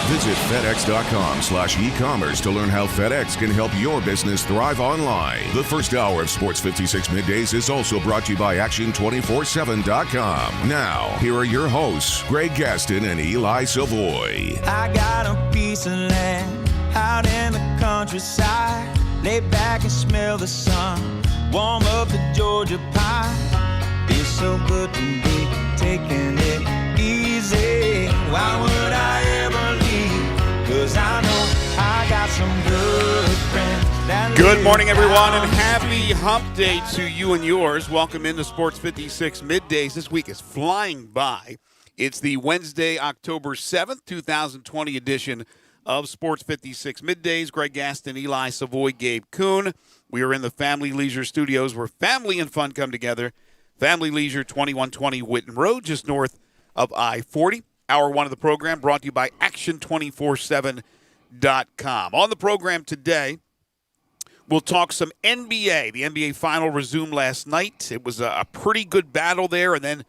Visit FedEx.com/e-commerce to learn how FedEx can help your business thrive online. The first hour of Sports 56 Middays is also brought to you by Action247.com. Now, here are your hosts, Greg Gaston and Eli Savoy. I got a piece of land out in the countryside. Lay back and smell the sun. Warm up the Georgia pie. Feels so good to be taking it easy. Why would I ever leave? 'Cause I know I got some good friends. Good morning, everyone, and happy hump day to you and yours. Welcome into Sports 56 Middays. This week is flying by. It's the Wednesday, October 7th, 2020 edition of Sports 56 Middays. Greg Gaston, Eli Savoy, Gabe Kuhn. We are in the Family Leisure Studios where family and fun come together. Family Leisure, 2120 Whitten Road, just north of I-40. Hour one of the program brought to you by Action247.com. On the program today, we'll talk some NBA. The NBA final resumed last night. It was a pretty good battle there, and then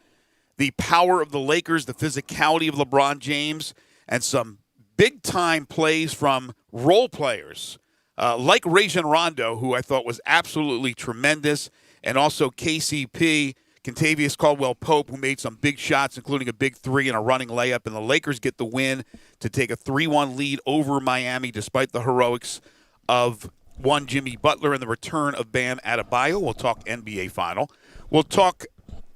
the power of the Lakers, the physicality of LeBron James, and some big-time plays from role players like Rajon Rondo, who I thought was absolutely tremendous, and also KCP, Kentavious Caldwell-Pope, who made some big shots, including a big three and a running layup, and the Lakers get the win to take a 3-1 lead over Miami despite the heroics of one Jimmy Butler and the return of Bam Adebayo. We'll talk NBA final. We'll talk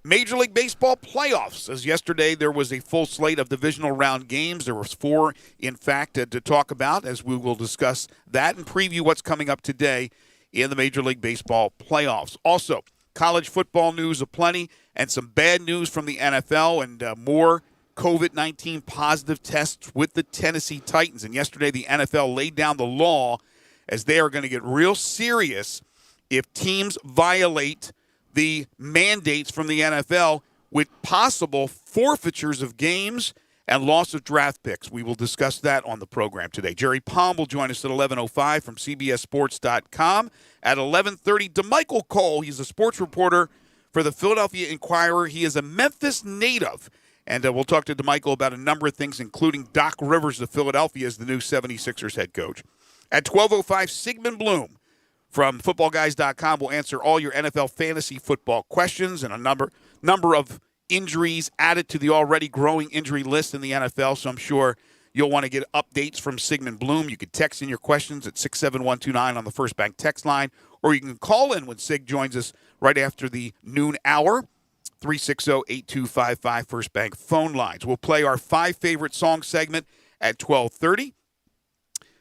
Major League Baseball playoffs, as yesterday there was a full slate of divisional round games. There was 4, in fact, to talk about, as we will discuss that and preview what's coming up today in the Major League Baseball playoffs. Also, college football news aplenty and some bad news from the NFL and more COVID-19 positive tests with the Tennessee Titans. And yesterday the NFL laid down the law as they are going to get real serious if teams violate the mandates from the NFL with possible forfeitures of games and loss of draft picks. We will discuss that on the program today. Jerry Palm will join us at 11:05 from CBSSports.com. At 11:30, DeMichael Cole. He's a sports reporter for the Philadelphia Inquirer. He is a Memphis native. And we'll talk to DeMichael about a number of things, including Doc Rivers of Philadelphia as the new 76ers head coach. At 12:05, Sigmund Bloom from FootballGuys.com will answer all your NFL fantasy football questions and a number of injuries added to the already growing injury list in the NFL, so I'm sure you'll want to get updates from Sigmund Bloom. You can text in your questions at 67129 on the First Bank text line, or you can call in when Sig joins us right after the noon hour, 360-8255 First Bank phone lines. We'll play our 5 favorite song segment at 12:30.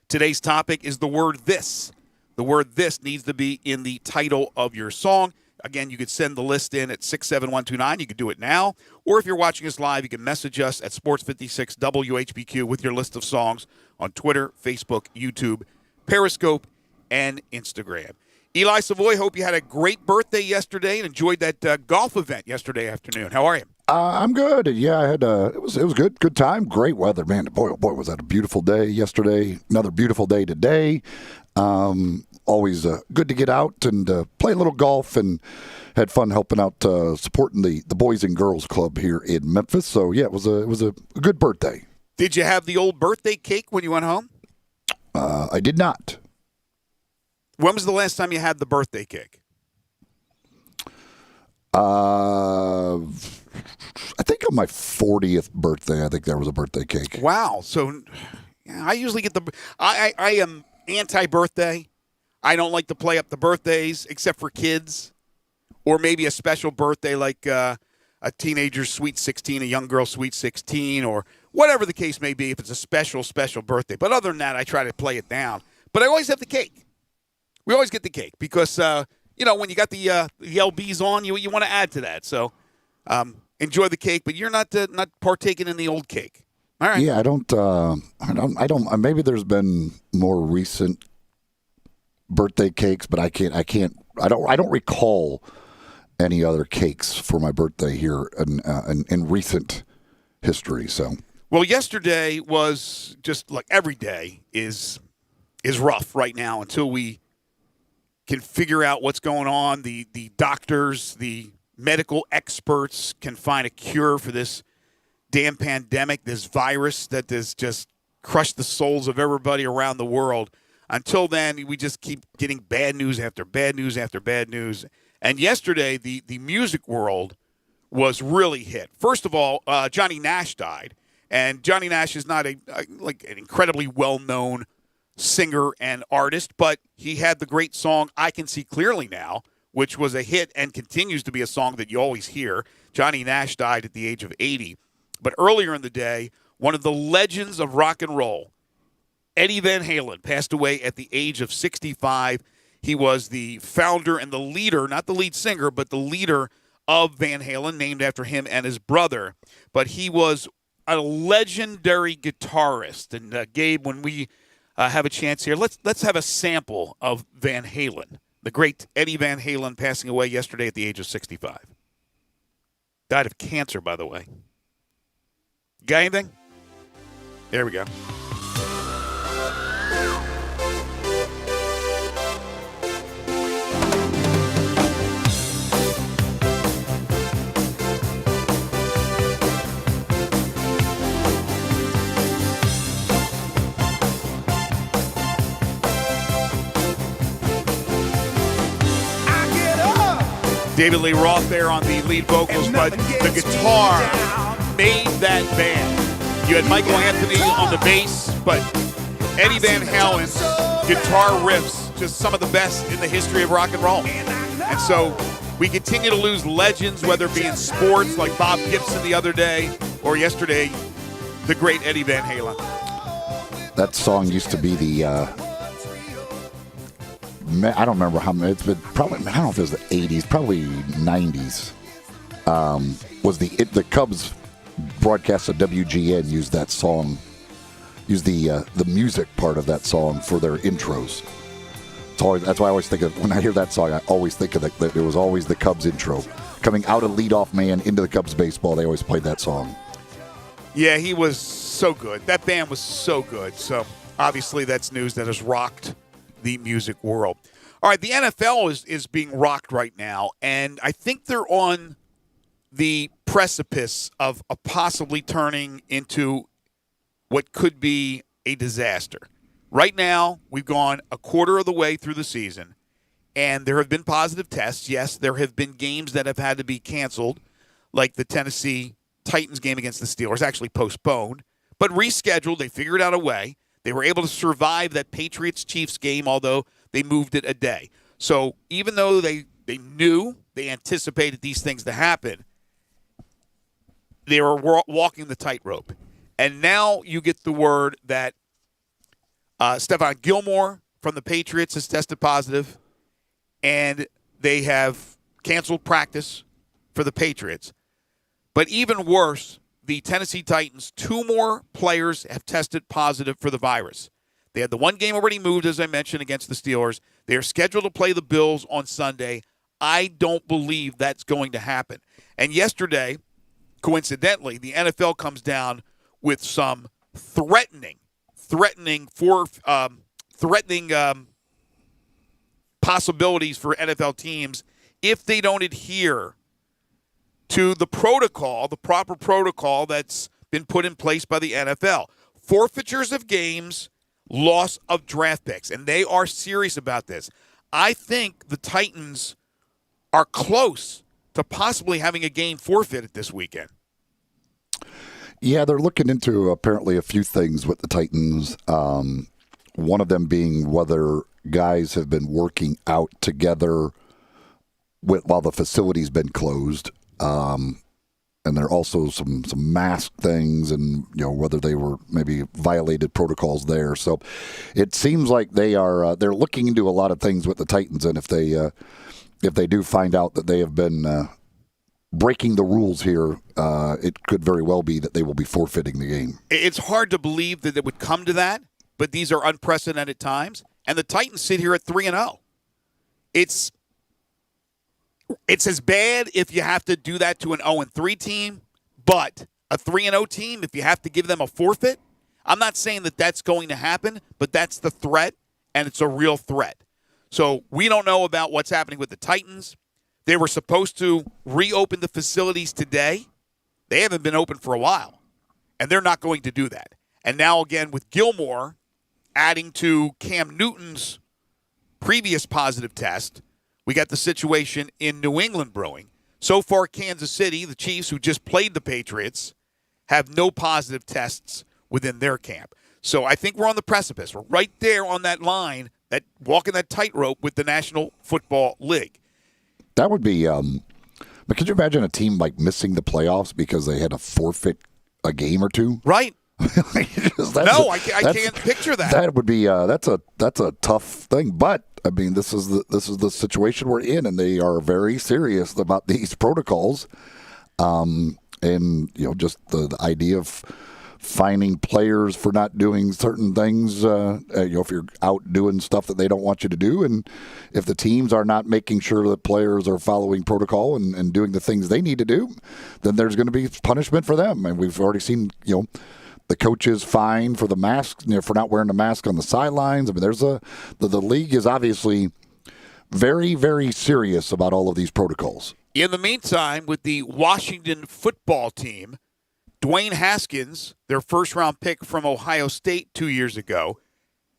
Today's topic is the word this. The word this needs to be in the title of your song. Again, you could send the list in at 67129. You could do it now. Or if you're watching us live, you can message us at Sports56 WHBQ with your list of songs on Twitter, Facebook, YouTube, Periscope, and Instagram. Eli Savoy, hope you had a great birthday yesterday and enjoyed that golf event yesterday afternoon. How are you? I'm good. Yeah, I had it was good. Good time. Great weather, man. Boy, oh boy, was that a beautiful day yesterday. Another beautiful day today. Always good to get out and play a little golf, and had fun helping out supporting the Boys and Girls Club here in Memphis. So yeah, it was a good birthday. Did you have the old birthday cake when you went home? I did not. When was the last time you had the birthday cake? I think on my 40th birthday, I think there was a birthday cake. Wow. So I usually get I am anti-birthday. I don't like to play up the birthdays except for kids, or maybe a special birthday like a teenager's sweet 16, a young girl's sweet 16, or whatever the case may be if it's a special birthday. But other than that, I try to play it down. But I always have the cake. We always get the cake because, when you got the LBs on, you want to add to that. So enjoy the cake, but you're not partaking in the old cake. All right. Yeah, I don't. Maybe there's been more recent birthday cakes, but I don't recall any other cakes for my birthday here in recent history. So. Well, yesterday was just like every day is rough right now until we can figure out what's going on. The doctors, the medical experts can find a cure for this damn pandemic, this virus that is just crush the souls of everybody around the world. Until then, we just keep getting bad news after bad news after bad news. And yesterday, the music world was really hit. First of all, Johnny Nash died. And Johnny Nash is not an incredibly well-known singer and artist, but he had the great song I Can See Clearly Now, which was a hit and continues to be a song that you always hear. Johnny Nash died at the age of 80. But earlier in the day, one of the legends of rock and roll, Eddie Van Halen, passed away at the age of 65. He was the founder and the leader, not the lead singer, but the leader of Van Halen, named after him and his brother. But he was a legendary guitarist. And Gabe, when we have a chance here, let's have a sample of Van Halen. The great Eddie Van Halen passing away yesterday at the age of 65. Died of cancer, by the way. Got anything? There we go. David Lee Roth there on the lead vocals, but the guitar made that band. You had Michael Anthony on the bass, but Eddie Van Halen's guitar riffs, just some of the best in the history of rock and roll. And so we continue to lose legends, whether it be in sports like Bob Gibson the other day, or yesterday, the great Eddie Van Halen. That song used to be the I don't remember how many. It's been probably, I don't know if it was the 80s, probably 90s. Was the Cubs broadcast of WGN used that song, used the music part of that song for their intros. That's why I always think of, when I hear that song, I always think of that it was always the Cubs intro. Coming out of leadoff man into the Cubs baseball, they always played that song. Yeah, he was so good. That band was so good. So obviously that's news that has rocked the music world. All right, the NFL is being rocked right now, and I think they're on the precipice of possibly turning into what could be a disaster. Right now, we've gone a quarter of the way through the season, and there have been positive tests. Yes, there have been games that have had to be canceled, like the Tennessee Titans game against the Steelers, actually postponed, but rescheduled. They figured out a way. They were able to survive that Patriots-Chiefs game, although they moved it a day. So even though they knew, they anticipated these things to happen, they were walking the tightrope. And now you get the word that Stephon Gilmore from the Patriots has tested positive, and they have canceled practice for the Patriots. But even worse, the Tennessee Titans, 2 more players have tested positive for the virus. They had the one game already moved, as I mentioned, against the Steelers. They are scheduled to play the Bills on Sunday. I don't believe that's going to happen. And yesterday, coincidentally, the NFL comes down with some threatening possibilities for NFL teams if they don't adhere to the protocol, the proper protocol that's been put in place by the NFL. Forfeitures of games, loss of draft picks, and they are serious about this. I think the Titans are close to possibly having a game forfeited this weekend. Yeah, they're looking into apparently a few things with the Titans. One of them being whether guys have been working out together while the facility's been closed. And there are also some mask things, and whether they were maybe violated protocols there. So it seems like they're looking into a lot of things with the Titans, and if they do find out that they have been breaking the rules here, it could very well be that they will be forfeiting the game. It's hard to believe that it would come to that, but these are unprecedented times, and the Titans sit here at 3-0. It's as bad if you have to do that to an 0-3 team, but a 3-0 team, if you have to give them a forfeit, I'm not saying that that's going to happen, but that's the threat, and it's a real threat. So we don't know about what's happening with the Titans. They were supposed to reopen the facilities today. They haven't been open for a while, and they're not going to do that. And now again with Gilmore adding to Cam Newton's previous positive test, we got the situation in New England brewing. So far, Kansas City, the Chiefs, who just played the Patriots, have no positive tests within their camp. So I think we're on the precipice. We're right there on that line, that walking that tightrope with the National Football League. That would be but could you imagine a team like missing the playoffs because they had to forfeit a game or two? Right. I can't picture that. That would be that's a tough thing. But I mean, this is the situation we're in, and they are very serious about these protocols. And just the idea of fining players for not doing certain things. If you're out doing stuff that they don't want you to do, and if the teams are not making sure that players are following protocol and doing the things they need to do, then there's going to be punishment for them. And we've already seen, the coaches fined for the mask, for not wearing a mask on the sidelines. I mean, the league is obviously very, very serious about all of these protocols. In the meantime, with the Washington football team, Dwayne Haskins, their first-round pick from Ohio State 2 years ago,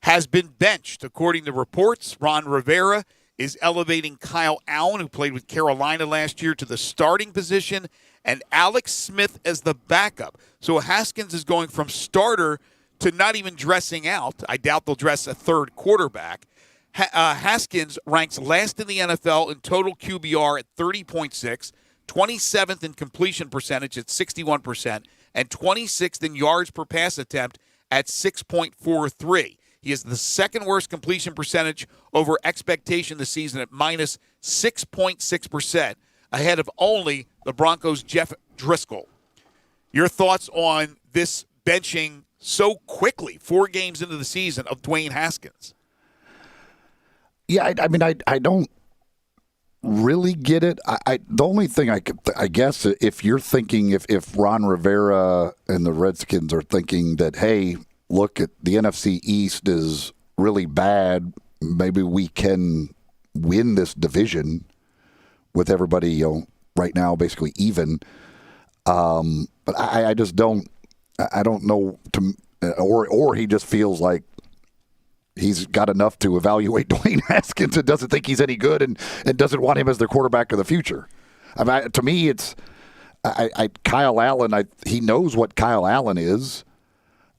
has been benched. According to reports, Ron Rivera is elevating Kyle Allen, who played with Carolina last year, to the starting position, and Alex Smith as the backup. So Haskins is going from starter to not even dressing out. I doubt they'll dress a third quarterback. Haskins ranks last in the NFL in total QBR at 30.6, 27th in completion percentage at 61%, and 26th in yards per pass attempt at 6.43. He is the second worst completion percentage over expectation this season at minus 6.6%, ahead of only the Broncos' Jeff Driscoll. Your thoughts on this benching so quickly, 4 games into the season, of Dwayne Haskins? Yeah, I don't really get it. The only thing I guess, if you're thinking, if Ron Rivera and the Redskins are thinking that, hey, look, at the NFC East is really bad, maybe we can win this division with everybody, right now basically even. But I just don't. I don't know. Or he just feels like he's got enough to evaluate Dwayne Haskins and doesn't think he's any good and doesn't want him as their quarterback of the future. I mean, to me, it's Kyle Allen. He knows what Kyle Allen is.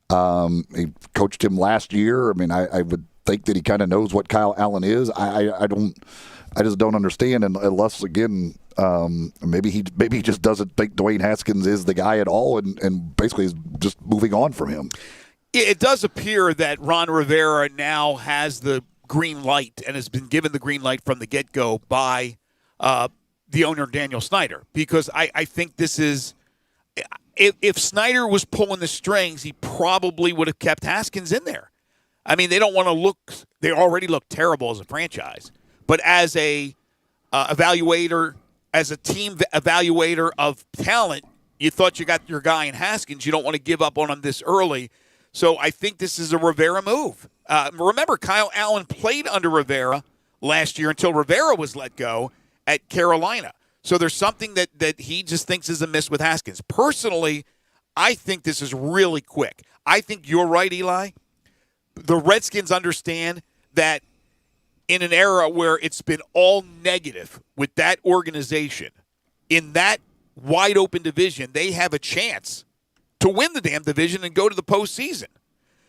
He coached him last year. I mean, I would think that he kind of knows what Kyle Allen is. I just don't understand, unless again, maybe he just doesn't think Dwayne Haskins is the guy at all, and basically is just moving on from him. It does appear that Ron Rivera now has the green light and has been given the green light from the get-go by the owner, Daniel Snyder, because I think this is – if Snyder was pulling the strings, he probably would have kept Haskins in there. I mean, they don't want to look – they already look terrible as a franchise. But as a evaluator, as a team evaluator of talent, you thought you got your guy in Haskins. You don't want to give up on him this early. So I think this is a Rivera move. Remember, Kyle Allen played under Rivera last year until Rivera was let go at Carolina. So there's something that he just thinks is amiss with Haskins. Personally, I think this is really quick. I think you're right, Eli. The Redskins understand that in an era where it's been all negative with that organization, in that wide-open division, they have a chance to win the damn division and go to the postseason.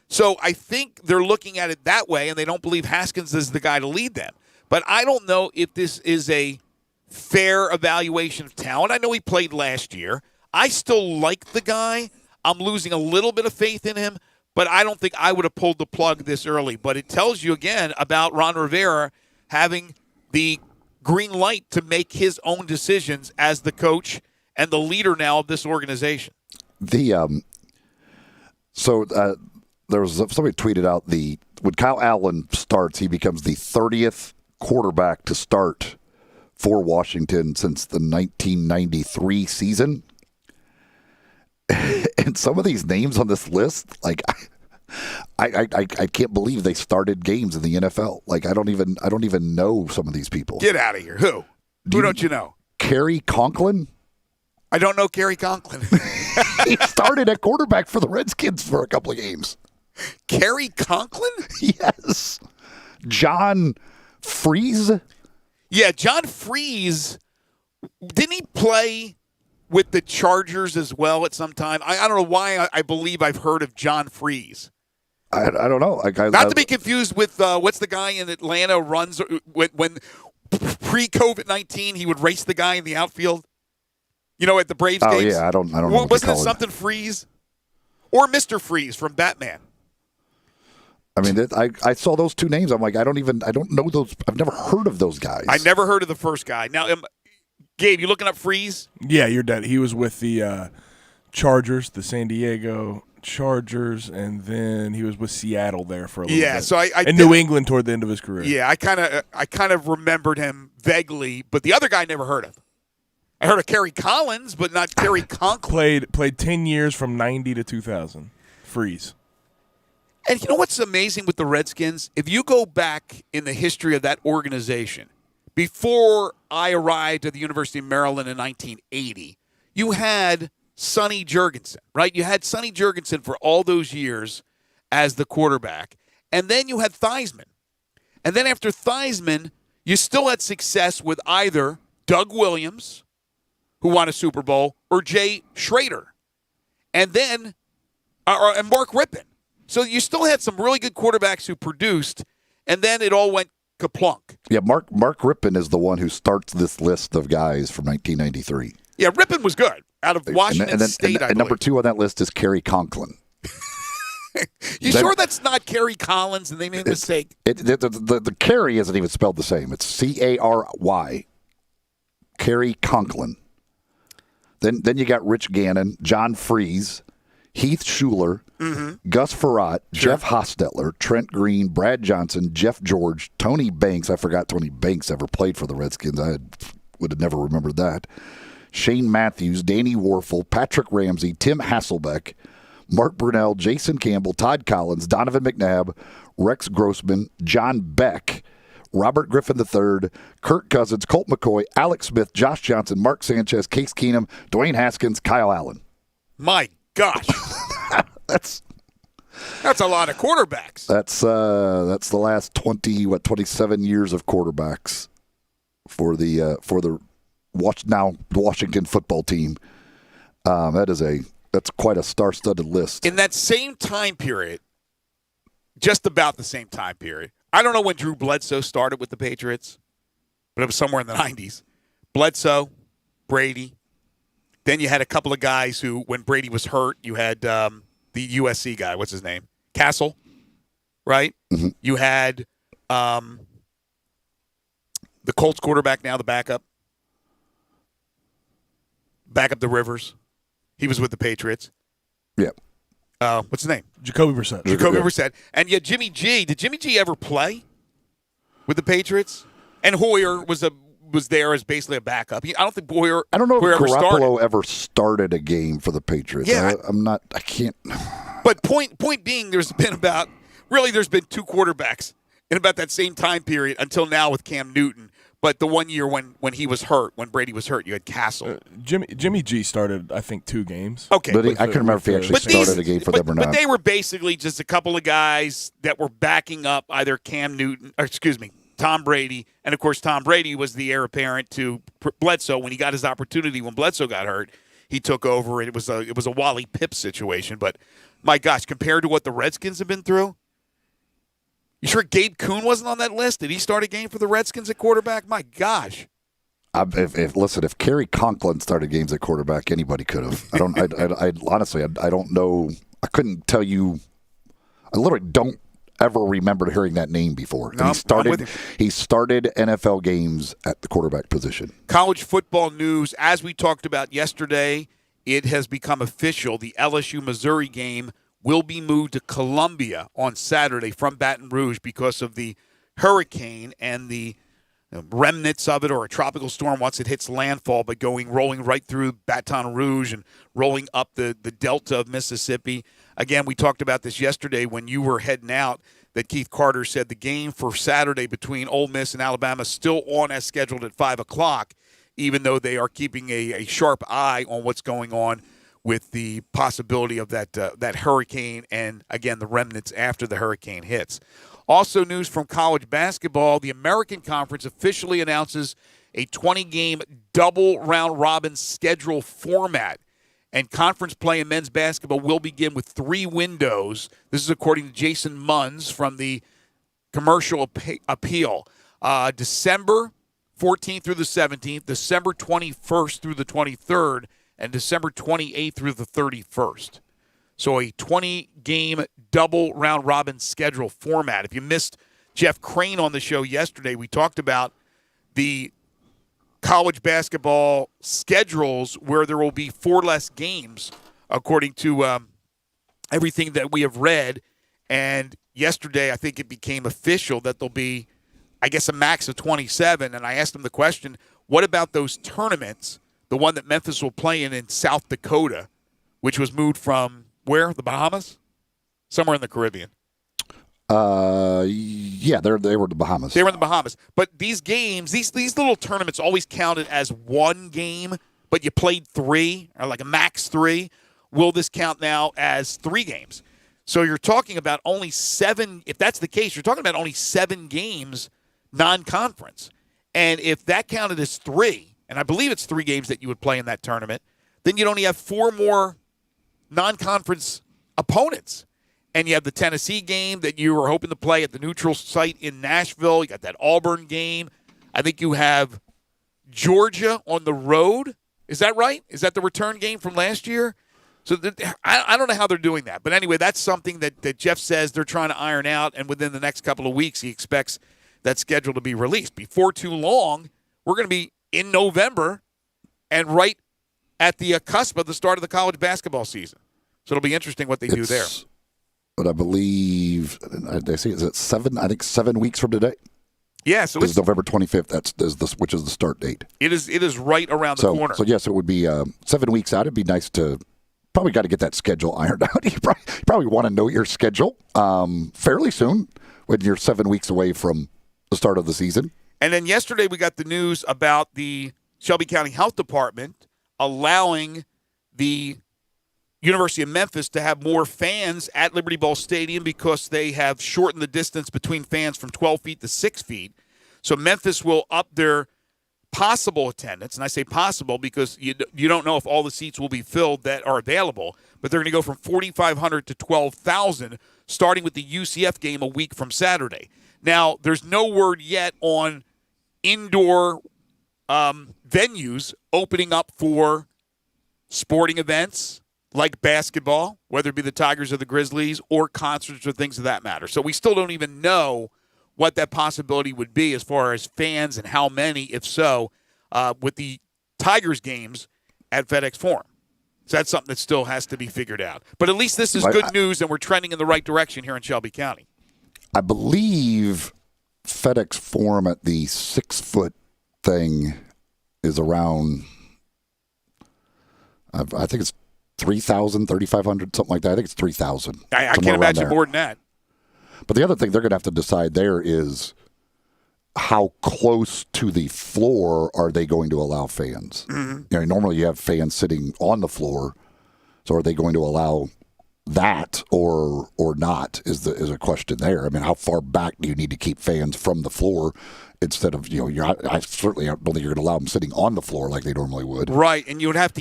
So I think they're looking at it that way, and they don't believe Haskins is the guy to lead them. But I don't know if this is a fair evaluation of talent. I know he played last year. I still like the guy. I'm losing a little bit of faith in him, but I don't think I would have pulled the plug this early. But it tells you, again, about Ron Rivera having the green light to make his own decisions as the coach and the leader now of this organization. There was somebody tweeted out when Kyle Allen starts, he becomes the 30th quarterback to start for Washington since the 1993 season. And some of these names on this list, like I can't believe they started games in the NFL. Like I don't even know some of these people. Get out of here. Who? Who don't you know? Kerry Conklin? I don't know Kerry Conklin. He started at quarterback for the Redskins for a couple of games. Kerry Conklin? Yes. John Freeze? Yeah, John Freeze. Didn't he play with the Chargers as well at some time? I don't know why I believe I've heard of John Freeze. I don't know. Not to be confused with what's the guy in Atlanta runs when pre-COVID-19 he would race the guy in the outfield. You know, at the Braves games. Oh yeah, I don't know. Wasn't it something Freeze or Mr. Freeze from Batman? I mean, I saw those two names. I'm like, I don't know those. I've never heard of those guys. I never heard of the first guy. Now, Gabe, you looking up Freeze? Yeah, you're dead. He was with the Chargers, the San Diego Chargers, and then he was with Seattle there for a little bit. Yeah, so and New England toward the end of his career. Yeah, I kind of remembered him vaguely, but the other guy I never heard of. I heard of Kerry Collins, but not Kerry Conklin. Played 10 years from 90 to 2000. Freeze. And you know what's amazing with the Redskins? If you go back in the history of that organization, before I arrived at the University of Maryland in 1980, you had Sonny Jurgensen, right? You had Sonny Jurgensen for all those years as the quarterback. And then you had Theismann. And then after Theismann, you still had success with either Doug Williams, who won a Super Bowl, or Jay Schrader. And then and Mark Rippon. So you still had some really good quarterbacks who produced, and then it all went kaplunk. Yeah, Mark Rippon is the one who starts this list of guys from 1993. Yeah, Rippon was good out of Washington State. And number 2 on that list is Kerry Conklin. Sure that's not Kerry Collins and they made a mistake? The Kerry isn't even spelled the same. It's Cary. Kerry Conklin. Then you got Rich Gannon, John Freeze, Heath Schuler, Gus Farrat, Jeff Hostetler, Trent Green, Brad Johnson, Jeff George, Tony Banks. I forgot Tony Banks ever played for the Redskins. I would have never remembered that. Shane Matthews, Danny Warfel, Patrick Ramsey, Tim Hasselbeck, Mark Brunell, Jason Campbell, Todd Collins, Donovan McNabb, Rex Grossman, John Beck, Robert Griffin III, Kirk Cousins, Colt McCoy, Alex Smith, Josh Johnson, Mark Sanchez, Case Keenum, Dwayne Haskins, Kyle Allen. My gosh. That's a lot of quarterbacks. That's the last 27 years of quarterbacks for the Washington football team. That's quite a star-studded list. In that same time period, just about the same time period, I don't know when Drew Bledsoe started with the Patriots, but it was somewhere in the 90s. Bledsoe, Brady. Then you had a couple of guys who, when Brady was hurt, you had the USC guy. What's his name? Castle, right? Mm-hmm. You had the Colts quarterback now, the backup. Backup the Rivers. He was with the Patriots. Yeah. What's his name? Jacoby Brissett. Jacoby Brissett. And yet Jimmy G. Did Jimmy G ever play with the Patriots? And Hoyer was there as basically a backup. I don't think Hoyer. I don't know Hoyer if Garoppolo ever started a game for the Patriots. Yeah, I can't. But point being, there's been 2 quarterbacks in about that same time period until now with Cam Newton. But the 1 year when he was hurt, when Brady was hurt, you had Castle. Jimmy G started, I think, 2 games. Okay. But I couldn't remember if he actually started a game for them or not. But they were basically just a couple of guys that were backing up either Tom Brady. And, of course, Tom Brady was the heir apparent to Bledsoe. When he got his opportunity, when Bledsoe got hurt, he took over. And it was a Wally Pipp situation. But, my gosh, compared to what the Redskins have been through, you sure Gabe Kuhn wasn't on that list? Did he start a game for the Redskins at quarterback? My gosh. If Kerry Conklin started games at quarterback, anybody could have. I honestly, I don't know. I couldn't tell you. I literally don't ever remember hearing that name before. No, he started NFL games at the quarterback position. College football news, as we talked about yesterday, it has become official. The LSU-Missouri game will be moved to Columbia on Saturday from Baton Rouge because of the hurricane and the remnants of it, or a tropical storm once it hits landfall, but rolling right through Baton Rouge and rolling up the delta of Mississippi. Again, we talked about this yesterday when you were heading out, that Keith Carter said the game for Saturday between Ole Miss and Alabama is still on as scheduled at 5 o'clock, even though they are keeping a sharp eye on what's going on with the possibility of that hurricane and, again, the remnants after the hurricane hits. Also news from college basketball, the American Conference officially announces a 20-game double round-robin schedule format. And conference play in men's basketball will begin with 3 windows. This is according to Jason Munns from the Commercial Appeal. December 14th through the 17th, December 21st through the 23rd, and December 28th through the 31st. So a 20-game double round-robin schedule format. If you missed Jeff Crane on the show yesterday, we talked about the college basketball schedules where there will be 4 less games, according to everything that we have read. And yesterday, I think it became official that there'll be, I guess, a max of 27. And I asked him the question, what about those tournaments, the one that Memphis will play in South Dakota, which was moved from where? The Bahamas? Somewhere in the Caribbean. Yeah, they were the Bahamas. They were in the Bahamas. But these games, these little tournaments always counted as 1 game, but you played 3, or like a max 3. Will this count now as 3 games? So you're talking about only 7. If that's the case, you're talking about only 7 games non-conference. And if that counted as 3, and I believe it's 3 games that you would play in that tournament, then you'd only have 4 more non-conference opponents. And you have the Tennessee game that you were hoping to play at the neutral site in Nashville. You got that Auburn game. I think you have Georgia on the road. Is that right? Is that the return game from last year? So I don't know how they're doing that. But anyway, that's something that Jeff says they're trying to iron out, and within the next couple of weeks he expects that schedule to be released. Before too long, we're going to be in November and right at the cusp of the start of the college basketball season. So it'll be interesting what they do there. But I believe, they say, is it 7? I think 7 weeks from today. Yeah, so it's November 25th. Which is the start date. It is right around the corner. So yes, it would be 7 weeks out. It'd be nice to probably got to get that schedule ironed out. You probably want to know your schedule fairly soon when you're 7 weeks away from the start of the season. And then yesterday we got the news about the Shelby County Health Department allowing the University of Memphis to have more fans at Liberty Bowl Stadium because they have shortened the distance between fans from 12 feet to 6 feet. So Memphis will up their possible attendance, and I say possible because you don't know if all the seats will be filled that are available, but they're going to go from 4,500 to 12,000, starting with the UCF game a week from Saturday. Now, there's no word yet on indoor venues opening up for sporting events like basketball, whether it be the Tigers or the Grizzlies, or concerts or things of that matter. So we still don't even know what that possibility would be as far as fans and how many, if so, with the Tigers games at FedEx Forum. So that's something that still has to be figured out. But at least this is good news, and we're trending in the right direction here in Shelby County. I believe FedEx Forum at the 6-foot thing is around, I think it's 3,000, 3,500, something like that. I think it's 3,000. I can't imagine more than that. But the other thing they're going to have to decide there is how close to the floor are they going to allow fans? Mm-hmm. Normally you have fans sitting on the floor, so are they going to allow that or not? Is a question there. I mean, how far back do you need to keep fans from the floor instead of I certainly don't think you're going to allow them sitting on the floor like they normally would. Right, and you would have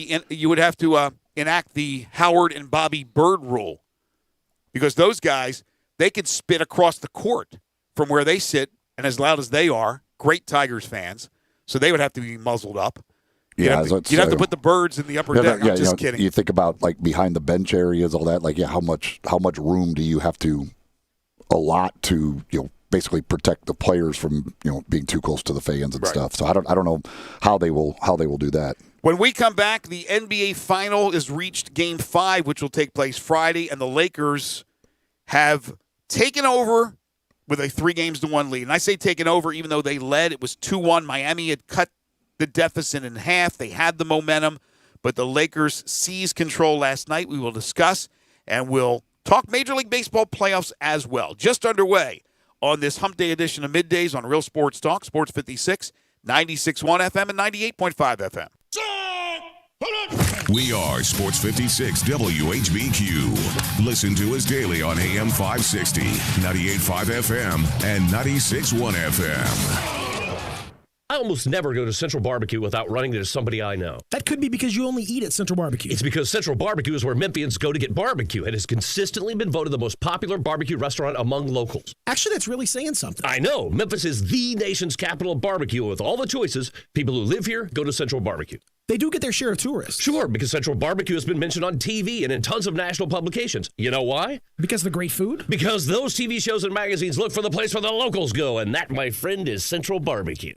to enact the Howard and Bobby Bird rule, because those guys, they could spit across the court from where they sit, and as loud as they are, great Tigers fans, so they would have to be muzzled up. You'd have to put the birds in the upper deck. I'm just kidding. You think about like behind the bench areas, all that. Like, how much room do you have to allot to basically protect the players from being too close to the fans and stuff. So I don't know how they will do that. When we come back, the NBA Final is reached Game 5, which will take place Friday, and the Lakers have taken over with a 3-1 lead. And I say taken over even though they led. It was 2-1. Miami had cut the deficit in half. They had the momentum, but the Lakers seized control last night. We will discuss, and we'll talk Major League Baseball playoffs as well. Just underway on this Hump Day edition of Middays on Real Sports Talk, Sports 56, 96.1 FM and 98.5 FM. We are Sports 56 WHBQ. Listen to us daily on AM 560, 98.5 FM, and 96.1 FM. I almost never go to Central Barbecue without running into somebody I know. That could be because you only eat at Central Barbecue. It's because Central Barbecue is where Memphians go to get barbecue and has consistently been voted the most popular barbecue restaurant among locals. Actually, that's really saying something. I know. Memphis is the nation's capital of barbecue. With all the choices, people who live here go to Central Barbecue. They do get their share of tourists. Sure, because Central Barbecue has been mentioned on TV and in tons of national publications. You know why? Because of the great food? Because those TV shows and magazines look for the place where the locals go, and that, my friend, is Central Barbecue.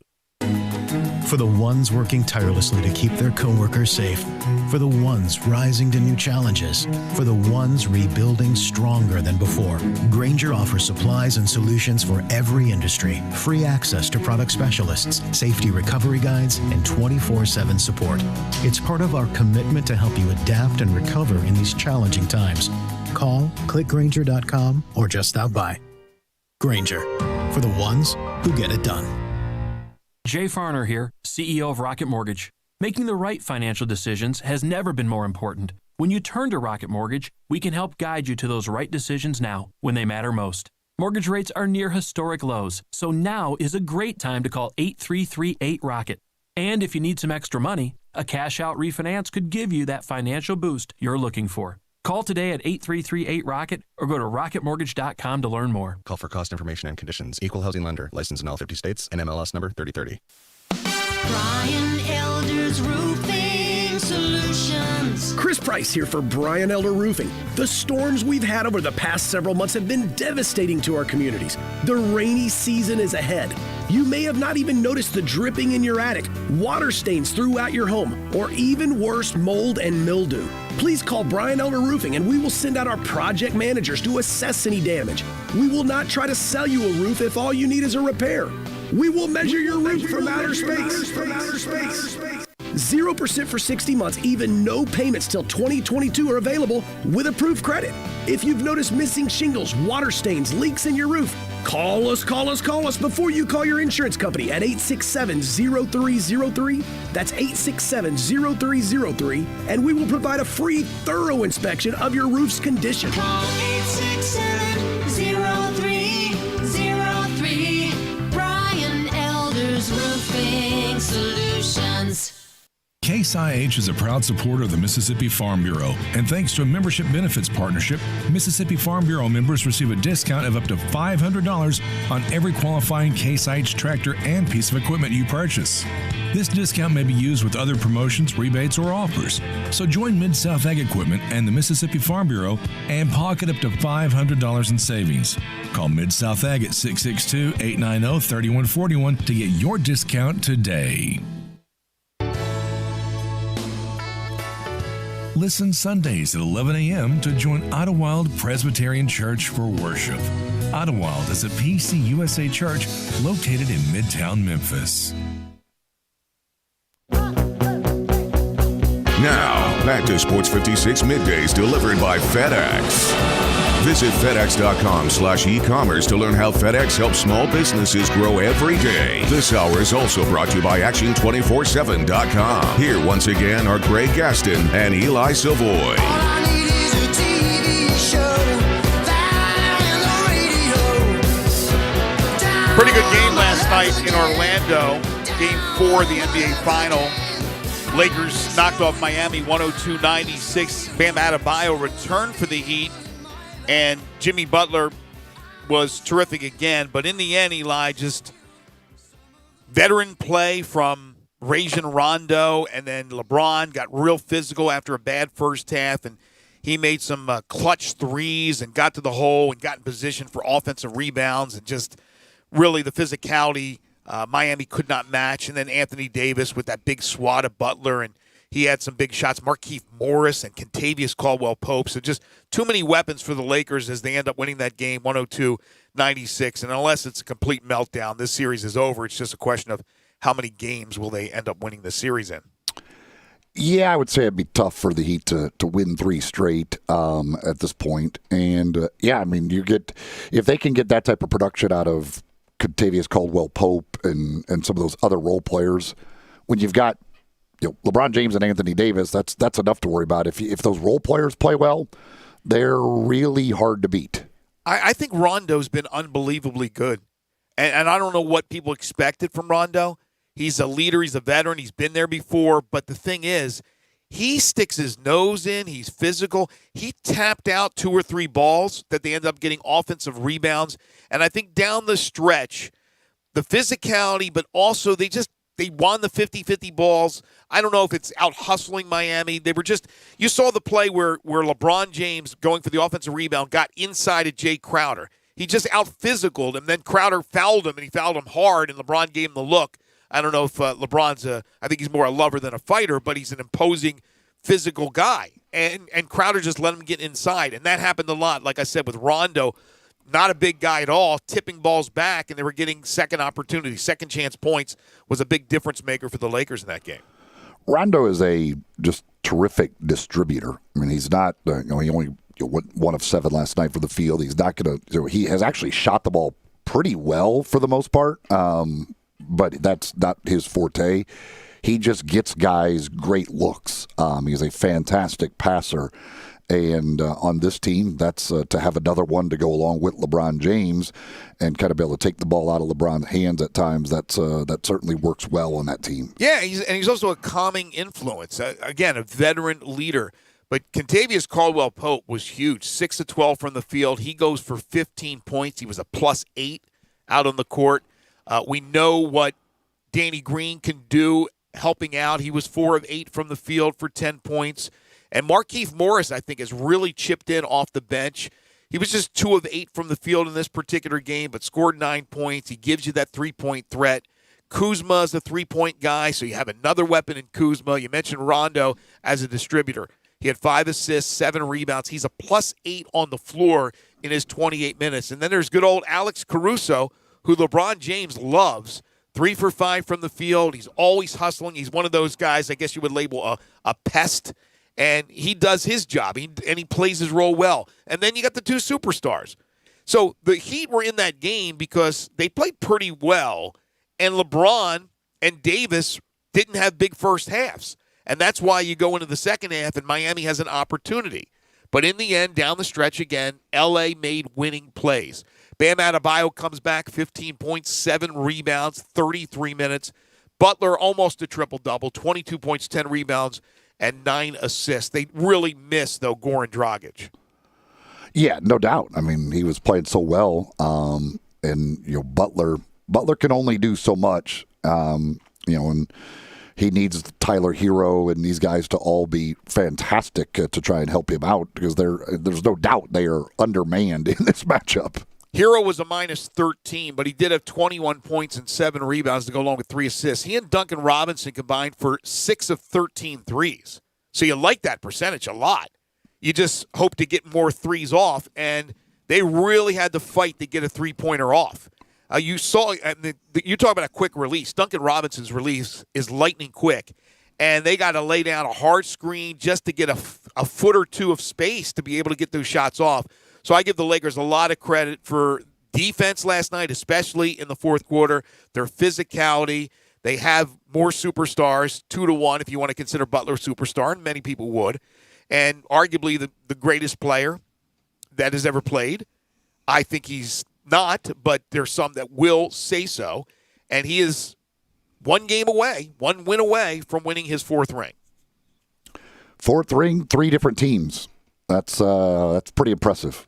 For the ones working tirelessly to keep their coworkers safe. For the ones rising to new challenges. For the ones rebuilding stronger than before. Grainger offers supplies and solutions for every industry. Free access to product specialists, safety recovery guides, and 24/7 support. It's part of our commitment to help you adapt and recover in these challenging times. Call, click Grainger.com, or just stop by. Grainger, for the ones who get it done. Jay Farner here, CEO of Rocket Mortgage. Making the right financial decisions has never been more important. When you turn to Rocket Mortgage, we can help guide you to those right decisions now, when they matter most. Mortgage rates are near historic lows, so now is a great time to call 8338-ROCKET. And if you need some extra money, a cash-out refinance could give you that financial boost you're looking for. Call today at 8338-ROCKET or go to rocketmortgage.com to learn more. Call for cost information and conditions. Equal housing lender. Licensed in all 50 states. NMLS number 3030. Brian Elder's Roofing Solutions. Chris Price here for Brian Elder Roofing. The storms we've had over the past several months have been devastating to our communities. The rainy season is ahead. You may have not even noticed the dripping in your attic, water stains throughout your home, or even worse, mold and mildew. Please call Brian Elder Roofing and we will send out our project managers to assess any damage. We will not try to sell you a roof if all you need is a repair. We will measure your roof from outer space. 0% for 60 months, even no payments till 2022 are available with approved credit. If you've noticed missing shingles, water stains, leaks in your roof, call us before you call your insurance company at 867-0303. That's 867-0303, and we will provide a free, thorough inspection of your roof's condition. Call 867-0303. Brian Elder's Roofing Solutions. Case IH is a proud supporter of the Mississippi Farm Bureau, and thanks to a membership benefits partnership, Mississippi Farm Bureau members receive a discount of up to $500 on every qualifying Case IH tractor and piece of equipment you purchase. This discount may be used with other promotions, rebates, or offers. So join Mid-South Ag Equipment and the Mississippi Farm Bureau and pocket up to $500 in savings. Call Mid-South Ag at 662-890-3141 to get your discount today. Listen Sundays at 11 a.m. to join Idlewild Presbyterian Church for worship. Idlewild is a PCUSA church located in Midtown Memphis. Now, back to Sports 56 Middays delivered by FedEx. Visit FedEx.com/e-commerce to learn how FedEx helps small businesses grow every day. This hour is also brought to you by Action247.com. Here once again are Greg Gaston and Eli Savoy. Pretty good game last night in Orlando. Game 4 of the NBA Final. Lakers knocked off Miami 102-96. Bam Adebayo returned for the Heat. And Jimmy Butler was terrific again. But in the end, Eli, just veteran play from Rajon Rondo. And then LeBron got real physical after a bad first half. And he made some clutch threes and got to the hole and got in position for offensive rebounds. And just really the physicality Miami could not match. And then Anthony Davis with that big swat of Butler, and he had some big shots. Markieff Morris and Kentavious Caldwell-Pope. So just too many weapons for the Lakers as they end up winning that game 102-96. And unless it's a complete meltdown, this series is over. It's just a question of how many games will they end up winning the series in. Yeah, I would say it'd be tough for the Heat to win 3 straight at this point. And, I mean, if they can get that type of production out of Kentavious Caldwell-Pope and some of those other role players, when you've got LeBron James and Anthony Davis, that's enough to worry about. If those role players play well, they're really hard to beat. I think Rondo's been unbelievably good. And I don't know what people expected from Rondo. He's a leader. He's a veteran. He's been there before. But the thing is, he sticks his nose in. He's physical. He tapped out 2 or 3 balls that they ended up getting offensive rebounds. And I think down the stretch, the physicality, but also they won the 50-50 balls. I don't know if it's out hustling Miami. They were just – you saw the play where LeBron James going for the offensive rebound got inside at Jay Crowder. He just out-physicaled him. Then Crowder fouled him, and he fouled him hard, and LeBron gave him the look. I don't know if LeBron's I think he's more a lover than a fighter, but he's an imposing physical guy. And Crowder just let him get inside. And that happened a lot, like I said, with Rondo. Not a big guy at all, tipping balls back, and they were getting second opportunities. Second chance points was a big difference maker for the Lakers in that game. Rondo is a just terrific distributor. I mean, he's not, he only went 1 of 7 last night for the field. He's not going to, he has actually shot the ball pretty well for the most part, but that's not his forte. He just gets guys great looks. He's a fantastic passer. And on this team, that's to have another one to go along with LeBron James and kind of be able to take the ball out of LeBron's hands at times. That certainly works well on that team. Yeah, he's also a calming influence. Again, a veteran leader. But Kentavious Caldwell-Pope was huge, 6 of 12 from the field. He goes for 15 points. He was a +8 out on the court. We know what Danny Green can do helping out. He was 4 of 8 from the field for 10 points. And Markieff Morris, I think, has really chipped in off the bench. He was just 2 of 8 from the field in this particular game, but scored 9 points. He gives you that 3-point threat. Kuzma is a 3-point guy, so you have another weapon in Kuzma. You mentioned Rondo as a distributor. He had 5 assists, 7 rebounds. He's a +8 on the floor in his 28 minutes. And then there's good old Alex Caruso, who LeBron James loves. 3 for 5 from the field. He's always hustling. He's one of those guys I guess you would label a pest. And he does his job, and he plays his role well. And then you got the 2 superstars. So the Heat were in that game because they played pretty well, and LeBron and Davis didn't have big first halves. And that's why you go into the second half, and Miami has an opportunity. But in the end, down the stretch again, L.A. made winning plays. Bam Adebayo comes back, 15 points, 7 rebounds, 33 minutes. Butler almost a triple-double, 22 points, 10 rebounds, and 9 assists. They really missed, though, Goran Dragic. Yeah, no doubt. I mean, he was playing so well, and Butler can only do so much, and he needs Tyler Hero and these guys to all be fantastic to try and help him out because there's no doubt they are undermanned in this matchup. Hero was a -13, but he did have 21 points and 7 rebounds to go along with 3 assists. He and Duncan Robinson combined for 6 of 13 threes. So you like that percentage a lot. You just hope to get more threes off, and they really had to fight to get a three-pointer off. You talk about a quick release. Duncan Robinson's release is lightning quick, and they got to lay down a hard screen just to get a foot or two of space to be able to get those shots off. So I give the Lakers a lot of credit for defense last night, especially in the fourth quarter, their physicality. They have more superstars, 2-1 if you want to consider Butler a superstar, and many people would. And arguably the greatest player that has ever played. I think he's not, but there's some that will say so. And he is one win away from winning his 4th ring. 4th ring, 3 different teams. That's pretty impressive.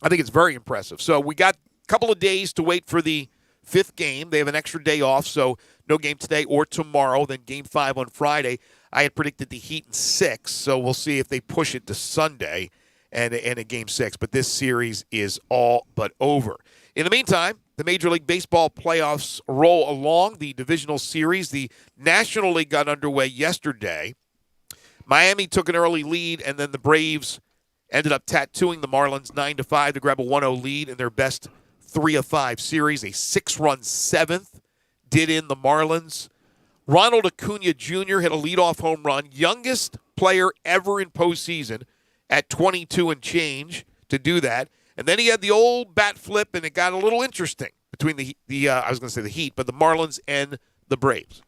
I think it's very impressive. So we got a couple of days to wait for the 5th game. They have an extra day off, so no game today or tomorrow, then Game 5 on Friday. I had predicted the Heat in 6, so we'll see if they push it to Sunday and a Game 6. But this series is all but over. In the meantime, the Major League Baseball playoffs roll along. The divisional series, the National League got underway yesterday. Miami took an early lead, and then the Braves ended up tattooing the Marlins 9-5 to grab a 1-0 lead in their best 3 of 5 series. A 6-run 7th did in the Marlins. Ronald Acuna Jr. hit a leadoff home run, youngest player ever in postseason at 22 and change to do that. And then he had the old bat flip, and it got a little interesting between the Heat, but the Marlins and the Braves.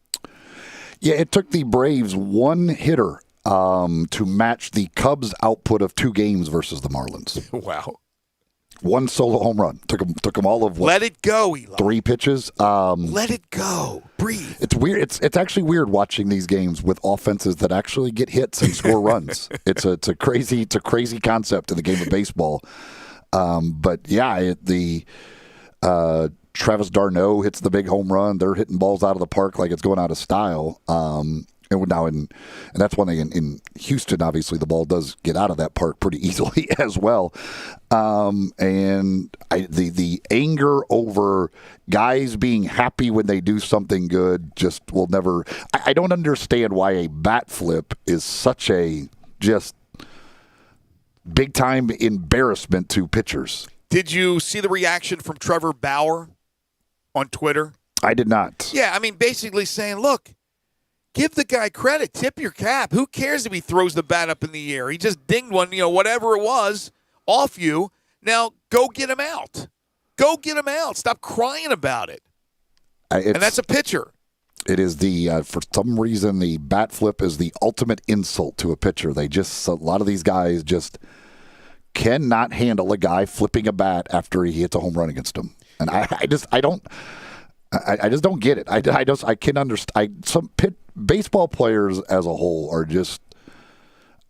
Yeah, it took the Braves one hitter to match the Cubs' output of 2 games versus the Marlins. Wow. One solo home run. Took them all of what? Let it go, Eli. 3 pitches. Let it go. Breathe. It's weird. It's actually weird watching these games with offenses that actually get hits and score runs. It's a crazy concept in the game of baseball. But yeah, Travis d'Arnaud hits the big home run. They're hitting balls out of the park like it's going out of style. And that's one thing in Houston. Obviously, the ball does get out of that park pretty easily as well. The anger over guys being happy when they do something good just will never. I don't understand why a bat flip is such a just big time embarrassment to pitchers. Did you see the reaction from Trevor Bauer on Twitter? I did not. Yeah, I mean, basically saying, look, give the guy credit. Tip your cap. Who cares if he throws the bat up in the air? He just dinged one, whatever it was, off you. Now, go get him out. Go get him out. Stop crying about it. And that's a pitcher. It is for some reason, the bat flip is the ultimate insult to a pitcher. A lot of these guys just cannot handle a guy flipping a bat after he hits a home run against them. And I just don't get it. I can understand. Baseball players as a whole are just,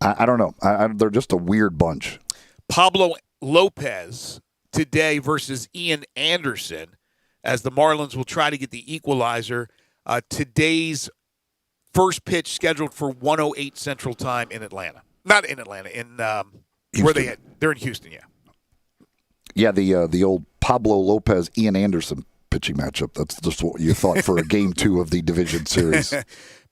I don't know. They're just a weird bunch. Pablo Lopez today versus Ian Anderson, as the Marlins will try to get the equalizer. Today's first pitch scheduled for 1:08 Central Time in Atlanta. Not in Atlanta, in where they're in Houston. Yeah. Yeah, the old Pablo Lopez Ian Anderson pitching matchup. That's just what you thought for a game 2 of the division series.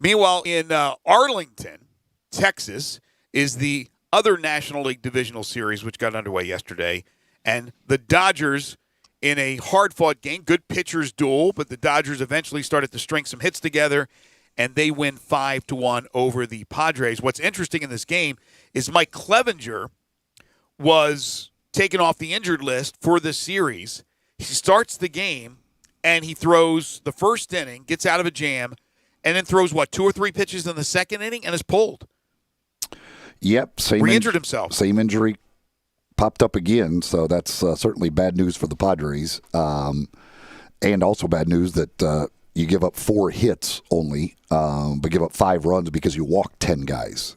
Meanwhile, in Arlington, Texas, is the other National League divisional series, which got underway yesterday. And the Dodgers, in a hard-fought game, good pitchers duel, but the Dodgers eventually started to string some hits together, and they win 5-1 over the Padres. What's interesting in this game is Mike Clevenger was taken off the injured list for this series. He starts the game, and he throws the first inning, gets out of a jam, and then throws, 2 or 3 pitches in the second inning, and is pulled. Yep. Re-injured himself. Same injury popped up again, so that's certainly bad news for the Padres. And also bad news that you give up 4 hits only, but give up 5 runs because you walked 10 guys.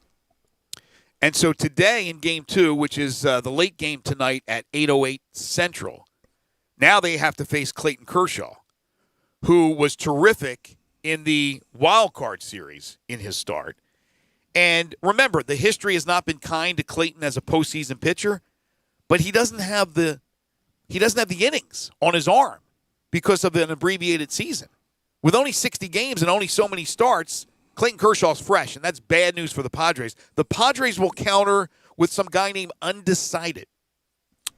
And so today in Game 2, which is the late game tonight at 8:08 Central, now they have to face Clayton Kershaw, who was terrific in the wild card series in his start. And remember, the history has not been kind to Clayton as a postseason pitcher, but he doesn't have the innings on his arm because of an abbreviated season. With only 60 games and only so many starts, Clayton Kershaw's fresh, and that's bad news for the Padres. The Padres will counter with some guy named Undecided.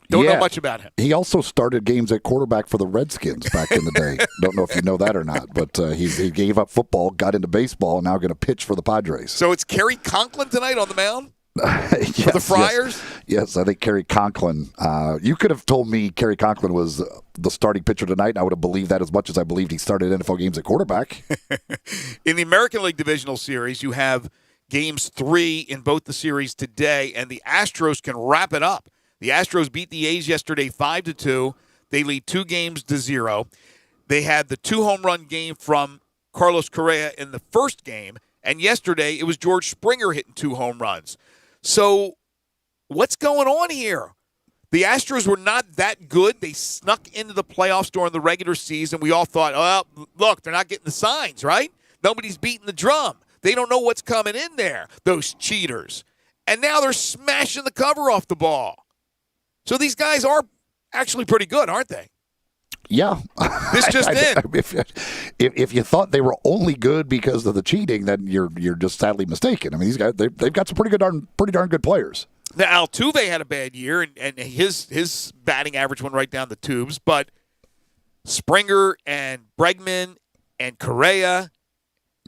Don't know much about him. He also started games at quarterback for the Redskins back in the day. Don't know if you know that or not, but he gave up football, got into baseball, and now going to pitch for the Padres. So it's Kerry Conklin tonight on the mound? For the Friars? Yes, I think Kerry Conklin. You could have told me Kerry Conklin was the starting pitcher tonight, and I would have believed that as much as I believed he started NFL games at quarterback. In the American League Divisional Series, you have Games 3 in both the series today, and the Astros can wrap it up. The Astros beat the A's yesterday 5-2. They lead 2-0. They had the 2-home-run game from Carlos Correa in the first game, and yesterday it was George Springer hitting 2 home runs. So what's going on here? The Astros were not that good. They snuck into the playoffs during the regular season. We all thought, oh, look, they're not getting the signs, right? Nobody's beating the drum. They don't know what's coming in there, those cheaters. And now they're smashing the cover off the ball. So these guys are actually pretty good, aren't they? Yeah. This just in. If you thought they were only good because of the cheating, then you're just sadly mistaken. I mean, these guys they've got some pretty darn good players. Now, Altuve had a bad year, and his batting average went right down the tubes. But Springer and Bregman and Correa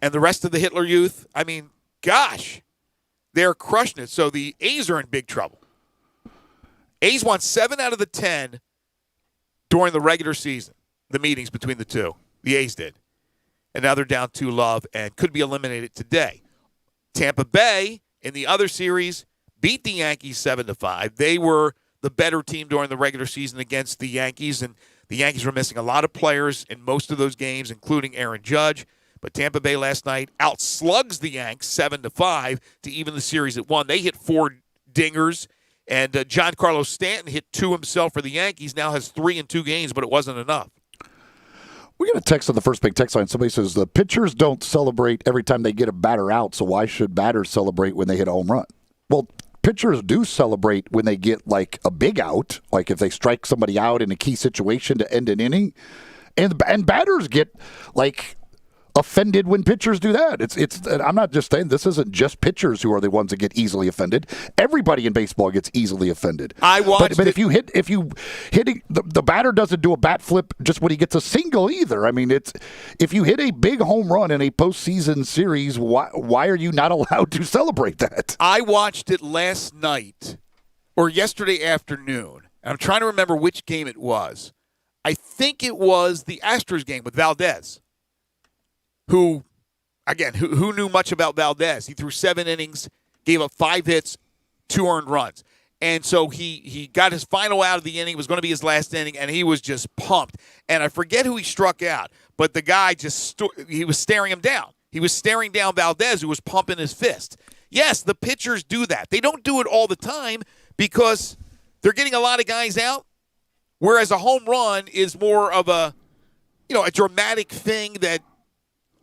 and the rest of the Hitler youth, I mean, gosh, they're crushing it. So the A's are in big trouble. A's won 7 out of the 10 during the regular season, the meetings between the two. The A's did. and now they're down 2-love and could be eliminated today. Tampa Bay, in the other series, beat the Yankees 7-5. They were the better team during the regular season against the Yankees, and the Yankees were missing a lot of players in most of those games, including Aaron Judge. But Tampa Bay last night outslugs the Yanks 7-5 to even the series at 1. They hit 4 dingers, and Giancarlo Stanton hit 2 himself for the Yankees. Now has 3 in 2 games, but it wasn't enough. We got a text on the first big text line. Somebody says the pitchers don't celebrate every time they get a batter out, so why should batters celebrate when they hit a home run? Well, pitchers do celebrate when they get like a big out, like if they strike somebody out in a key situation to end an inning, and batters get like offended when pitchers do that. It's. I'm not just saying this isn't just pitchers who are the ones that get easily offended. Everybody in baseball gets easily offended. I watched, but if you hit the batter doesn't do a bat flip just when he gets a single either. I mean, it's if you hit a big home run in a postseason series, why are you not allowed to celebrate that? I watched it last night or yesterday afternoon. And I'm trying to remember which game it was. I think it was the Astros game with Valdez. Who knew much about Valdez? He threw 7 innings, gave up 5 hits, 2 earned runs. And so he got his final out of the inning. It was going to be his last inning, and he was just pumped. And I forget who he struck out, but the guy he was staring him down. He was staring down Valdez, who was pumping his fist. Yes, the pitchers do that. They don't do it all the time because they're getting a lot of guys out, whereas a home run is more of a dramatic thing that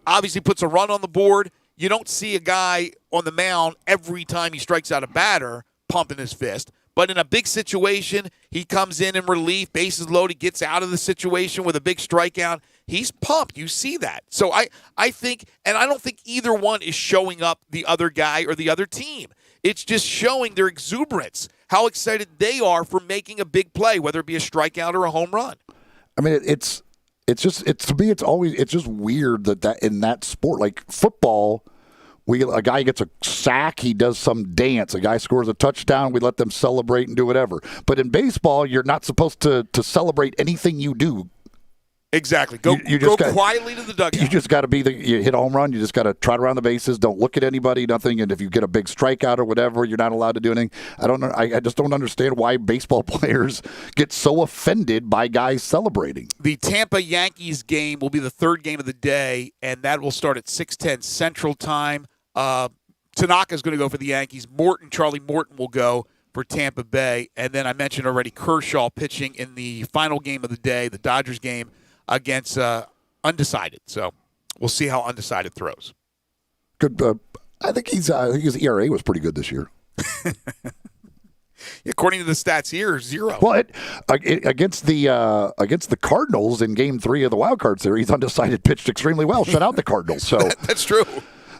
obviously puts a run on the board. You don't see a guy on the mound every time he strikes out a batter pumping his fist. But in a big situation, he comes in relief, bases loaded, gets out of the situation with a big strikeout. He's pumped. You see that. So I think, and I don't think either one is showing up the other guy or the other team. It's just showing their exuberance, how excited they are for making a big play, whether it be a strikeout or a home run. I mean, it's to me, it's just weird that in that sport, like football, a guy gets a sack, he does some dance. A guy scores a touchdown, we let them celebrate and do whatever. But in baseball, you're not supposed to celebrate anything you do. Exactly. Go quietly to the dugout. You just got to you hit a home run. You just got to trot around the bases. Don't look at anybody, nothing. And if you get a big strikeout or whatever, you're not allowed to do anything. I don't know. I just don't understand why baseball players get so offended by guys celebrating. The Tampa Yankees game will be the 3rd game of the day, and that will start at 6:10 Central Time. Tanaka's going to go for the Yankees. Charlie Morton will go for Tampa Bay. And then I mentioned already Kershaw pitching in the final game of the day, the Dodgers game, against undecided. So we'll see how undecided throws. Good. I think his ERA was pretty good this year. According to the stats here, 0. Well, against the Cardinals in Game 3 of the Wild Card Series, undecided pitched extremely well, shut out the Cardinals. So that's true.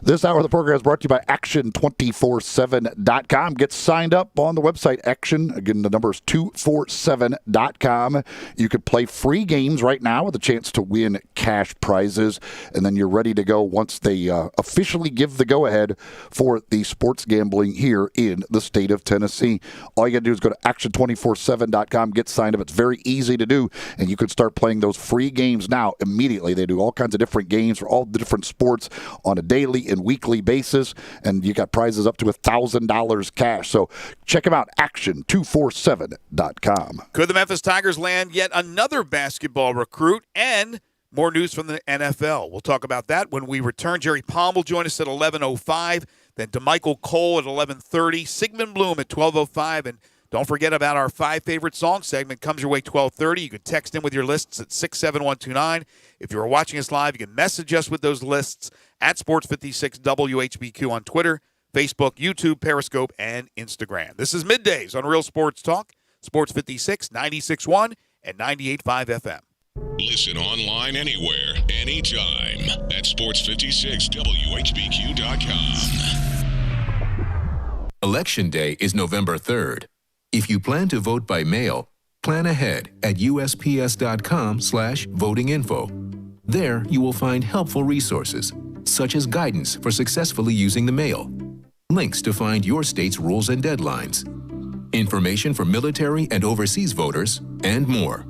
This hour of the program is brought to you by Action247.com. Get signed up on the website, Action. Again, the number is 247.com. You can play free games right now with a chance to win cash prizes, and then you're ready to go once they officially give the go-ahead for the sports gambling here in the state of Tennessee. All you got to do is go to Action247.com, get signed up. It's very easy to do, and you can start playing those free games now immediately. They do all kinds of different games for all the different sports on a daily and weekly basis, and you got prizes up to $1,000 cash. So check them out, Action247.com. Could the Memphis Tigers land yet another basketball recruit? And more news from the NFL. We'll talk about that when we return. Jerry Palm will join us at 11:05. Then DeMichael Cole at 11:30. Sigmund Bloom at 12:05. And don't forget about our 5 favorite songs segment. Comes your way 12:30. You can text in with your lists at 67129. If you're watching us live, you can message us with those lists at Sports56 WHBQ on Twitter, Facebook, YouTube, Periscope, and Instagram. This is Middays on Real Sports Talk, Sports 56, 96.1 and 98.5 FM. Listen online anywhere, anytime at sports56whbq.com. Election Day is November 3rd. If you plan to vote by mail, plan ahead at USPS.com/votinginfo. There, you will find helpful resources, such as guidance for successfully using the mail, links to find your state's rules and deadlines, information for military and overseas voters, and more.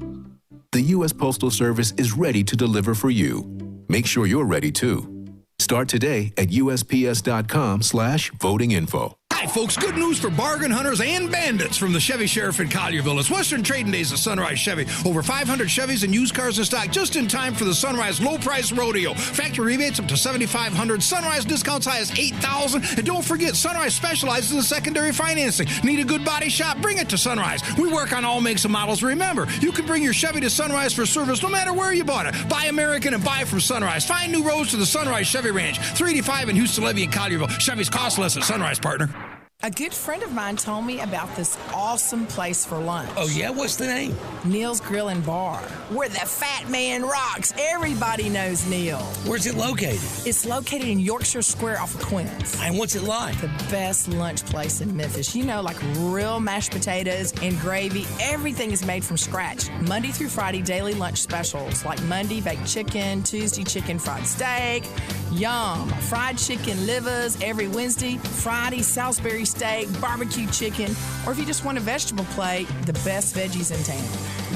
The U.S. Postal Service is ready to deliver for you. Make sure you're ready too. Start today at USPS.com/votinginfo. Hi, folks. Good news for bargain hunters and bandits from the Chevy Sheriff in Collierville. It's Western Trading Days at Sunrise Chevy. Over 500 Chevys and used cars in stock just in time for the Sunrise Low Price Rodeo. Factory rebates up to $7,500. Sunrise discounts high as $8,000. And don't forget, Sunrise specializes in secondary financing. Need a good body shop? Bring it to Sunrise. We work on all makes and models. Remember, you can bring your Chevy to Sunrise for service no matter where you bought it. Buy American and buy from Sunrise. Find new roads to the Sunrise Chevy Ranch. 385 in Houston Levy and Collierville. Chevy's cost less at Sunrise, partner. A good friend of mine told me about this awesome place for lunch. Oh, yeah? What's the name? Neil's Grill and Bar, where the fat man rocks. Everybody knows Neil. Where's it located? It's located in Yorkshire Square off of Quince. And what's it like? The best lunch place in Memphis. You know, like real mashed potatoes and gravy. Everything is made from scratch. Monday through Friday, daily lunch specials like Monday baked chicken, Tuesday chicken fried steak, yum, fried chicken livers every Wednesday, Friday Salisbury steak, barbecue chicken, or if you just want a vegetable plate, the best veggies in town.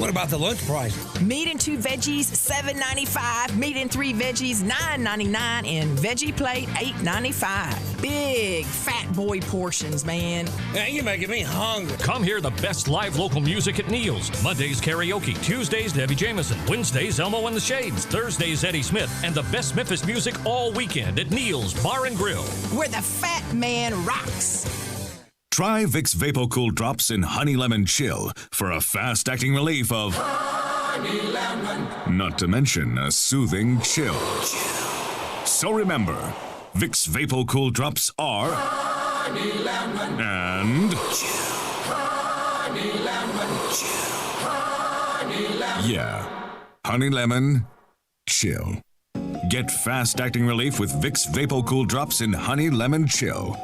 What about the lunch price? Meat and 2 veggies, $7.95. Meat and 3 veggies, $9.99. And veggie plate, $8.95. Big fat boy portions, man. Man, you're making me hungry. Come hear the best live local music at Neil's. Mondays karaoke, Tuesdays Debbie Jameson, Wednesdays Elmo and the Shades, Thursdays Eddie Smith, and the best Memphis music all weekend at Neil's Bar and Grill, where the fat man rocks. Try Vicks VapoCool Drops in Honey Lemon Chill for a fast-acting relief of honey lemon. Not to mention a soothing chill. So remember, Vicks VapoCool Drops are honey lemon and honey lemon. Honey lemon. Yeah, Honey Lemon Chill. Get fast-acting relief with Vicks VapoCool Drops in Honey Lemon Chill.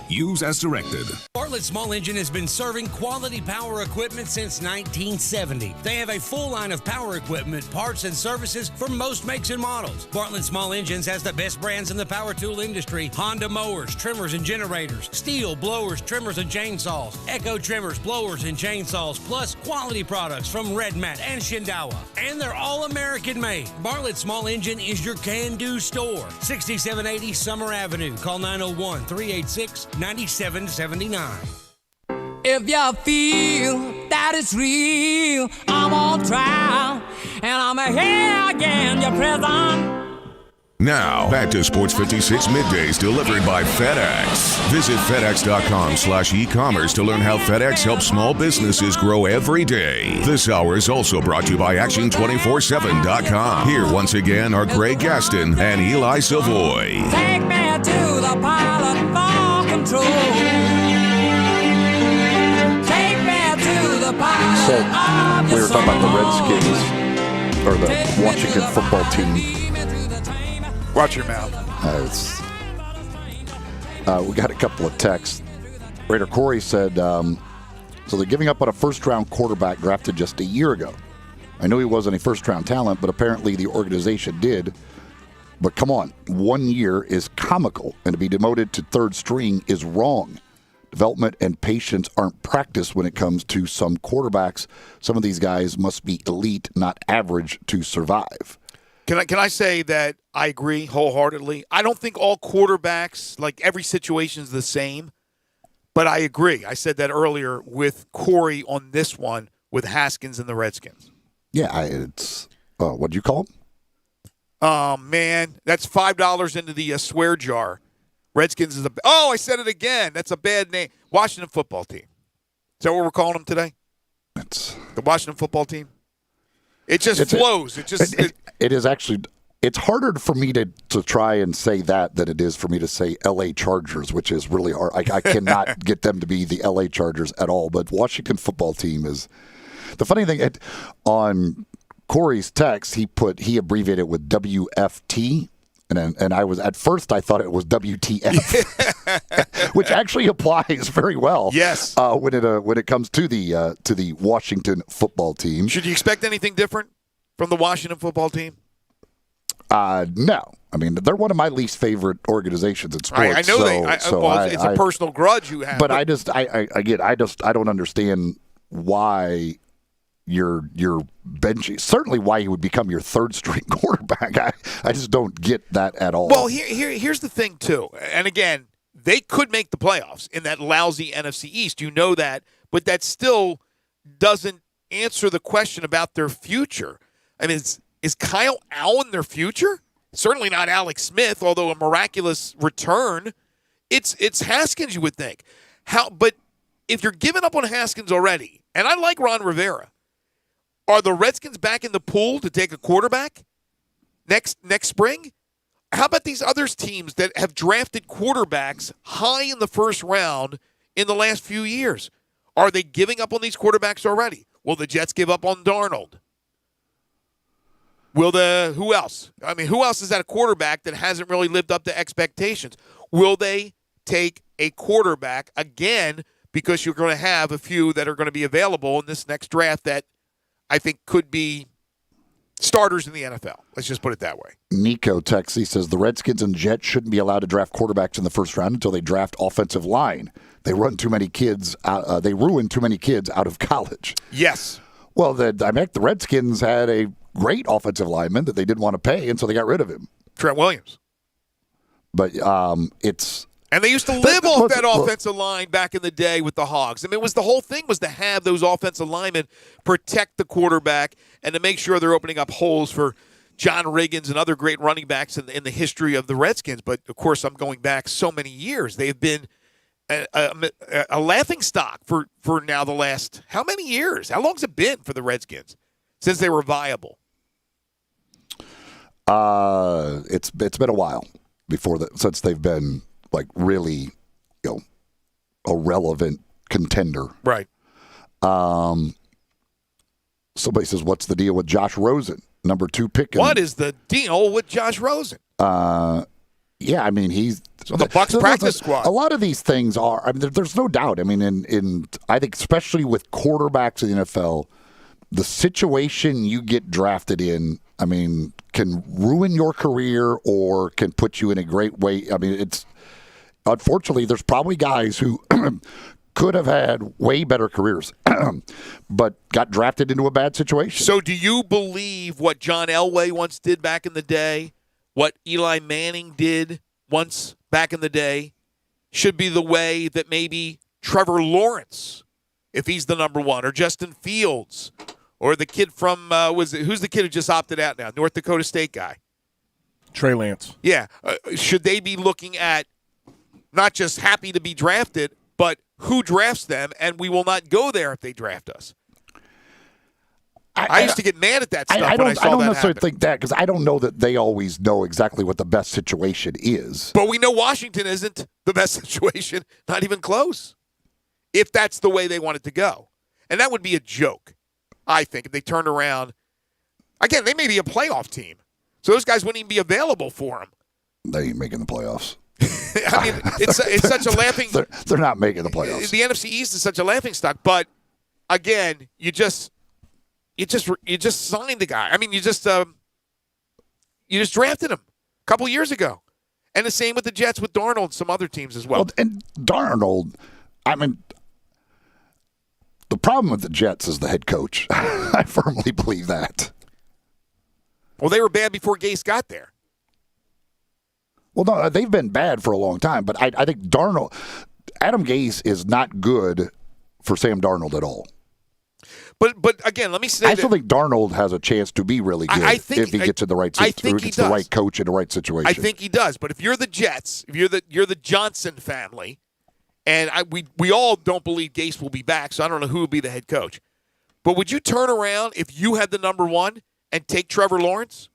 Use as directed. Bartlett Small Engine has been serving quality power equipment since 1970. They have a full line of power equipment, parts, and services for most makes and models. Bartlett Small Engines has the best brands in the power tool industry: Honda mowers, trimmers, and generators, Steel blowers, trimmers, and chainsaws, Echo trimmers, blowers, and chainsaws, plus quality products from Red Mat and Shindawa. And they're all American made. Bartlett Small Engine is your can-do store. 6780 Summer Avenue. Call 901-386-9779. If you feel that it's real, I'm on trial, and I'm here again, your prison. Now, back to Sports 56 Middays delivered by FedEx. Visit FedEx.com/e-commerce to learn how FedEx helps small businesses grow every day. This hour is also brought to you by Action247.com. Here once again are Greg Gaston and Eli Savoy. Take me to the pilot for control. Take me to the pilot. So, we were talking about the Redskins, or the Washington football team. Watch your mouth. We got a couple of texts. Raider Corey said, so they're giving up on a first-round quarterback drafted just a year ago. I know he wasn't a first-round talent, but apparently the organization did. But come on, 1 year is comical, and to be demoted to third string is wrong. Development and patience aren't practiced when it comes to some quarterbacks. Some of these guys must be elite, not average, to survive. Can I say that I agree wholeheartedly? I don't think all quarterbacks, like every situation is the same, but I agree. I said that earlier with Corey on this one with Haskins and the Redskins. Yeah, it's what'd you call him? Oh, man, that's $5 into the swear jar. Redskins is I said it again. That's a bad name. Washington football team. Is that what we're calling them today? It's the Washington football team. It just flows. It is actually. It's harder for me to try and say that than it is for me to say L.A. Chargers, which is really hard. I cannot get them to be the L.A. Chargers at all. But Washington football team is the funny thing. On Corey's text, he abbreviated it with WFT, and I was at first I thought it was WTF, which actually applies very well. Yes, when it comes to the Washington football team. Should you expect anything different from the Washington football team? No. I mean, they're one of my least favorite organizations in sports. I know it's a personal grudge you have. But I don't understand why your bench. Certainly why he would become your third string quarterback. I just don't get that at all. Well, here's the thing, too. And again, they could make the playoffs in that lousy NFC East. You know that. But that still doesn't answer the question about their future. I mean, is Kyle Allen their future? Certainly not Alex Smith, although a miraculous return. It's Haskins, you would think. But if you're giving up on Haskins already, and I like Ron Rivera, are the Redskins back in the pool to take a quarterback next spring? How about these other teams that have drafted quarterbacks high in the first round in the last few years? Are they giving up on these quarterbacks already? Will the Jets give up on Darnold? Who else? I mean, who else is at a quarterback that hasn't really lived up to expectations? Will they take a quarterback again, because you're going to have a few that are going to be available in this next draft that I think could be starters in the NFL? Let's just put it that way. Nico texts, he says, the Redskins and Jets shouldn't be allowed to draft quarterbacks in the first round until they draft offensive line. They ruin too many kids out of college. Yes. Well, the Redskins had a great offensive lineman that they didn't want to pay, and so they got rid of him. Trent Williams. But it's... And they used to live off that offensive line back in the day with the Hogs. I mean, the whole thing was to have those offensive linemen protect the quarterback and to make sure they're opening up holes for John Riggins and other great running backs in the history of the Redskins. But, of course, I'm going back so many years. They've been a laughingstock for now the last how many years? How long has it been for the Redskins since they were viable? It's been a while since they've been like really, a relevant contender. Right. Somebody says, what's the deal with Josh Rosen, number 2 pick? What is the deal with Josh Rosen? Yeah, I mean, he's on the Bucs practice squad. A lot of these things are, I mean, there's no doubt. I mean, I think especially with quarterbacks in the NFL, the situation you get drafted in, I mean, can ruin your career or can put you in a great way. I mean, unfortunately, there's probably guys who could have had way better careers, but got drafted into a bad situation. So do you believe what John Elway once did back in the day, what Eli Manning did once back in the day, should be the way that maybe Trevor Lawrence, if he's the number 1, or Justin Fields, or the kid from, who's the kid who just opted out now? North Dakota State guy. Trey Lance. Yeah. Should they be looking at not just happy to be drafted, but who drafts them, and we will not go there if they draft us? I used to get mad at that stuff when I saw that I don't necessarily happen. think that, because I don't know that they always know exactly what the best situation is. But we know Washington isn't the best situation, not even close, if that's the way they want it to go. And that would be a joke, I think, if they turned around. Again, they may be a playoff team, so those guys wouldn't even be available for them. They ain't making the playoffs. I mean, it's such a laughing. They're not making the playoffs. The NFC East is such a laughing stock. But again, you just signed the guy. I mean, you just drafted him a couple years ago, and the same with the Jets with Darnold and some other teams as well. And Darnold, I mean, the problem with the Jets is the head coach. I firmly believe that. Well, they were bad before Gase got there. Well, no, they've been bad for a long time, but I think Adam Gase is not good for Sam Darnold at all. But again, let me say I still think Darnold has a chance to be really good if he gets in the right situation, gets the right coach in the right situation. I think he does. But if you're the Jets, if you're the Johnson family, and we all don't believe Gase will be back, so I don't know who will be the head coach. But would you turn around if you had the number 1 and take Trevor Lawrence?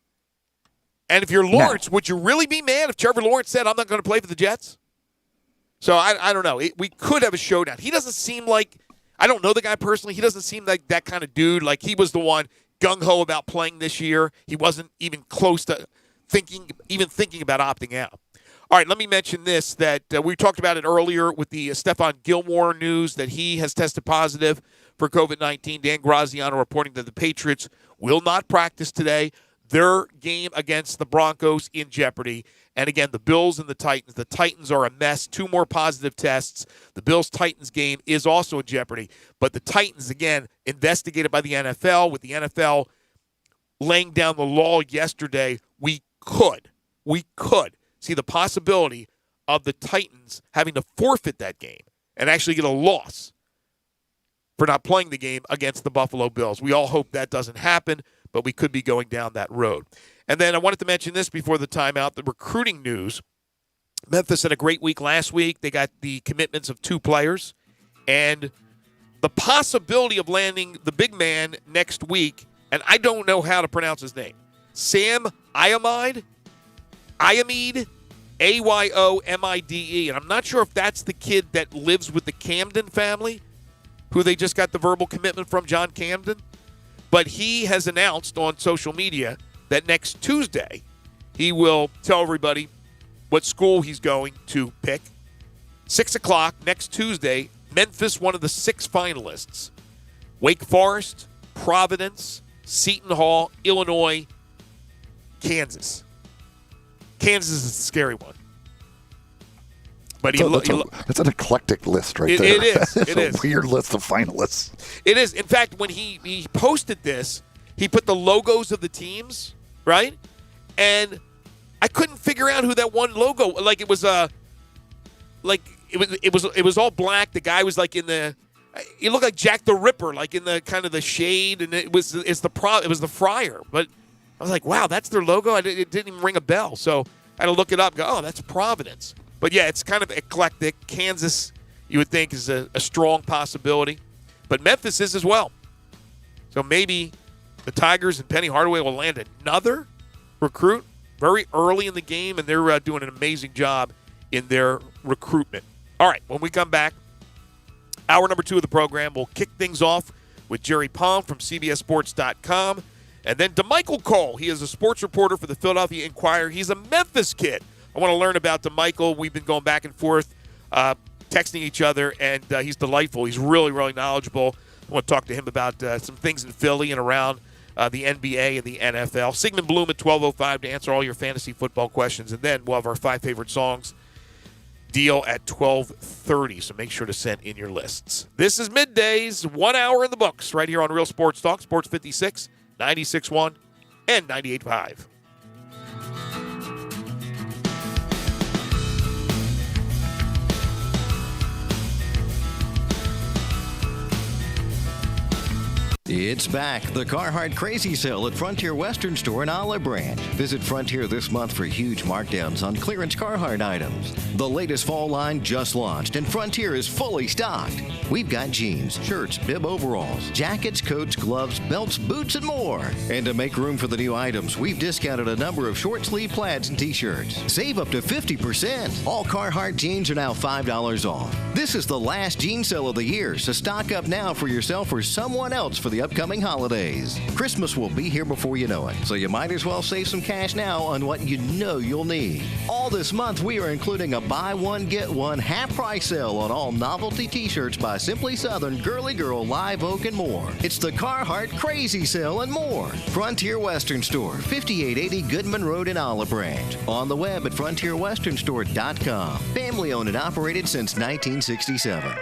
And if you're Lawrence, would you really be mad if Trevor Lawrence said, I'm not going to play for the Jets? So I don't know. We could have a showdown. He doesn't seem like, I don't know the guy personally. He doesn't seem like that kind of dude. Like he was the one gung-ho about playing this year. He wasn't even close to thinking about opting out. All right, let me mention this, that we talked about it earlier with the Stephon Gilmore news that he has tested positive for COVID-19. Dan Graziano reporting that the Patriots will not practice today. their game against the Broncos in jeopardy. And again, the Bills and the Titans. The Titans are a mess. 2 more positive tests. The Bills-Titans game is also in jeopardy. But the Titans, again, investigated by the NFL. With the NFL laying down the law yesterday, we could see the possibility of the Titans having to forfeit that game and actually get a loss for not playing the game against the Buffalo Bills. We all hope that doesn't happen, but we could be going down that road. And then I wanted to mention this before the timeout, the recruiting news. Memphis had a great week last week. They got the commitments of 2 players. And the possibility of landing the big man next week, and I don't know how to pronounce his name, Sam Ayomide, Ayomide, and I'm not sure if that's the kid that lives with the Camden family, who they just got the verbal commitment from, John Camden. But he has announced on social media that next Tuesday he will tell everybody what school he's going to pick. 6 o'clock next Tuesday, Memphis, one of the 6 finalists. Wake Forest, Providence, Seton Hall, Illinois, Kansas. Kansas is a scary one. But it's an eclectic list right there. It is. It's a weird list of finalists. It is. In fact, when he posted this, he put the logos of the teams, right? And I couldn't figure out who that one logo. Like it was it was all black. The guy was like in the. He looked like Jack the Ripper, like in the kind of the shade, and it was the Friar. But I was like, wow, that's their logo. It didn't even ring a bell. So I had to look it up. And go, oh, that's Providence. But yeah, it's kind of eclectic. Kansas, you would think, is a strong possibility, but Memphis is as well. So maybe the Tigers and Penny Hardaway will land another recruit very early in the game, and they're doing an amazing job in their recruitment. All right, when we come back, hour number 2 of the program, we'll kick things off with Jerry Palm from CBSSports.com, and then DeMichael Cole. He is a sports reporter for the Philadelphia Inquirer. He's a Memphis kid. I want to learn about DeMichael. We've been going back and forth, texting each other, and he's delightful. He's really, really knowledgeable. I want to talk to him about some things in Philly and around the NBA and the NFL. Sigmund Bloom at 12:05 to answer all your fantasy football questions, and then we'll have our 5 favorite songs deal at 12:30, so make sure to send in your lists. This is Middays, 1 hour in the books, right here on Real Sports Talk, Sports 56, 96.1, and 98.5. It's back. The Carhartt Crazy Sale at Frontier Western Store in Olive Branch. Visit Frontier this month for huge markdowns on clearance Carhartt items. The latest fall line just launched, and Frontier is fully stocked. We've got jeans, shirts, bib overalls, jackets, coats, gloves, belts, boots, and more. And to make room for the new items, we've discounted a number of short sleeve plaids and t-shirts. Save up to 50%. All Carhartt jeans are now $5 off. This is the last jean sale of the year, so stock up now for yourself or someone else for the upcoming holidays. Christmas will be here before you know it, so you might as well save some cash now on what you know you'll need. All this month, we are including a buy one, get one half price sale on all novelty t-shirts by Simply Southern, Girly Girl, Live Oak, and more. It's the Carhartt Crazy Sale and more. Frontier Western Store, 5880 Goodman Road in Olive Branch. On the web at frontierwesternstore.com. Family owned and operated since 1967.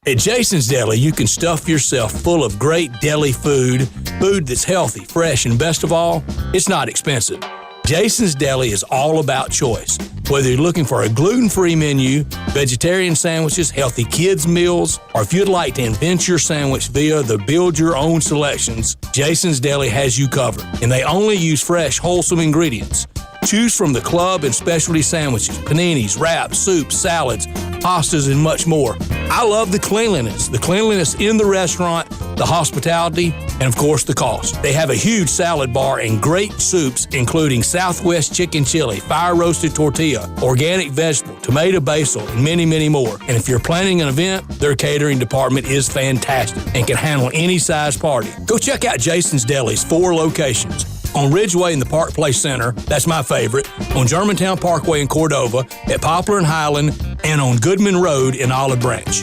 At Jason's Deli, you can stuff yourself full of great deli food that's healthy, fresh, and best of all, it's not expensive. Jason's Deli is all about choice. Whether you're looking for a gluten-free menu, vegetarian sandwiches, healthy kids' meals, or if you'd like to invent your sandwich via the build-your-own selections, Jason's Deli has you covered. And they only use fresh, wholesome ingredients. Choose from the club and specialty sandwiches, paninis, wraps, soups, salads, pastas, and much more. I love the cleanliness in the restaurant, the hospitality, and of course the cost. They have a huge salad bar and great soups, including Southwest chicken chili, fire roasted tortilla, organic vegetable, tomato basil, and many, many more. And if you're planning an event, their catering department is fantastic and can handle any size party. Go check out Jason's Deli's 4 locations. On Ridgeway in the Park Place Center, that's my favorite, on Germantown Parkway in Cordova, at Poplar and Highland, and on Goodman Road in Olive Branch.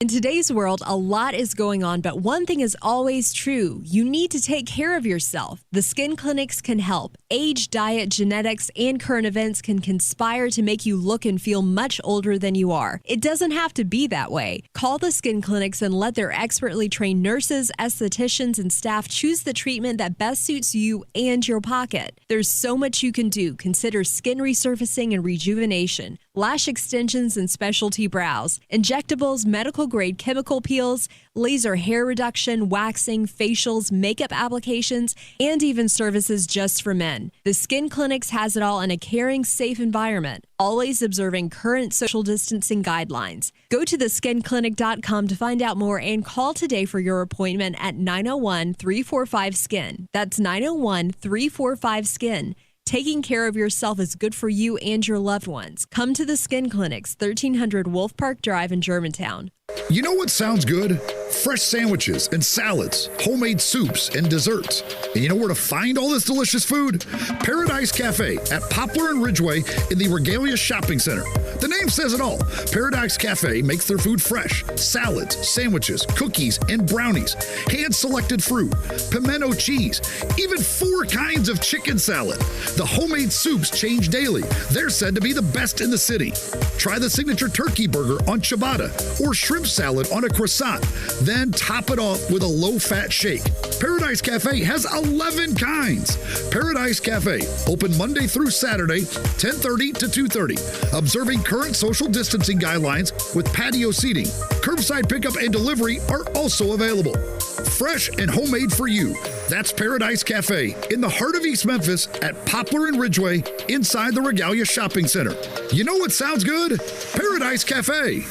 In today's world, a lot is going on, but one thing is always true. You need to take care of yourself. The skin clinics can help. Age, diet, genetics, and current events can conspire to make you look and feel much older than you are. It doesn't have to be that way. Call the skin clinics and let their expertly trained nurses, estheticians, and staff choose the treatment that best suits you and your pocket. There's so much you can do. Consider skin resurfacing and rejuvenation, lash extensions and specialty brows, injectables, medical grade chemical peels, laser hair reduction, waxing, facials, makeup applications, and even services just for men. The Skin Clinics has it all in a caring, safe environment, always observing current social distancing guidelines. Go to theskinclinic.com to find out more and call today for your appointment at 901-345-SKIN. That's 901-345-SKIN. Taking care of yourself is good for you and your loved ones. Come to the Skin Clinics, 1300 Wolf Park Drive in Germantown. You know what sounds good? Fresh sandwiches and salads, homemade soups and desserts. And you know where to find all this delicious food? Paradise Cafe at Poplar and Ridgeway in the Regalia Shopping Center. The name says it all. Paradise Cafe makes their food fresh. Salads, sandwiches, cookies, and brownies. Hand-selected fruit, pimento cheese, even 4 kinds of chicken salad. The homemade soups change daily. They're said to be the best in the city. Try the signature turkey burger on ciabatta or shrimp salad on a croissant. Then top it off with a low-fat shake. Paradise Cafe has 11 kinds. Paradise Cafe, open Monday through Saturday, 10:30 to 2:30. Observing current social distancing guidelines with patio seating. Curbside pickup and delivery are also available. Fresh and homemade for you. That's Paradise Cafe in the heart of East Memphis at Poplar and Ridgeway inside the Regalia Shopping Center. You know what sounds good? Paradise Cafe.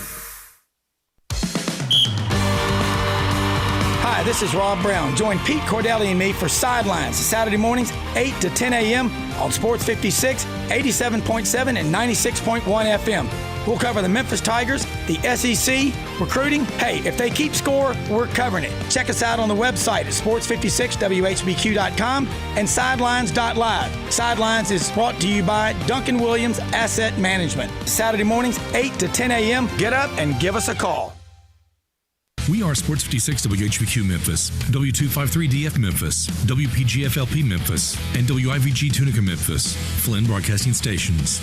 Hi, this is Rob Brown. Join Pete Cordelli and me for Sidelines Saturday mornings, 8 to 10 a.m. on Sports 56, 87.7, and 96.1 FM. We'll cover the Memphis Tigers, the SEC, recruiting. Hey, if they keep score, we're covering it. Check us out on the website at sports56whbq.com and sidelines.live. Sidelines is brought to you by Duncan Williams Asset Management. Saturday mornings, 8 to 10 a.m. Get up and give us a call. We are Sports 56 WHBQ Memphis, W253DF Memphis, WPGFLP Memphis, and WIVG Tunica Memphis, Flynn Broadcasting Stations.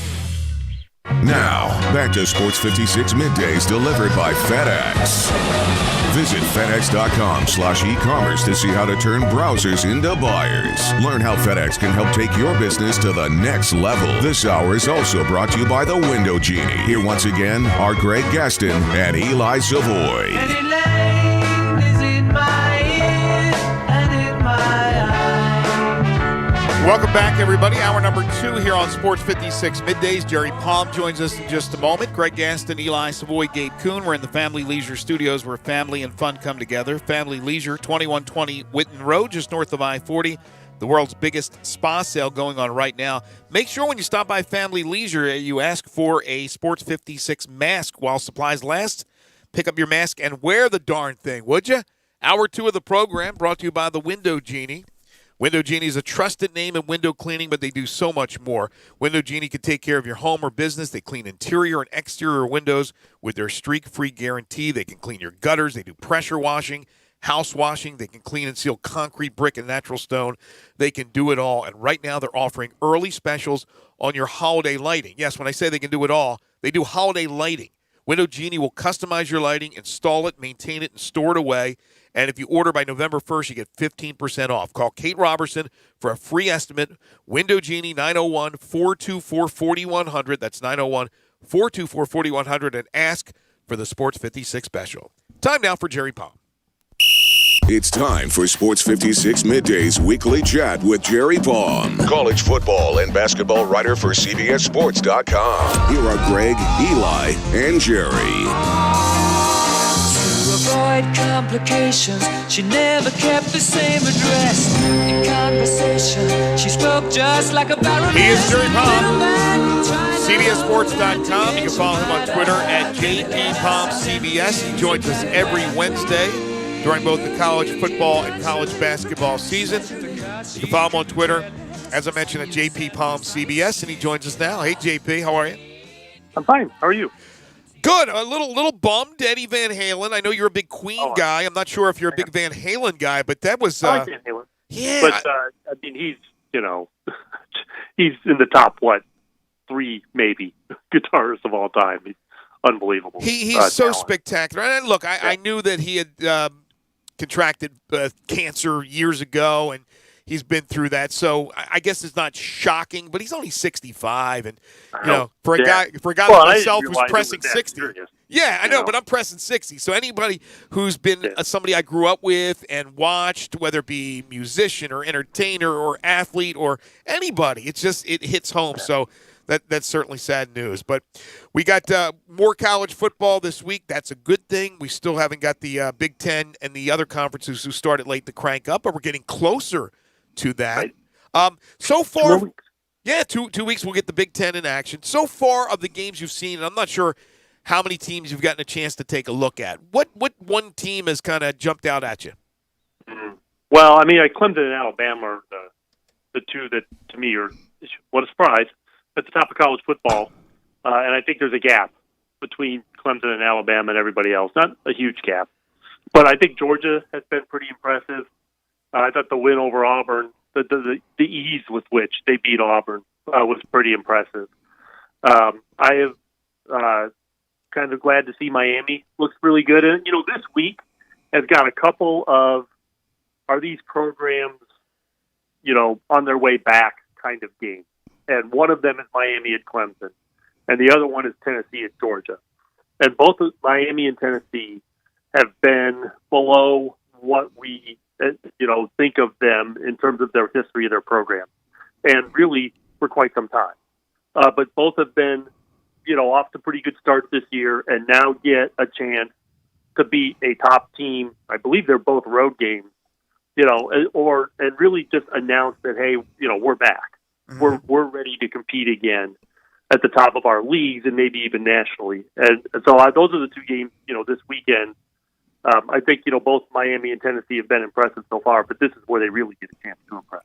Now, back to Sports 56 Middays delivered by FedEx. Visit FedEx.com/e-commerce to see how to turn browsers into buyers. Learn how FedEx can help take your business to the next level. This hour is also brought to you by the Window Genie. Here once again are Greg Gaston and Eli Savoy. Welcome back, everybody. Hour number 2 here on Sports 56 Middays. Jerry Palm joins us in just a moment. Greg Gaston, Eli Savoy, Gabe Kuhn. We're in the Family Leisure Studios where family and fun come together. Family Leisure, 2120 Whitten Road, just north of I-40. The world's biggest spa sale going on right now. Make sure when you stop by Family Leisure, you ask for a Sports 56 mask while supplies last. Pick up your mask and wear the darn thing, would you? Hour 2 of the program brought to you by the Window Genie. Window Genie is a trusted name in window cleaning, but they do so much more. Window Genie can take care of your home or business. They clean interior and exterior windows with their streak-free guarantee. They can clean your gutters. They do pressure washing, house washing. They can clean and seal concrete, brick, and natural stone. They can do it all. And right now they're offering early specials on your holiday lighting. Yes, when I say they can do it all, they do holiday lighting. Window Genie will customize your lighting, install it, maintain it, and store it away. And if you order by November 1st, you get 15% off. Call Kate Robertson for a free estimate. Window Genie, 901-424-4100. That's 901-424-4100. And ask for the Sports 56 special. Time now for Jerry Palm. It's time for Sports 56 Middays Weekly Chat with Jerry Palm, college football and basketball writer for CBSSports.com. Here are Greg, Eli, and Jerry. To avoid complications, she never kept the same address. In conversation, she spoke just like a baroness. He is Jerry Palm. CBSSports.com. You can follow him on Twitter at JPPalmCBS. He joins us every Wednesday during both the college football and college basketball season. You can follow him on Twitter, as I mentioned, at JPPalmCBS, and he joins us now. Hey, JP, how are you? I'm fine. How are you? Good. A little bummed, Eddie Van Halen. I know you're a big Queen guy. I'm not sure if you're a big Van Halen guy, but that was. I like Van Halen. Yeah. But I mean, he's he's in the top 3 maybe guitarists of all time. He's unbelievable. He's so talent. spectacular. And look, I knew that he had contracted cancer years ago, and he's been through that. So I guess it's not shocking, but he's only 65, and for a guy like myself who's pressing 60. Yeah, I know, but I'm pressing 60. So anybody who's been somebody I grew up with and watched, whether it be musician or entertainer or athlete or anybody, it hits home. So that's certainly sad news. But we got more college football this week. That's a good thing. We still haven't got the Big Ten and the other conferences who started late to crank up, but we're getting closer to that. So far, 2 weeks. Yeah, 2 weeks we'll get the Big Ten in action. So far of the games you've seen, and I'm not sure how many teams you've gotten a chance to take a look at. What one team has kind of jumped out at you? Well, I mean, Clemson and Alabama are the two that, to me, are what a surprise at the top of college football. And I think there's a gap between Clemson and Alabama and everybody else. Not a huge gap. But I think Georgia has been pretty impressive. I thought the win over Auburn, the ease with which they beat Auburn was pretty impressive. I have kind of glad to see Miami looks really good. And, this week has got a couple of, are these programs, on their way back kind of games. And one of them is Miami at Clemson. And the other one is Tennessee at Georgia. And both of Miami and Tennessee have been below what we, think of them in terms of their history of their program. And really for quite some time. But both have been, off to pretty good starts this year and now get a chance to beat a top team. I believe they're both road games, and really just announce that, hey, we're back. Mm-hmm. We're ready to compete again at the top of our leagues and maybe even nationally. And so those are the two games, this weekend. I think, both Miami and Tennessee have been impressive so far, but this is where they really get a chance to impress.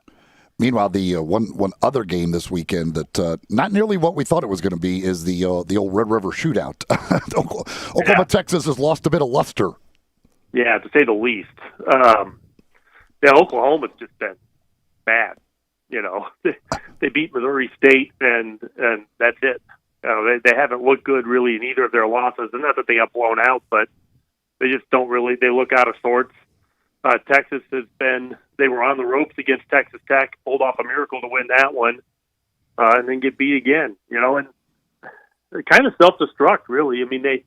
Meanwhile, the one other game this weekend that not nearly what we thought it was going to be is the old Red River shootout. Oklahoma, Texas has lost a bit of luster. Yeah, to say the least. Oklahoma's just been bad. They beat Missouri State, and that's it. They haven't looked good really in either of their losses. And not that they got blown out, but they just don't really. They look out of sorts. Texas has been. They were on the ropes against Texas Tech, pulled off a miracle to win that one, and then get beat again. And they're kind of self-destruct, really. I mean, they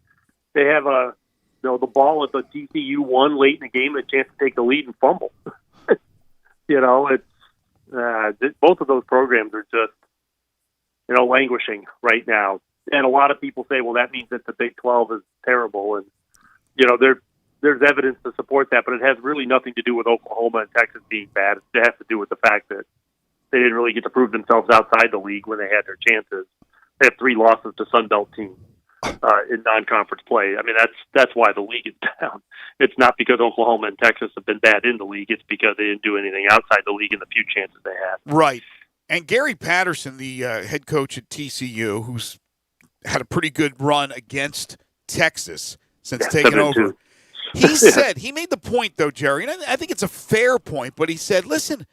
have the ball at the TCU one late in the game, a chance to take the lead and fumble. It's both of those programs are just languishing right now. And a lot of people say, well, that means that the Big 12 is terrible, and there's evidence to support that, but it has really nothing to do with Oklahoma and Texas being bad. It has to do with the fact that they didn't really get to prove themselves outside the league when they had their chances. They have 3 losses to Sun Belt teams in non-conference play. I mean, that's why the league is down. It's not because Oklahoma and Texas have been bad in the league. It's because they didn't do anything outside the league in the few chances they had. Right. And Gary Patterson, the head coach at TCU, who's had a pretty good run against Texas since taking over. He said, he made the point, though, Jerry, and I think it's a fair point, but he said, listen,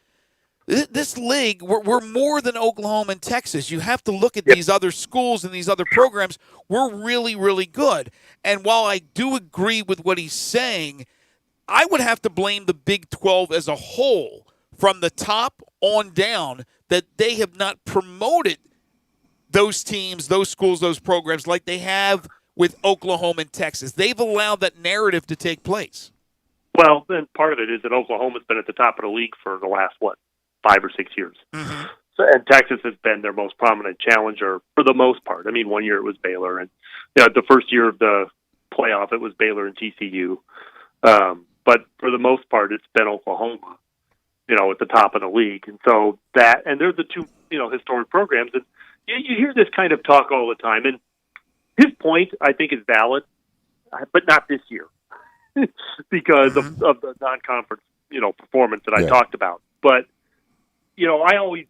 this league, we're more than Oklahoma and Texas. You have to look at these other schools and these other programs. We're really, really good. And while I do agree with what he's saying, I would have to blame the Big 12 as a whole from the top on down that they have not promoted those teams, those schools, those programs like they have with Oklahoma and Texas. They've allowed that narrative to take place. Well, then part of it is that Oklahoma's been at the top of the league for the last, 5 or 6 years. Mm-hmm. So, and Texas has been their most prominent challenger for the most part. I mean, one year it was Baylor, and the first year of the playoff it was Baylor and TCU. But for the most part, it's been Oklahoma, at the top of the league. And so and they're the two, historic programs. And you hear this kind of talk all the time, and his point, I think, is valid, but not this year because of the non-conference, performance that I talked about. But, I always,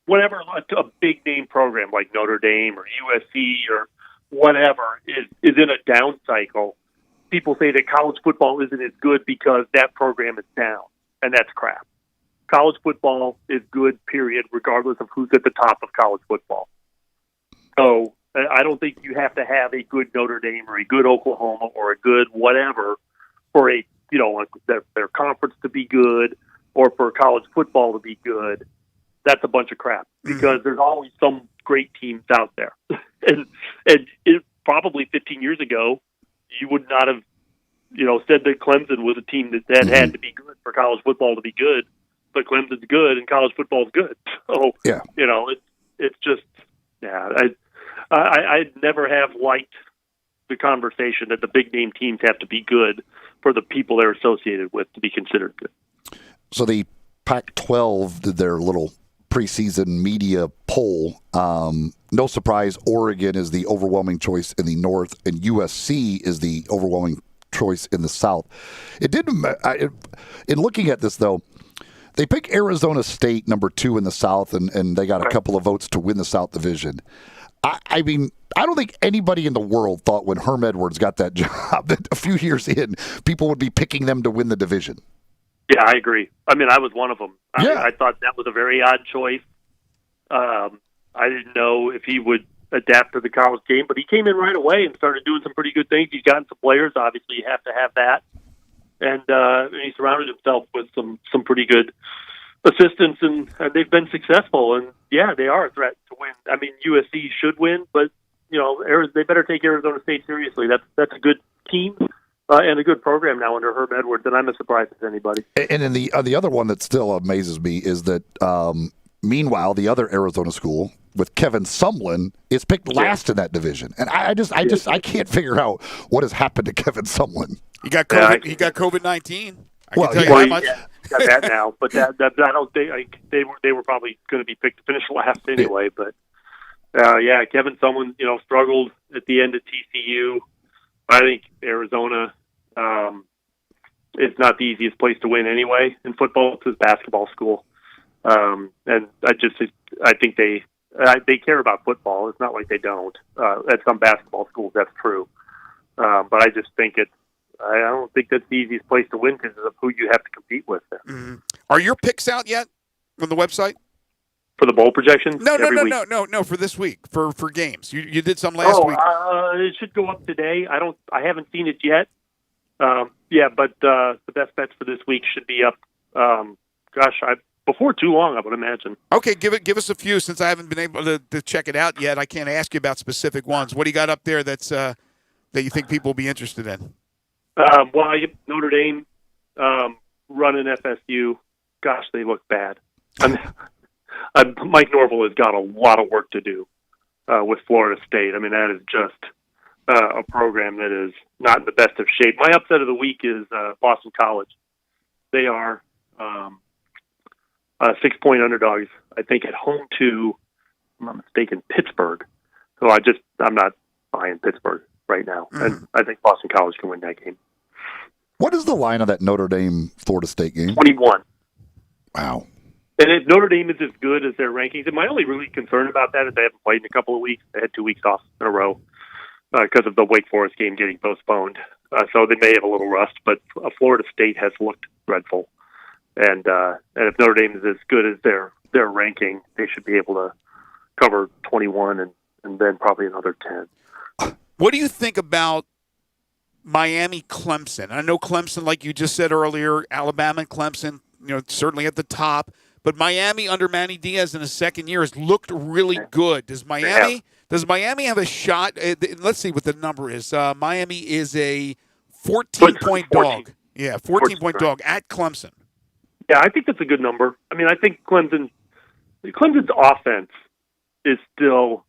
whenever a big-name program like Notre Dame or USC or whatever is in a down cycle, people say that college football isn't as good because that program is down, and that's crap. College football is good, period, regardless of who's at the top of college football. So I don't think you have to have a good Notre Dame or a good Oklahoma or a good whatever for their conference to be good or for college football to be good. That's a bunch of crap because there's always some great teams out there. and it, probably 15 years ago, you would not have, said that Clemson was a team that had to be good for college football to be good. But Clemson's good and college football's good. So, yeah. It's just, yeah, I never have liked the conversation that the big name teams have to be good for the people they're associated with to be considered good. So the Pac-12 did their little preseason media poll. No surprise, Oregon is the overwhelming choice in the North, and USC is the overwhelming choice in the South. It didn't. In looking at this, though, they picked Arizona State number 2 in the South, and they got a couple of votes to win the South Division. I mean, I don't think anybody in the world thought when Herm Edwards got that job that a few years in, people would be picking them to win the division. Yeah, I agree. I mean, I was one of them. Yeah. I thought that was a very odd choice. I didn't know if he would adapt to the college game, but he came in right away and started doing some pretty good things. He's gotten some players. Obviously, you have to have that. And he surrounded himself with some pretty good assistants, and they've been successful. And, yeah, they are a threat to win. I mean, USC should win, but, they better take Arizona State seriously. That's a good team. And a good program now under Herb Edwards, and I'm as surprised as anybody. And then the other one that still amazes me is that, meanwhile, the other Arizona school with Kevin Sumlin is picked last in that division, and I can't figure out what has happened to Kevin Sumlin. He got COVID. He got COVID-19. He got that now, but that I don't think they were probably going to be picked to finish last anyway. But Kevin Sumlin, struggled at the end of TCU. I think Arizona is not the easiest place to win anyway in football. It's a basketball school, and I think they care about football. It's not like they don't. At some basketball schools, that's true, but I just think I don't think that's the easiest place to win because of who you have to compete with there. Mm-hmm. Are your picks out yet on the website? For the bowl projections? No. For this week, for games. You did some last week. It should go up today. I haven't seen it yet. But the best bets for this week should be up. Before too long, I would imagine. Okay, give us a few since I haven't been able to check it out yet. I can't ask you about specific ones. What do you got up there that's that you think people will be interested in? Notre Dame running FSU. Gosh, they look bad. Mike Norvell has got a lot of work to do with Florida State. I mean, that is just a program that is not in the best of shape. My upset of the week is Boston College. They are 6-point underdogs, I think, at home to, if I'm not mistaken, Pittsburgh. So I'm not buying Pittsburgh right now. Mm-hmm. And I think Boston College can win that game. What is the line of that Notre Dame-Florida State game? 21. Wow. And if Notre Dame is as good as their rankings, and my only really concern about that is they haven't played in a couple of weeks. They had 2 weeks off in a row because of the Wake Forest game getting postponed. So they may have a little rust, but Florida State has looked dreadful. And if Notre Dame is as good as their ranking, they should be able to cover 21 and then probably another 10. What do you think about Miami-Clemson? I know Clemson, like you just said earlier, Alabama and Clemson, certainly at the top. But Miami under Manny Diaz in his second year has looked really good. Does Miami have a shot? Let's see what the number is. Miami is a 14-point dog. Yeah, 14-point dog at Clemson. Yeah, I think that's a good number. I mean, I think Clemson's offense is still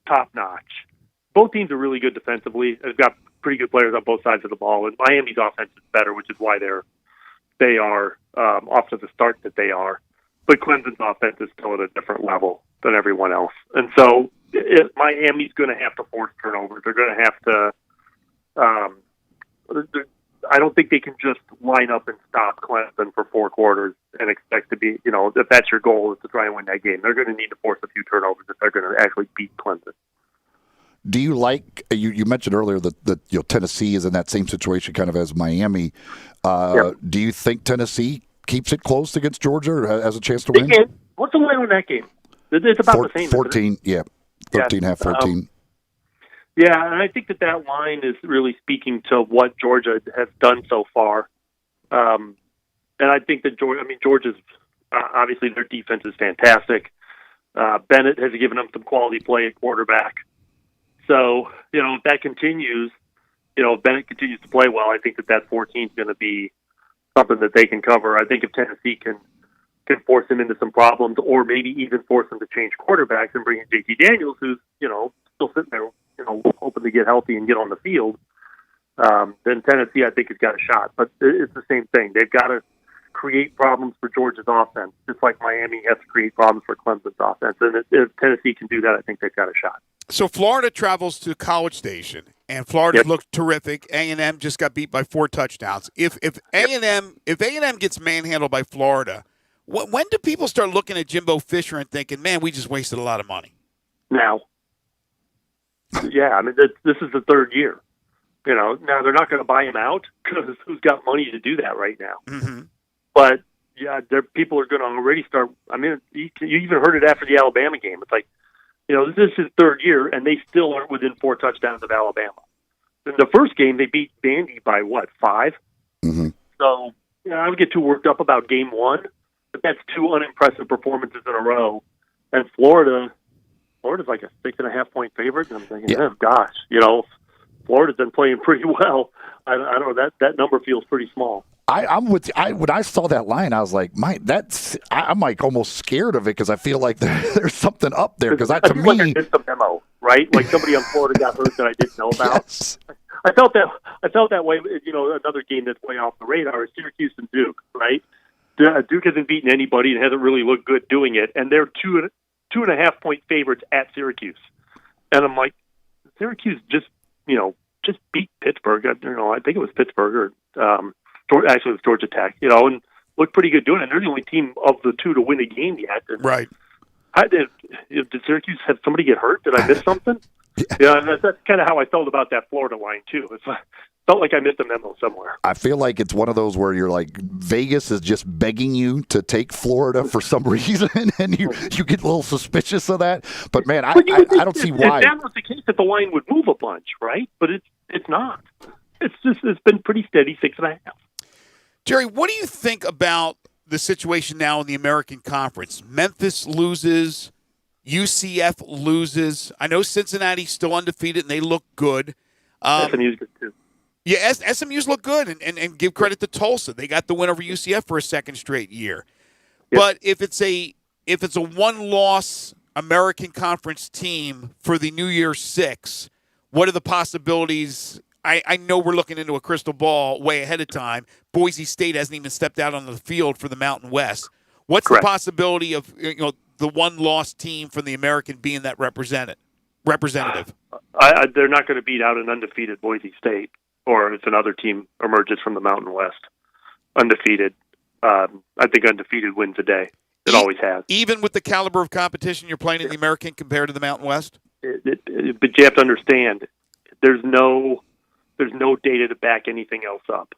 top-notch. Both teams are really good defensively. They've got pretty good players on both sides of the ball, and Miami's offense is better, which is why they are off to the start that they are. But Clemson's offense is still at a different level than everyone else. And so Miami's going to have to force turnovers. They're going to have to I don't think they can just line up and stop Clemson for 4 quarters and expect to be, if that's your goal is to try and win that game. They're going to need to force a few turnovers if they're going to actually beat Clemson. Do you like you mentioned earlier that Tennessee is in that same situation kind of as Miami? Do you think Tennessee keeps it close against Georgia or has a chance to win? What's the line on that game? It's about the same. 14, yeah. 13, half 14. Yeah, and I think that line is really speaking to what Georgia has done so far. And I think that Georgia's obviously their defense is fantastic. Bennett has given them some quality play at quarterback. So, if that continues, if Bennett continues to play well, I think that 14 is going to be something that they can cover. I think if Tennessee can force him into some problems, or maybe even force him to change quarterbacks and bring in JT Daniels, who's, still sitting there, hoping to get healthy and get on the field, then Tennessee, I think, has got a shot. But it's the same thing. They've got to create problems for Georgia's offense, just like Miami has to create problems for Clemson's offense. And if Tennessee can do that, I think they've got a shot. So Florida travels to College Station, and Florida looked terrific. A&M just got beat by 4 touchdowns. If A&M gets manhandled by Florida, when do people start looking at Jimbo Fisher and thinking, man, we just wasted a lot of money? Now. Yeah, this is the third year. Now they're not going to buy him out because who's got money to do that right now? Mm-hmm. But, yeah, people are going to already start. You even heard it after the Alabama game. It's like, this is his third year, and they still aren't within 4 touchdowns of Alabama. In the first game, they beat Vandy by, 5? Mm-hmm. So, I would get too worked up about game 1, but that's 2 unimpressive performances in a row. And Florida's like a 6.5-point favorite. And I'm thinking, oh, gosh, Florida's been playing pretty well. I don't know, that number feels pretty small. I'm with you. When I saw that line, I was like, I'm like almost scared of it because I feel like there's something up there. Because to me, like I missed a memo, right? Like somebody on Florida got hurt that I didn't know about. Yes. I felt that way. Another game that's way off the radar is Syracuse and Duke, right? Duke hasn't beaten anybody and hasn't really looked good doing it, and they're 2.5-point favorites at Syracuse. And I'm like, Syracuse just beat Pittsburgh. I think it was Pittsburgh or. Actually, it was Georgia Tech, and looked pretty good doing it. They're the only team of the 2 to win a game yet. And right. Did Syracuse have somebody get hurt? Did I miss something? Yeah, and that's kind of how I felt about that Florida line, too. It felt like I missed a memo somewhere. I feel like it's one of those where you're like, Vegas is just begging you to take Florida for some reason, and you get a little suspicious of that. But, man, I don't see why. If that was the case, that the line would move a bunch, right? But it's not. It's been pretty steady, 6.5. Jerry, what do you think about the situation now in the American Conference? Memphis loses, UCF loses. I know Cincinnati's still undefeated, and they look good. SMU's good, too. Yeah, SMU's look good, and give credit to Tulsa. They got the win over UCF for a second straight year. Yep. But if it's a one-loss American Conference team for the New Year's Six, what are the possibilities? I know we're looking into a crystal ball way ahead of time. Boise State hasn't even stepped out on the field for the Mountain West. What's Correct. The possibility of the one-loss team from the American being that representative? They're not going to beat out an undefeated Boise State, or if another team emerges from the Mountain West undefeated. I think undefeated wins the day. It always has. Even with the caliber of competition you're playing in the American compared to the Mountain West? But you have to understand, there's no data to back anything else up.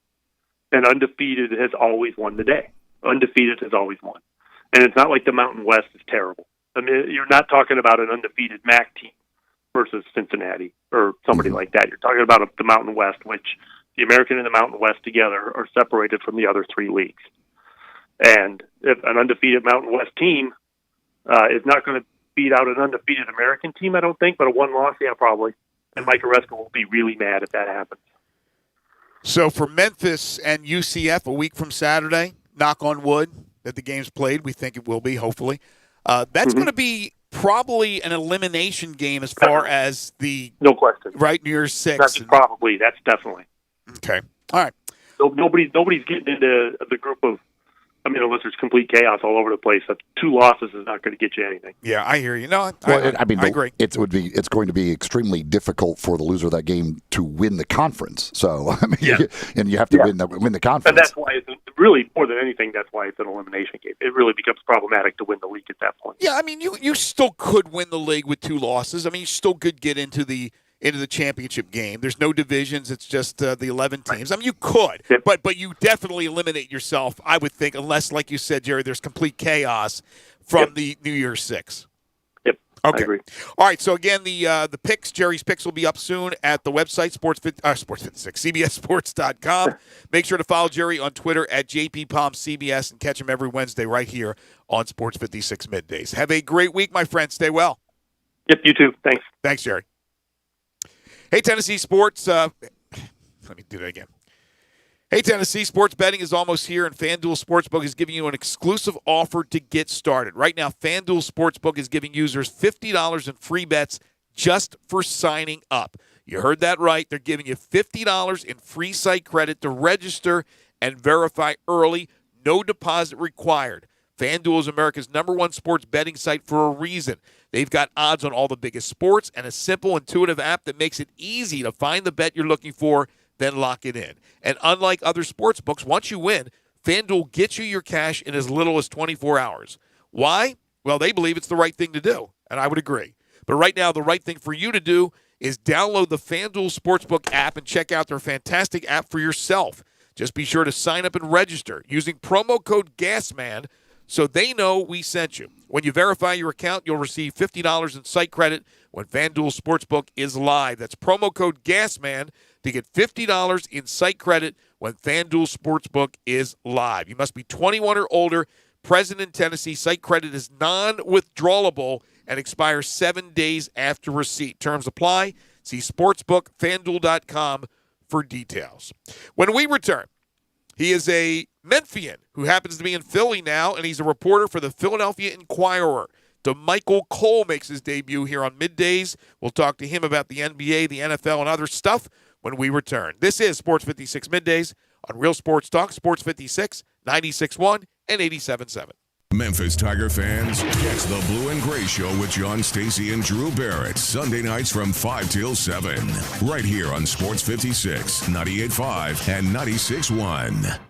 And undefeated has always won the day. Undefeated has always won. And it's not like the Mountain West is terrible. You're not talking about an undefeated MAC team versus Cincinnati or somebody like that. You're talking about the Mountain West, which the American and the Mountain West together are separated from the other 3 leagues. And if an undefeated Mountain West team is not going to beat out an undefeated American team, I don't think, but a one-loss, yeah, probably. And Mike Oreska will be really mad if that happens. So for Memphis and UCF, a week from Saturday, knock on wood that the game's played, we think it will be, hopefully. That's going to be probably an elimination game as far as the no question, right? New Year's Six. That's probably. That's definitely okay. All right. So nobody's getting into the group of unless there's complete chaos all over the place, 2 losses is not going to get you anything. Yeah, I hear you. No, I agree. It's going to be extremely difficult for the loser of that game to win the conference. So and you have to win the conference. And that's why it's really, more than anything, that's why it's an elimination game. It really becomes problematic to win the league at that point. Yeah, I mean, you still could win the league with 2 losses. I mean, you still could get into the championship game. There's no divisions. It's just the 11 teams. I mean, you could, but you definitely eliminate yourself, I would think, unless, like you said, Jerry, there's complete chaos from the New Year's 6. Yep. Okay. I agree. All right. So again, the picks, Jerry's picks, will be up soon at the website Sports56, CBSSports.com. Make sure to follow Jerry on Twitter at JPPalmCBS and catch him every Wednesday right here on Sports 56 Middays. Have a great week, my friend. Stay well. Yep. You too. Thanks. Thanks, Jerry. Hey, Tennessee Sports. Let me do that again. Hey, Tennessee, sports betting is almost here, and FanDuel Sportsbook is giving you an exclusive offer to get started. Right now, FanDuel Sportsbook is giving users $50 in free bets just for signing up. You heard that right. They're giving you $50 in free site credit to register and verify early. No deposit required. FanDuel is America's #1 sports betting site for a reason. They've got odds on all the biggest sports and a simple, intuitive app that makes it easy to find the bet you're looking for, then lock it in. And unlike other sports books, once you win, FanDuel gets you your cash in as little as 24 hours. Why? Well, they believe it's the right thing to do, and I would agree. But right now, the right thing for you to do is download the FanDuel Sportsbook app and check out their fantastic app for yourself. Just be sure to sign up and register using promo code GASMAN so they know we sent you. When you verify your account, you'll receive $50 in site credit when FanDuel Sportsbook is live. That's promo code GASMAN to get $50 in site credit when FanDuel Sportsbook is live. You must be 21 or older, present in Tennessee. Site credit is non-withdrawable and expires 7 days after receipt. Terms apply. See sportsbookfanduel.com for details. When we return, he is a Memphian who happens to be in Philly now, and he's a reporter for the Philadelphia Inquirer. DeMichael Cole makes his debut here on Middays. We'll talk to him about the NBA, the NFL, and other stuff when we return. This is Sports 56 Middays on Real Sports Talk, Sports 56, 96.1 and 87.7. Memphis Tiger fans, catch the Blue and Gray Show with John Stacey and Drew Barrett, Sunday nights from 5 till 7, right here on Sports 56, 98.5 and 96.1.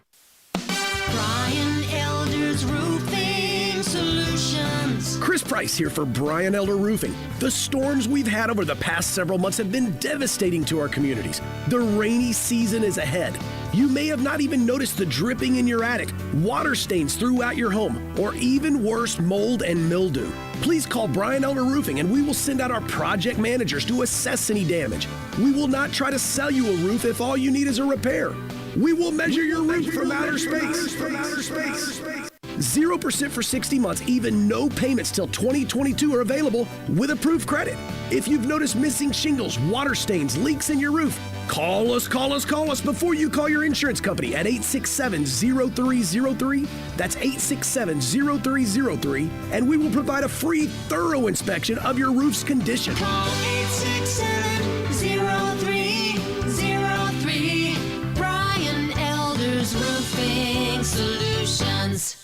Brian Elder's Roofing Solutions. Chris Price here for Brian Elder Roofing. The storms we've had over the past several months have been devastating to our communities. The rainy season is ahead. You may have not even noticed the dripping in your attic, water stains throughout your home, or even worse, mold and mildew. Please call Brian Elder Roofing and we will send out our project managers to assess any damage. We will not try to sell you a roof if all you need is a repair. We will measure your roof from outer space. 0% for 60 months, even no payments till 2022 are available with approved credit. If you've noticed missing shingles, water stains, leaks in your roof, call us before you call your insurance company at 867-0303. That's 867-0303, and we will provide a free, thorough inspection of your roof's condition. Call 867-0303. Brian Elder's Roofing Solutions.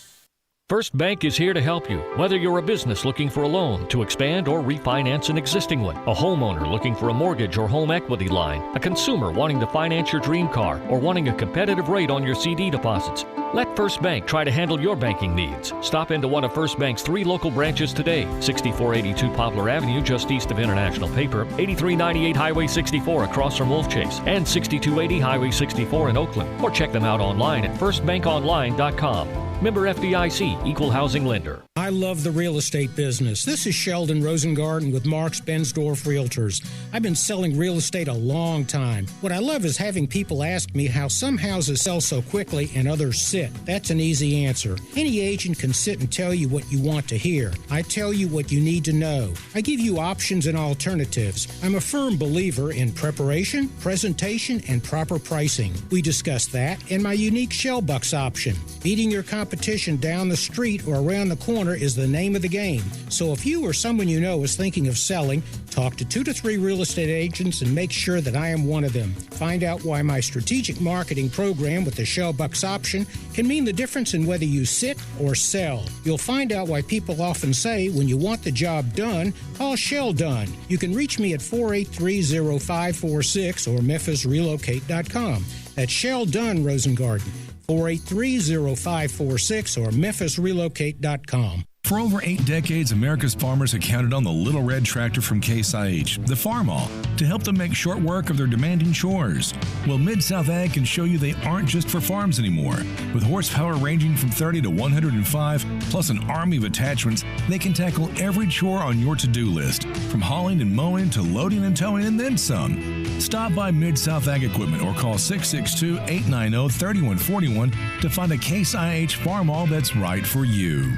First Bank is here to help you, whether you're a business looking for a loan to expand or refinance an existing one, a homeowner looking for a mortgage or home equity line, a consumer wanting to finance your dream car, or wanting a competitive rate on your CD deposits. Let First Bank try to handle your banking needs. Stop into one of First Bank's 3 local branches today. 6482 Poplar Avenue, just east of International Paper, 8398 Highway 64 across from Wolf Chase, and 6280 Highway 64 in Oakland. Or check them out online at firstbankonline.com. Member FDIC, Equal Housing Lender. I love the real estate business. This is Sheldon Rosengarten with Marks Bensdorf Realtors. I've been selling real estate a long time. What I love is having people ask me how some houses sell so quickly and others sit. That's an easy answer. Any agent can sit and tell you what you want to hear. I tell you what you need to know. I give you options and alternatives. I'm a firm believer in preparation, presentation, and proper pricing. We discuss that and my unique Shellbucks option, beating your competition competition down the street or around the corner is the name of the game. So if you or someone you know is thinking of selling, talk to 2 to 3 real estate agents and make sure that I am one of them. Find out why my strategic marketing program with the Shell Bucks option can mean the difference in whether you sit or sell. You'll find out why people often say when you want the job done, call Shell Done. You can reach me at 483-0546 or memphisrelocate.com. That's Shell Done, Rosengarten. 483-0546 or memphisrelocate.com. For over 8 decades, America's farmers have counted on the Little Red Tractor from Case IH, the Farmall, to help them make short work of their demanding chores. Well, Mid-South Ag can show you they aren't just for farms anymore. With horsepower ranging from 30 to 105, plus an army of attachments, they can tackle every chore on your to-do list, from hauling and mowing to loading and towing and then some. Stop by Mid-South Ag Equipment or call 662-890-3141 to find a Case IH Farmall that's right for you.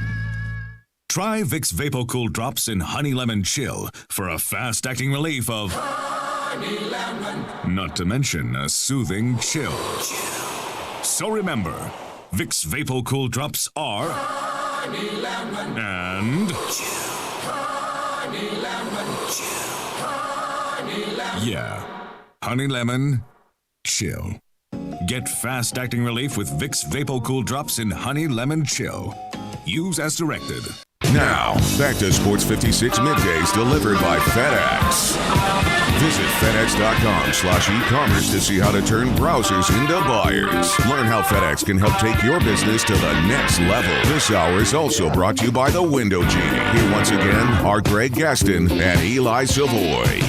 Try Vicks VapoCool Drops in Honey Lemon Chill for a fast-acting relief of honey lemon. Not to mention a soothing chill. So remember, Vicks VapoCool Drops are honey lemon and honey lemon. Honey lemon. Yeah, honey lemon chill. Get fast-acting relief with Vicks VapoCool Drops in Honey Lemon Chill. Use as directed. Now, back to Sports 56 Middays delivered by FedEx. Visit FedEx.com/e-commerce to see how to turn browsers into buyers. Learn how FedEx can help take your business to the next level. This hour is also brought to you by the Window Genie. Here once again are Greg Gaston and Eli Savoy.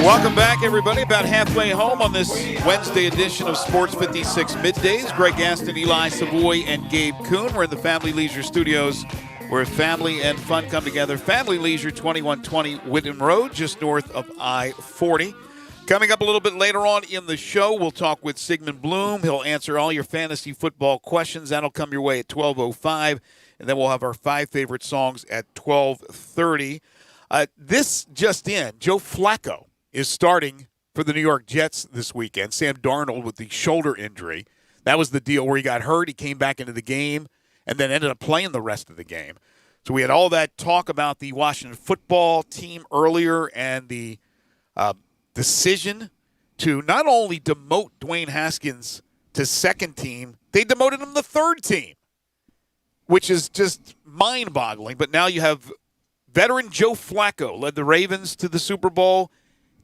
Welcome back, everybody. About halfway home on this Wednesday edition of Sports 56 Middays. Greg Gaston, Eli Savoy, and Gabe Kuhn. We're in the Family Leisure Studios where family and fun come together. Family Leisure, 2120 Whitten Road, just north of I-40. Coming up a little bit later on in the show, we'll talk with Sigmund Bloom. He'll answer all your fantasy football questions. That'll come your way at 12:05. And then we'll have our 5 favorite songs at 12:30. This just in, Joe Flacco is starting for the New York Jets this weekend. Sam Darnold with the shoulder injury. That was the deal where he got hurt. He came back into the game and then ended up playing the rest of the game. So we had all that talk about the Washington football team earlier and the decision to not only demote Dwayne Haskins to second team, they demoted him to third team, which is just mind-boggling. But now you have veteran Joe Flacco, led the Ravens to the Super Bowl,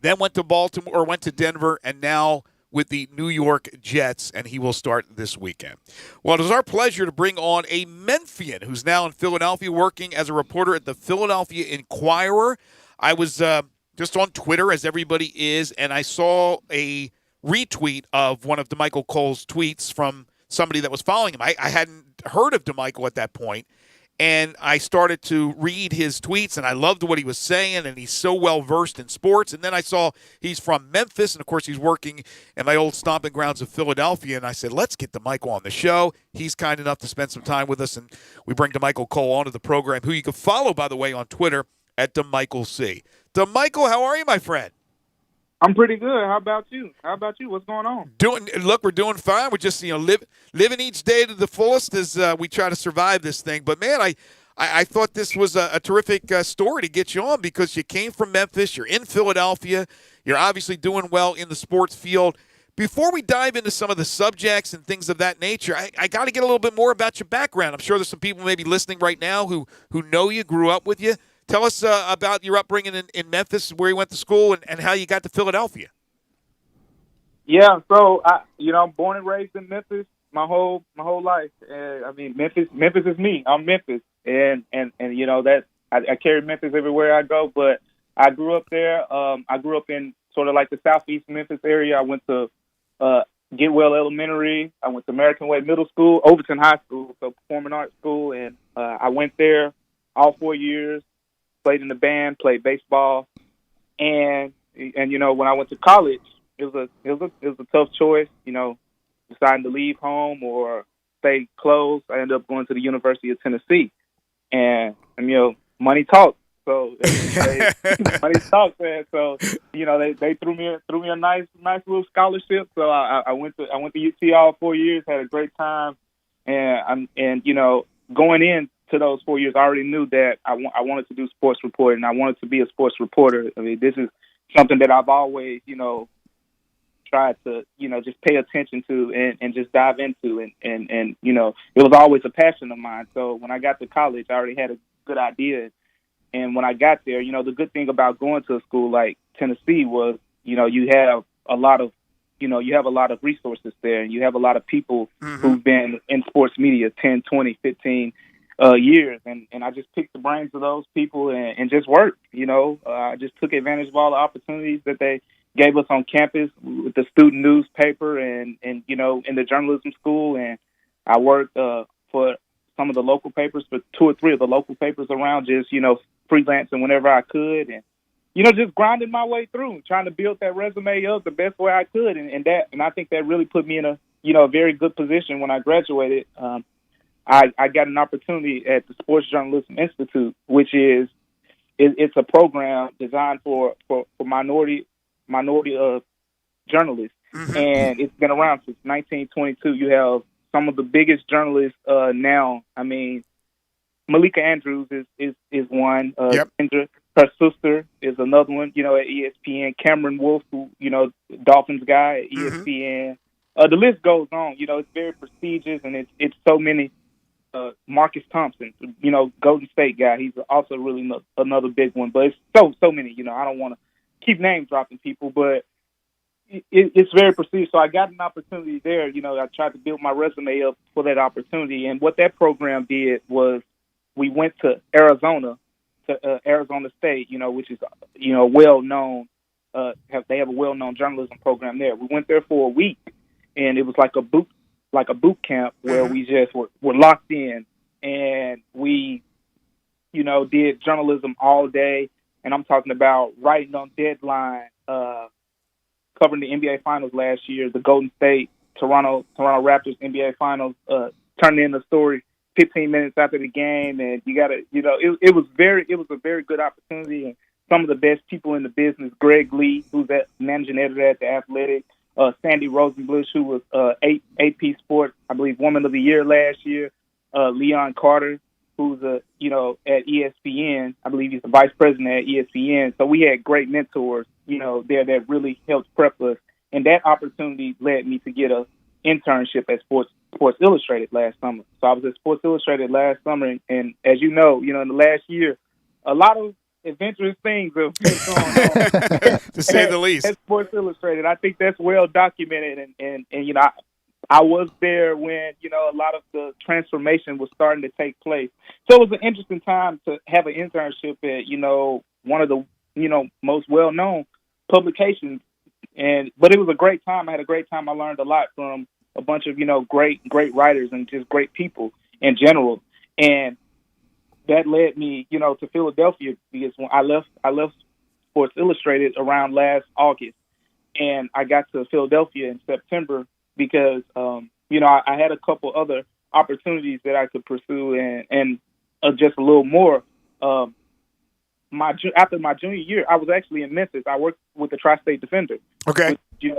then went to Baltimore, or went to Denver, and now with the New York Jets, and he will start this weekend. Well, it is our pleasure to bring on a Memphian who's now in Philadelphia working as a reporter at the Philadelphia Inquirer. I was just on Twitter, as everybody is, and I saw a retweet of one of DeMichael Cole's tweets from somebody that was following him. I hadn't heard of DeMichael at that point. And I started to read his tweets, and I loved what he was saying, and he's so well-versed in sports. And then I saw he's from Memphis, and, of course, he's working in my old stomping grounds of Philadelphia. And I said, let's get DeMichael on the show. He's kind enough to spend some time with us, and we bring DeMichael Cole onto the program, who you can follow, by the way, on Twitter at DeMichael C. DeMichael, how are you, my friend? I'm pretty good. How about you? What's going on? We're doing fine. We're just living each day to the fullest as we try to survive this thing. But man, I thought this was a terrific story to get you on because you came from Memphis. You're in Philadelphia. You're obviously doing well in the sports field. Before we dive into some of the subjects and things of that nature, I got to get a little bit more about your background. I'm sure there's some people maybe listening right now who know you, grew up with you. Tell us about your upbringing in Memphis, where you went to school, and how you got to Philadelphia. Yeah, so I'm born and raised in Memphis my whole life. Memphis is me. I'm Memphis, and that I carry Memphis everywhere I go. But I grew up there. I grew up in sort of like the southeast Memphis area. I went to Getwell Elementary. I went to American Way Middle School, Overton High School, so performing arts school, and I went there all 4 years. Played in the band, played baseball, and when I went to college, it was a tough choice. Deciding to leave home or stay close. I ended up going to the University of Tennessee, and money talks. So money talks, man. So they threw me a nice little scholarship. So I went to UT all 4 years, had a great time, and going into those 4 years, I already knew that I wanted to do sports reporting. I wanted to be a sports reporter. I mean, this is something that I've always tried to just pay attention to and just dive into, and it was always a passion of mine. So when I got to college, I already had a good idea. And when I got there, the good thing about going to a school like Tennessee was, you have a lot of resources there, and you have a lot of people who've been in sports media 10, 20, 15 years. And I just picked the brains of those people and just worked, I just took advantage of all the opportunities that they gave us on campus with the student newspaper and in the journalism school. And I worked for some of the local papers, for 2 or 3 of the local papers around, just, freelancing whenever I could, and, just grinding my way through, trying to build that resume up the best way I could. And I think that really put me in a very good position when I graduated. I got an opportunity at the Sports Journalism Institute, which is it's a program designed for minority journalists, and it's been around since 1922. You have some of the biggest journalists now. I mean, Malika Andrews is one. Kendra, her sister, is another one. At ESPN. Cameron Wolf, who Dolphins guy at ESPN. The list goes on. It's very prestigious, and it's so many. Marcus Thompson, Golden State guy. He's also really another big one. But it's so many. I don't want to keep name dropping people, but it's very prestigious. So I got an opportunity there. I tried to build my resume up for that opportunity. And what that program did was we went to Arizona State, which is, well known. They have a well-known journalism program there. We went there for a week, and it was like a boot camp where we just were locked in, and we, did journalism all day. And I'm talking about writing on deadline, covering the NBA Finals last year, the Golden State Toronto Raptors NBA Finals, turning in the story 15 minutes after the game, and you got to, it was a very good opportunity, and some of the best people in the business, Greg Lee, who's the managing editor at The Athletic, Sandy Rosenbluth, who was AP Sports, I believe, Woman of the Year last year, Leon Carter, who's at ESPN. I believe he's the vice president at ESPN. So we had great mentors, there that really helped prep us. And that opportunity led me to get a internship at Sports Illustrated last summer. So I was at Sports Illustrated last summer, and as you know, in the last year, a lot of adventurous things have been going on. To say the least. At Sports Illustrated. I think that's well documented, and I was there when, a lot of the transformation was starting to take place. So it was an interesting time to have an internship at, one of the, most well-known publications. But it was a great time. I had a great time. I learned a lot from a bunch of, great writers and just great people in general. And that led me, to Philadelphia, because when I left Sports Illustrated around last August, and I got to Philadelphia in September because, I had a couple other opportunities that I could pursue and just a little more. After my junior year, I was actually in Memphis. I worked with the Tri-State Defender. Okay. Which,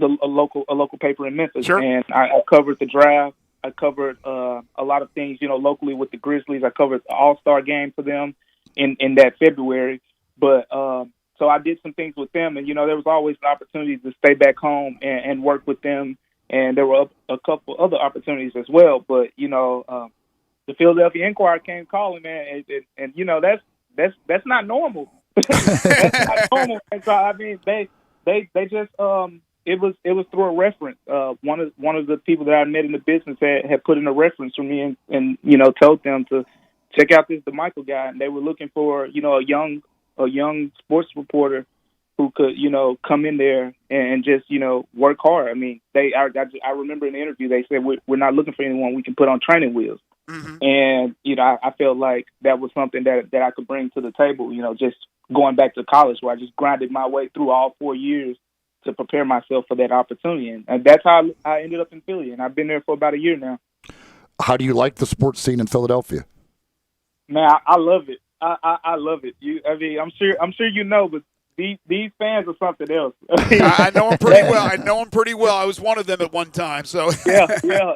a local paper in Memphis. Sure. And I covered the draft. I covered a lot of things, locally with the Grizzlies. I covered the All-Star game for them in that February. But so I did some things with them, and, there was always an opportunity to stay back home and work with them. And there were a couple other opportunities as well. But, the Philadelphia Inquirer came calling, man, and that's not normal. That's not normal. And so, I mean, they just it was through a reference. One of the people that I met in the business had put in a reference for me and told them to check out this DeMichael guy, and they were looking for a young sports reporter who could come in there and just work hard. I mean, I remember in the interview they said we're not looking for anyone we can put on training wheels. And I felt like that was something that I could bring to the table. Just going back to college, where I just grinded my way through all 4 years to prepare myself for that opportunity, and that's how I ended up in Philly. And I've been there for about a year now. How do you like the sports scene in Philadelphia? Man, I love it. I love it. I'm sure you know, but these fans are something else. I know him pretty well. I was one of them at one time. So yeah.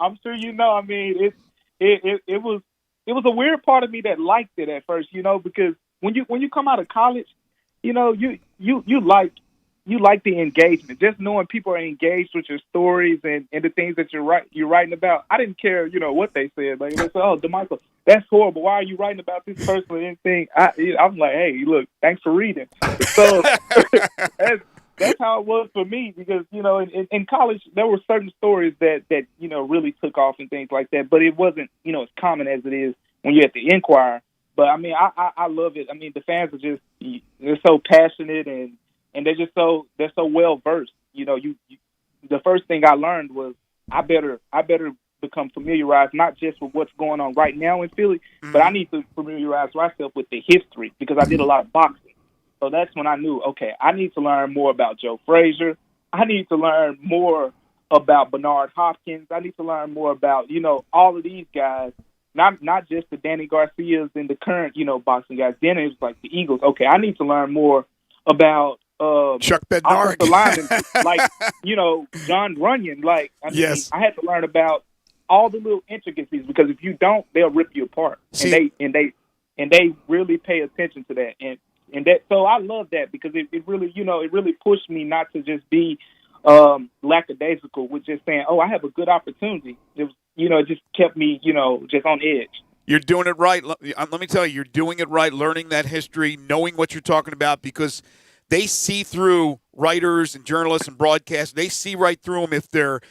I'm sure you know. I mean, it was a weird part of me that liked it at first, because when you come out of college, you like the engagement, just knowing people are engaged with your stories and the things that you're writing about. I didn't care, what they said. Like they said, "Oh, DeMichael, that's horrible. Why are you writing about this person or anything?" I'm like, "Hey, look, thanks for reading." So that's how it was for me, because in college there were certain stories that really took off and things like that, but it wasn't as common as it is when you're at the Inquirer. But I mean, I love it. I mean, the fans are they're so passionate and they're so well versed. The first thing I learned was I better become familiarized not just with what's going on right now in Philly, but I need to familiarize myself with the history, because I did a lot of boxing. So that's when I knew, okay, I need to learn more about Joe Frazier. I need to learn more about Bernard Hopkins. I need to learn more about, all of these guys, not just the Danny Garcias and the current, boxing guys. Then it was like the Eagles. Okay, I need to learn more about Chuck Bednarik, like John Runyon. Like, yes. I had to learn about all the little intricacies, because if you don't, they'll rip you apart. See, and they really pay attention to that. And that, so I love that, because it really, it really pushed me not to just be lackadaisical with just saying, "Oh, I have a good opportunity." It was, it just kept me, just on edge. You're doing it right. Let me tell you, you're doing it right, learning that history, knowing what you're talking about, because they see through writers and journalists and broadcasters. They see right through them if they're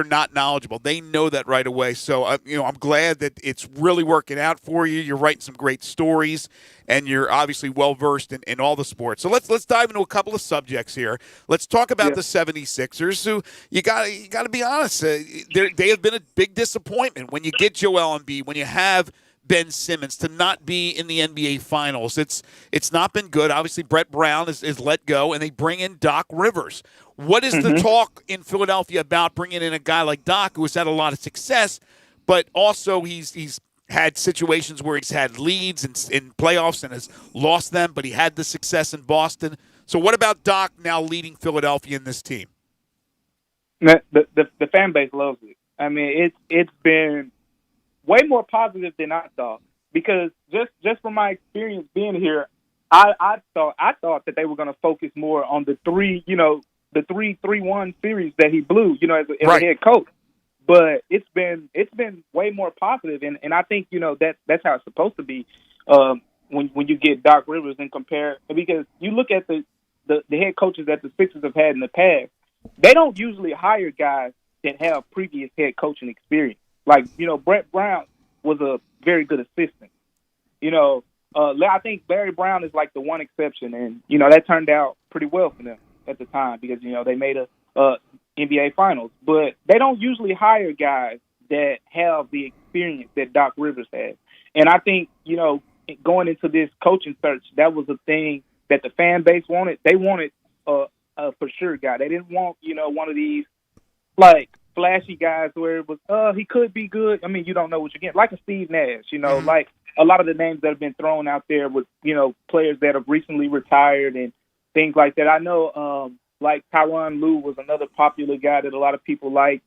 not knowledgeable. They know that right away. So I'm glad that it's really working out for you. You're writing some great stories, and you're obviously well versed in all the sports. So let's dive into a couple of subjects here. Let's talk about the 76ers. Who you got to be honest, they have been a big disappointment when you get Joel Embiid, when you have Ben Simmons, to not be in the NBA Finals. It's not been good. Obviously, Brett Brown is let go, and they bring in Doc Rivers. What is the talk in Philadelphia about bringing in a guy like Doc, who has had a lot of success, but also he's had situations where he's had leads in playoffs and has lost them, but he had the success in Boston. So what about Doc now leading Philadelphia in this team? The fan base loves it. I mean, it's been way more positive than I thought, because just from my experience being here, I thought that they were going to focus more on the 3-1 series that he blew, as a head coach. But it's been way more positive, and I think that's how it's supposed to be when you get Doc Rivers and compare, because you look at the head coaches that the Sixers have had in the past, they don't usually hire guys that have previous head coaching experience. Like, Brett Brown was a very good assistant. I think Larry Brown is like the one exception, and that turned out pretty well for them at the time, because they made a NBA Finals. But they don't usually hire guys that have the experience that Doc Rivers has. And I think going into this coaching search, that was a thing that the fan base wanted. They wanted a for sure guy. They didn't want one of these like flashy guys where it was, he could be good. I mean, you don't know what you're getting. Like a Steve Nash, like a lot of the names that have been thrown out there with, players that have recently retired and things like that. I know, like Tyronn Lue was another popular guy that a lot of people like.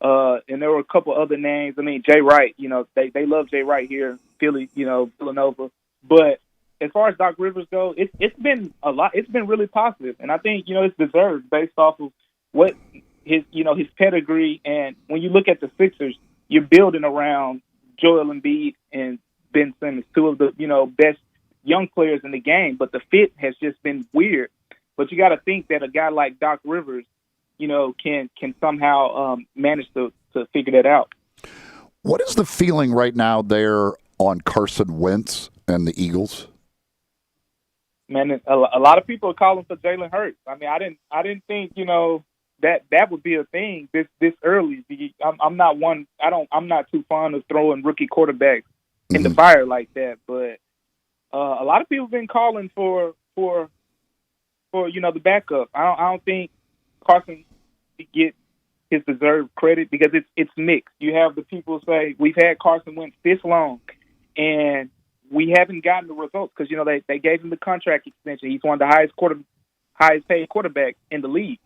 And there were a couple other names. I mean, Jay Wright, they love Jay Wright here in Philly, Villanova. But as far as Doc Rivers goes, it's been a lot. It's been really positive. And I think, it's deserved based off of what his pedigree. And when you look at the Sixers, you're building around Joel Embiid and Ben Simmons, two of the, best young players in the game. But the fit has just been weird. But you got to think that a guy like Doc Rivers, can somehow manage to figure that out. What is the feeling right now there on Carson Wentz and the Eagles? Man, a lot of people are calling for Jalen Hurts. I mean, I didn't think that would be a thing this early. I'm not too fond of throwing rookie quarterbacks in the fire like that. But a lot of people have been calling for the backup. I don't think Carson get his deserved credit, because it's mixed. You have the people say, we've had Carson Wentz this long, and we haven't gotten the results because, they gave him the contract extension. He's one of the highest paid quarterbacks in the league.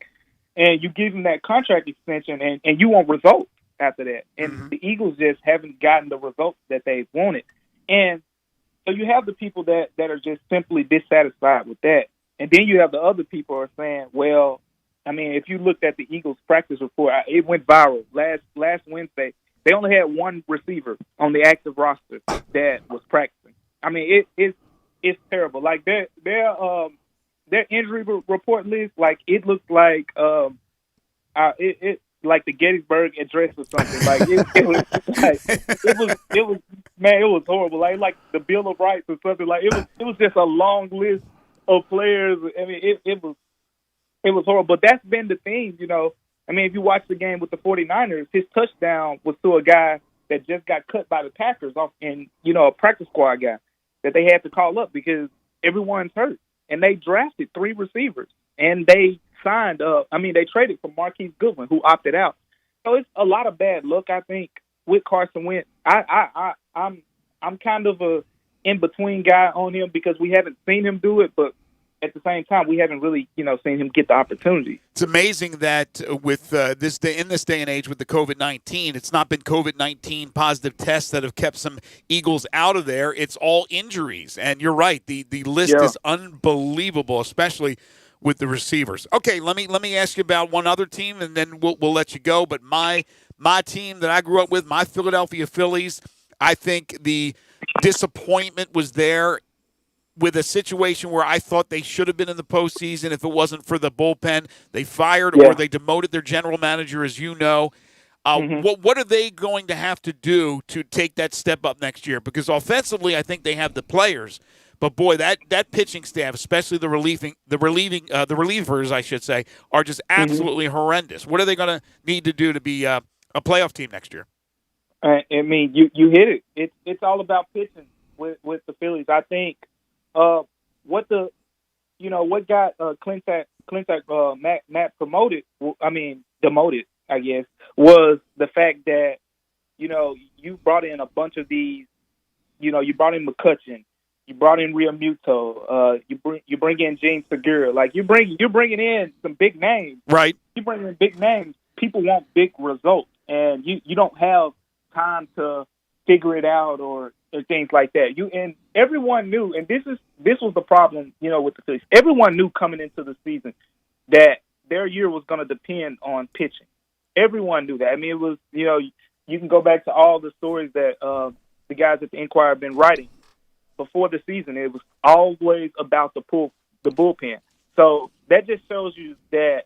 And you give him that contract extension and you want results after that. And the Eagles just haven't gotten the results that they wanted. And so you have the people that are just simply dissatisfied with that. And then you have the other people who are saying, well, I mean, if you looked at the Eagles practice report, it went viral. Last Wednesday, they only had one receiver on the active roster that was practicing. I mean, it's terrible. Like their injury report list, like it looks like it like the Gettysburg Address or something. Like it was horrible. Like the Bill of Rights or something. Like it was just a long list of players. I mean, it was horrible. But that's been the thing, I mean, if you watch the game with the 49ers, his touchdown was to a guy that just got cut by the Packers off and, a practice squad guy that they had to call up because everyone's hurt. And they drafted 3 receivers. And they signed they traded for Marquise Goodwin, who opted out. So it's a lot of bad luck, I think, with Carson Wentz. I'm kind of a in-between guy on him because we haven't seen him do it, but at the same time, we haven't really, seen him get the opportunity. It's amazing that with this day and age with the COVID-19, it's not been COVID-19 positive tests that have kept some Eagles out of there. It's all injuries, and you're right. The list is unbelievable, especially with the receivers. Okay, let me ask you about one other team, and then we'll let you go. But my team that I grew up with, my Philadelphia Phillies, I think the disappointment was there with a situation where I thought they should have been in the postseason if it wasn't for the bullpen. They fired or they demoted their general manager, as you know. What are they going to have to do to take that step up next year? Because offensively, I think they have the players. But boy, that pitching staff, especially the relievers, I should say, are just absolutely horrendous. What are they going to need to do to be a playoff team next year? I mean, you hit it. It's all about pitching with the Phillies. I think what got Matt demoted, I guess, was the fact that you brought in a bunch of these. You brought in McCutchen. You brought in Realmuto. You bring in Gene Segura. Like you're bringing in some big names. Right. You bring in big names. People want big results, and you don't have time to figure it out or things like that. And everyone knew, and this was the problem, with the Phillies. Everyone knew coming into the season that their year was going to depend on pitching. Everyone knew that. I mean, it was, you can go back to all the stories that the guys at the Inquirer have been writing before the season. It was always about the bullpen. So that just shows you that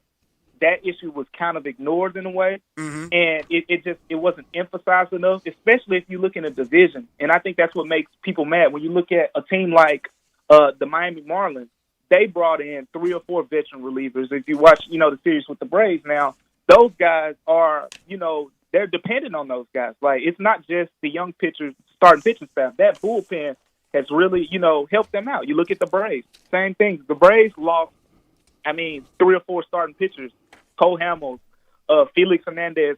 issue was kind of ignored in a way, and it wasn't emphasized enough, especially if you look in a division. And I think that's what makes people mad. When you look at a team like the Miami Marlins, they brought in 3 or 4 veteran relievers. If you watch, the series with the Braves now, those guys are, they're dependent on those guys. Like, it's not just the young pitchers, starting pitching staff. That bullpen has really, helped them out. You look at the Braves, same thing. The Braves lost, 3 or 4 starting pitchers. Cole Hamels, Felix Hernandez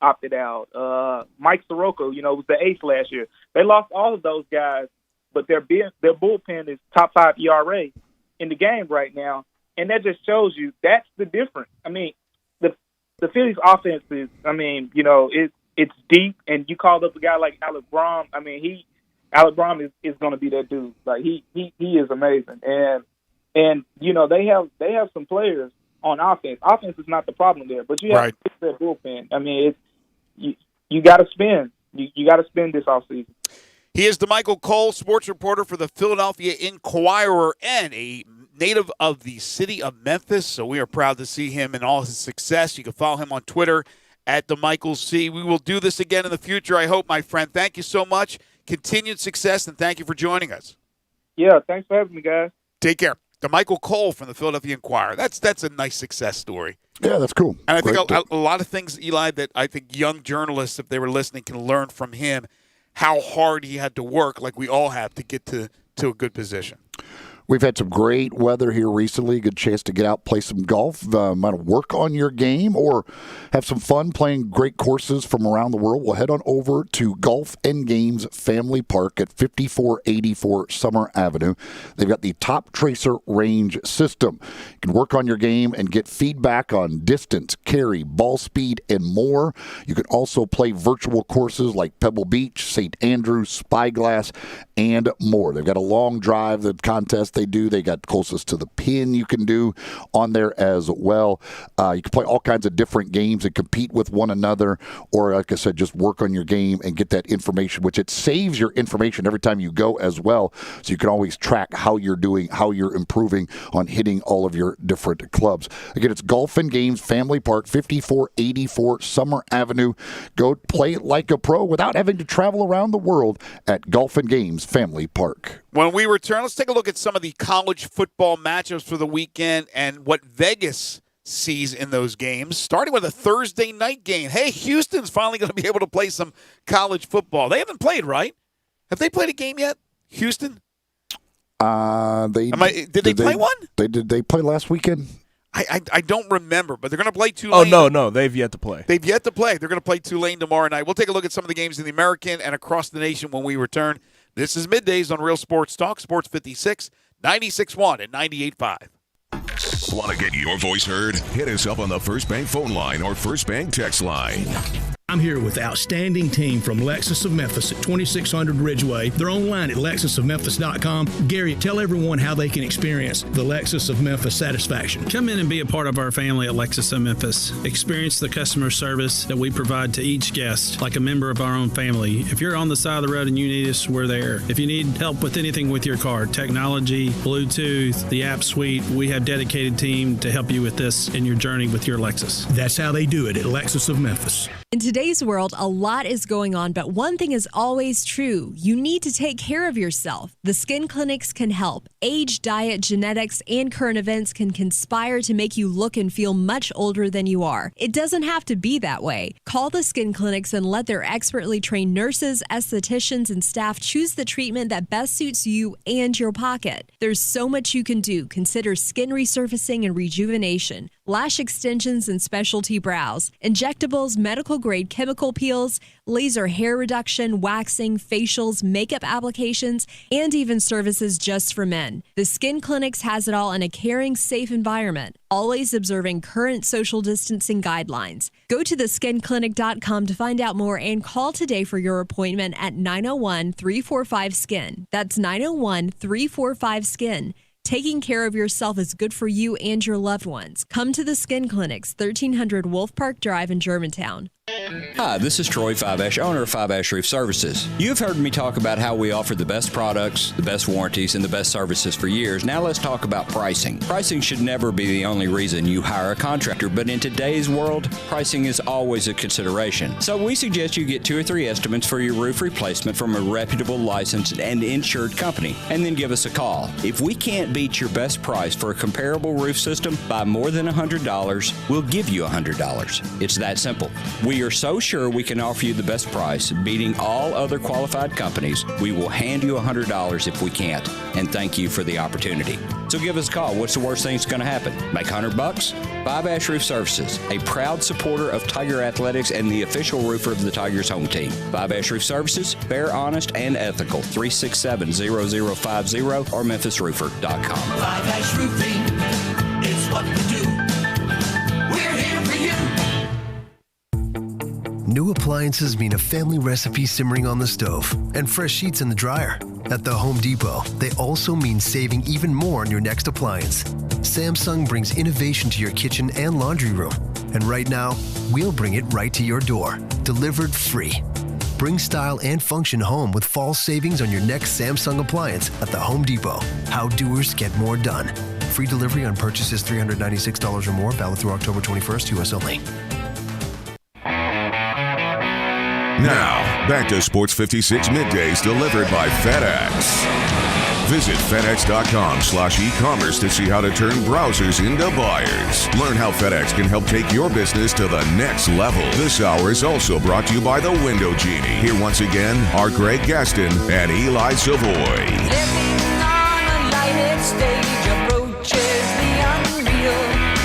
opted out. Mike Soroka, was the ace last year. They lost all of those guys, but their bullpen is top 5 ERA in the game right now, and that just shows you that's the difference. I mean, the Phillies' offense is, it's deep, and you called up a guy like Alec Brom. I mean, Alec Brom is going to be that dude. Like he is amazing, and they have some players on offense. Offense is not the problem there, but you have to fix that bullpen. I mean, you got to spend. You got to spend this offseason. He is DeMichael Cole, sports reporter for the Philadelphia Inquirer and a native of the city of Memphis. So we are proud to see him in all his success. You can follow him on Twitter at DeMichaelC. We will do this again in the future, I hope, my friend. Thank you so much. Continued success, and thank you for joining us. Yeah, thanks for having me, guys. Take care. DeMichael Cole from the Philadelphia Inquirer. That's a nice success story. Yeah, that's cool. And I think a lot of things, Eli, that I think young journalists, if they were listening, can learn from him how hard he had to work, like we all have, to get to a good position. We've had some great weather here recently. Good chance to get out, play some golf, might work on your game, or have some fun playing great courses from around the world. We'll head on over to Golf and Games Family Park at 5484 Summer Avenue. They've got the Top Tracer range system. You can work on your game and get feedback on distance, carry, ball speed, and more. You can also play virtual courses like Pebble Beach, St. Andrews, Spyglass, and more. They've got a long drive, the contest they do. They got closest to the pin you can do on there as well. You can play all kinds of different games and compete with one another, or like I said, just work on your game and get that information, which it saves your information every time you go as well, so you can always track how you're doing, how you're improving on hitting all of your different clubs. Again, it's Golf and Games Family Park, 5484 Summer Avenue. Go play like a pro without having to travel around the world at Golf and Games Family Park. When we return, let's take a look at some of the college football matchups for the weekend and what Vegas sees in those games, starting with a Thursday night game. Hey, Houston's finally going to be able to play some college football. They haven't played, right? Have they played a game yet, Houston? Did they play one? They played last weekend? I don't remember, but they're going to play Tulane. Oh, no, they've yet to play. They've yet to play. They're going to play Tulane tomorrow night. We'll take a look at some of the games in the American and across the nation when we return. This is Middays on Real Sports Talk, Sports 56, 96.1 and 98.5. Want to get your voice heard? Hit us up on the First Bank phone line or First Bank text line. I'm here with outstanding team from Lexus of Memphis at 2600 Ridgeway. They're online at lexusofmemphis.com. Gary, tell everyone how they can experience the Lexus of Memphis satisfaction. Come in and be a part of our family at Lexus of Memphis. Experience the customer service that we provide to each guest like a member of our own family. If you're on the side of the road and you need us, we're there. If you need help with anything with your car, technology, Bluetooth, the app suite, we have dedicated team to help you with this in your journey with your Lexus. That's how they do it at Lexus of Memphis. In today's world, a lot is going on, but one thing is always true. You need to take care of yourself. The skin clinics can help. Age, diet, genetics, and current events can conspire to make you look and feel much older than you are. It doesn't have to be that way. Call the skin clinics and let their expertly trained nurses, estheticians, and staff choose the treatment that best suits you and your pocket. There's so much you can do. Consider skin resurfacing and rejuvenation, lash extensions and specialty brows, injectables, medical grade chemical peels, laser hair reduction, waxing, facials, makeup applications, and even services just for men. The Skin Clinics has it all in a caring, safe environment, always observing current social distancing guidelines. Go to theskinclinic.com to find out more and call today for your appointment at 901-345-SKIN. That's 901-345-SKIN. Taking care of yourself is good for you and your loved ones. Come to the Skin Clinics, 1300 Wolf Park Drive in Germantown. Hi, this is Troy Fiveash, owner of Fiveash Roof Services. You've heard me talk about how we offer the best products, the best warranties, and the best services for years. Now let's talk about pricing. Pricing should never be the only reason you hire a contractor, but in today's world, pricing is always a consideration. So we suggest you get 2 or 3 estimates for your roof replacement from a reputable, licensed, and insured company, and then give us a call. If we can't beat your best price for a comparable roof system by more than $100, we'll give you $100. It's that simple. We are so sure we can offer you the best price, beating all other qualified companies. We will hand you $100 if we can't, and thank you for the opportunity. So give us a call. What's the worst thing that's going to happen? Make $100? Fiveash Roof Services, a proud supporter of Tiger Athletics and the official roofer of the Tigers home team. Fiveash Roof Services, fair, honest, and ethical. 367-0050 or memphisroofer.com. Fiveash Roofing, it's what we do. We're here for you. New appliances mean a family recipe simmering on the stove and fresh sheets in the dryer. At the Home Depot, they also mean saving even more on your next appliance. Samsung brings innovation to your kitchen and laundry room. And right now, we'll bring it right to your door, delivered free. Bring style and function home with fall savings on your next Samsung appliance at the Home Depot. How doers get more done. Free delivery on purchases $396 or more, valid through October 21st, U.S. only. Now, back to Sports 56 Middays delivered by FedEx. Visit FedEx.com/e-commerce to see how to turn browsers into buyers. Learn how FedEx can help take your business to the next level. This hour is also brought to you by the Window Genie. Here once again are Greg Gaston and Eli Savoy. Living on a lighted stage approaches the unreal.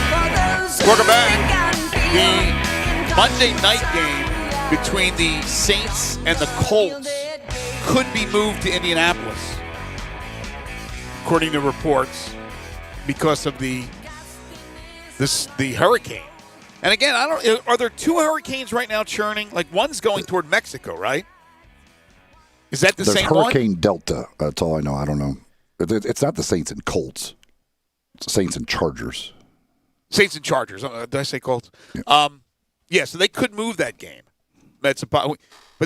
For those Welcome back. The Monday night game between the Saints and the Colts could be moved to Indianapolis, according to reports, because of the hurricane. And again, are there two hurricanes right now churning? Like one's going toward Mexico, right? Is that the There's same Hurricane one? Delta. That's all I know. I don't know. It's not the Saints and Colts. It's the Saints and Chargers. Saints and Chargers. Did I say Colts? Yeah. So they could move that game. But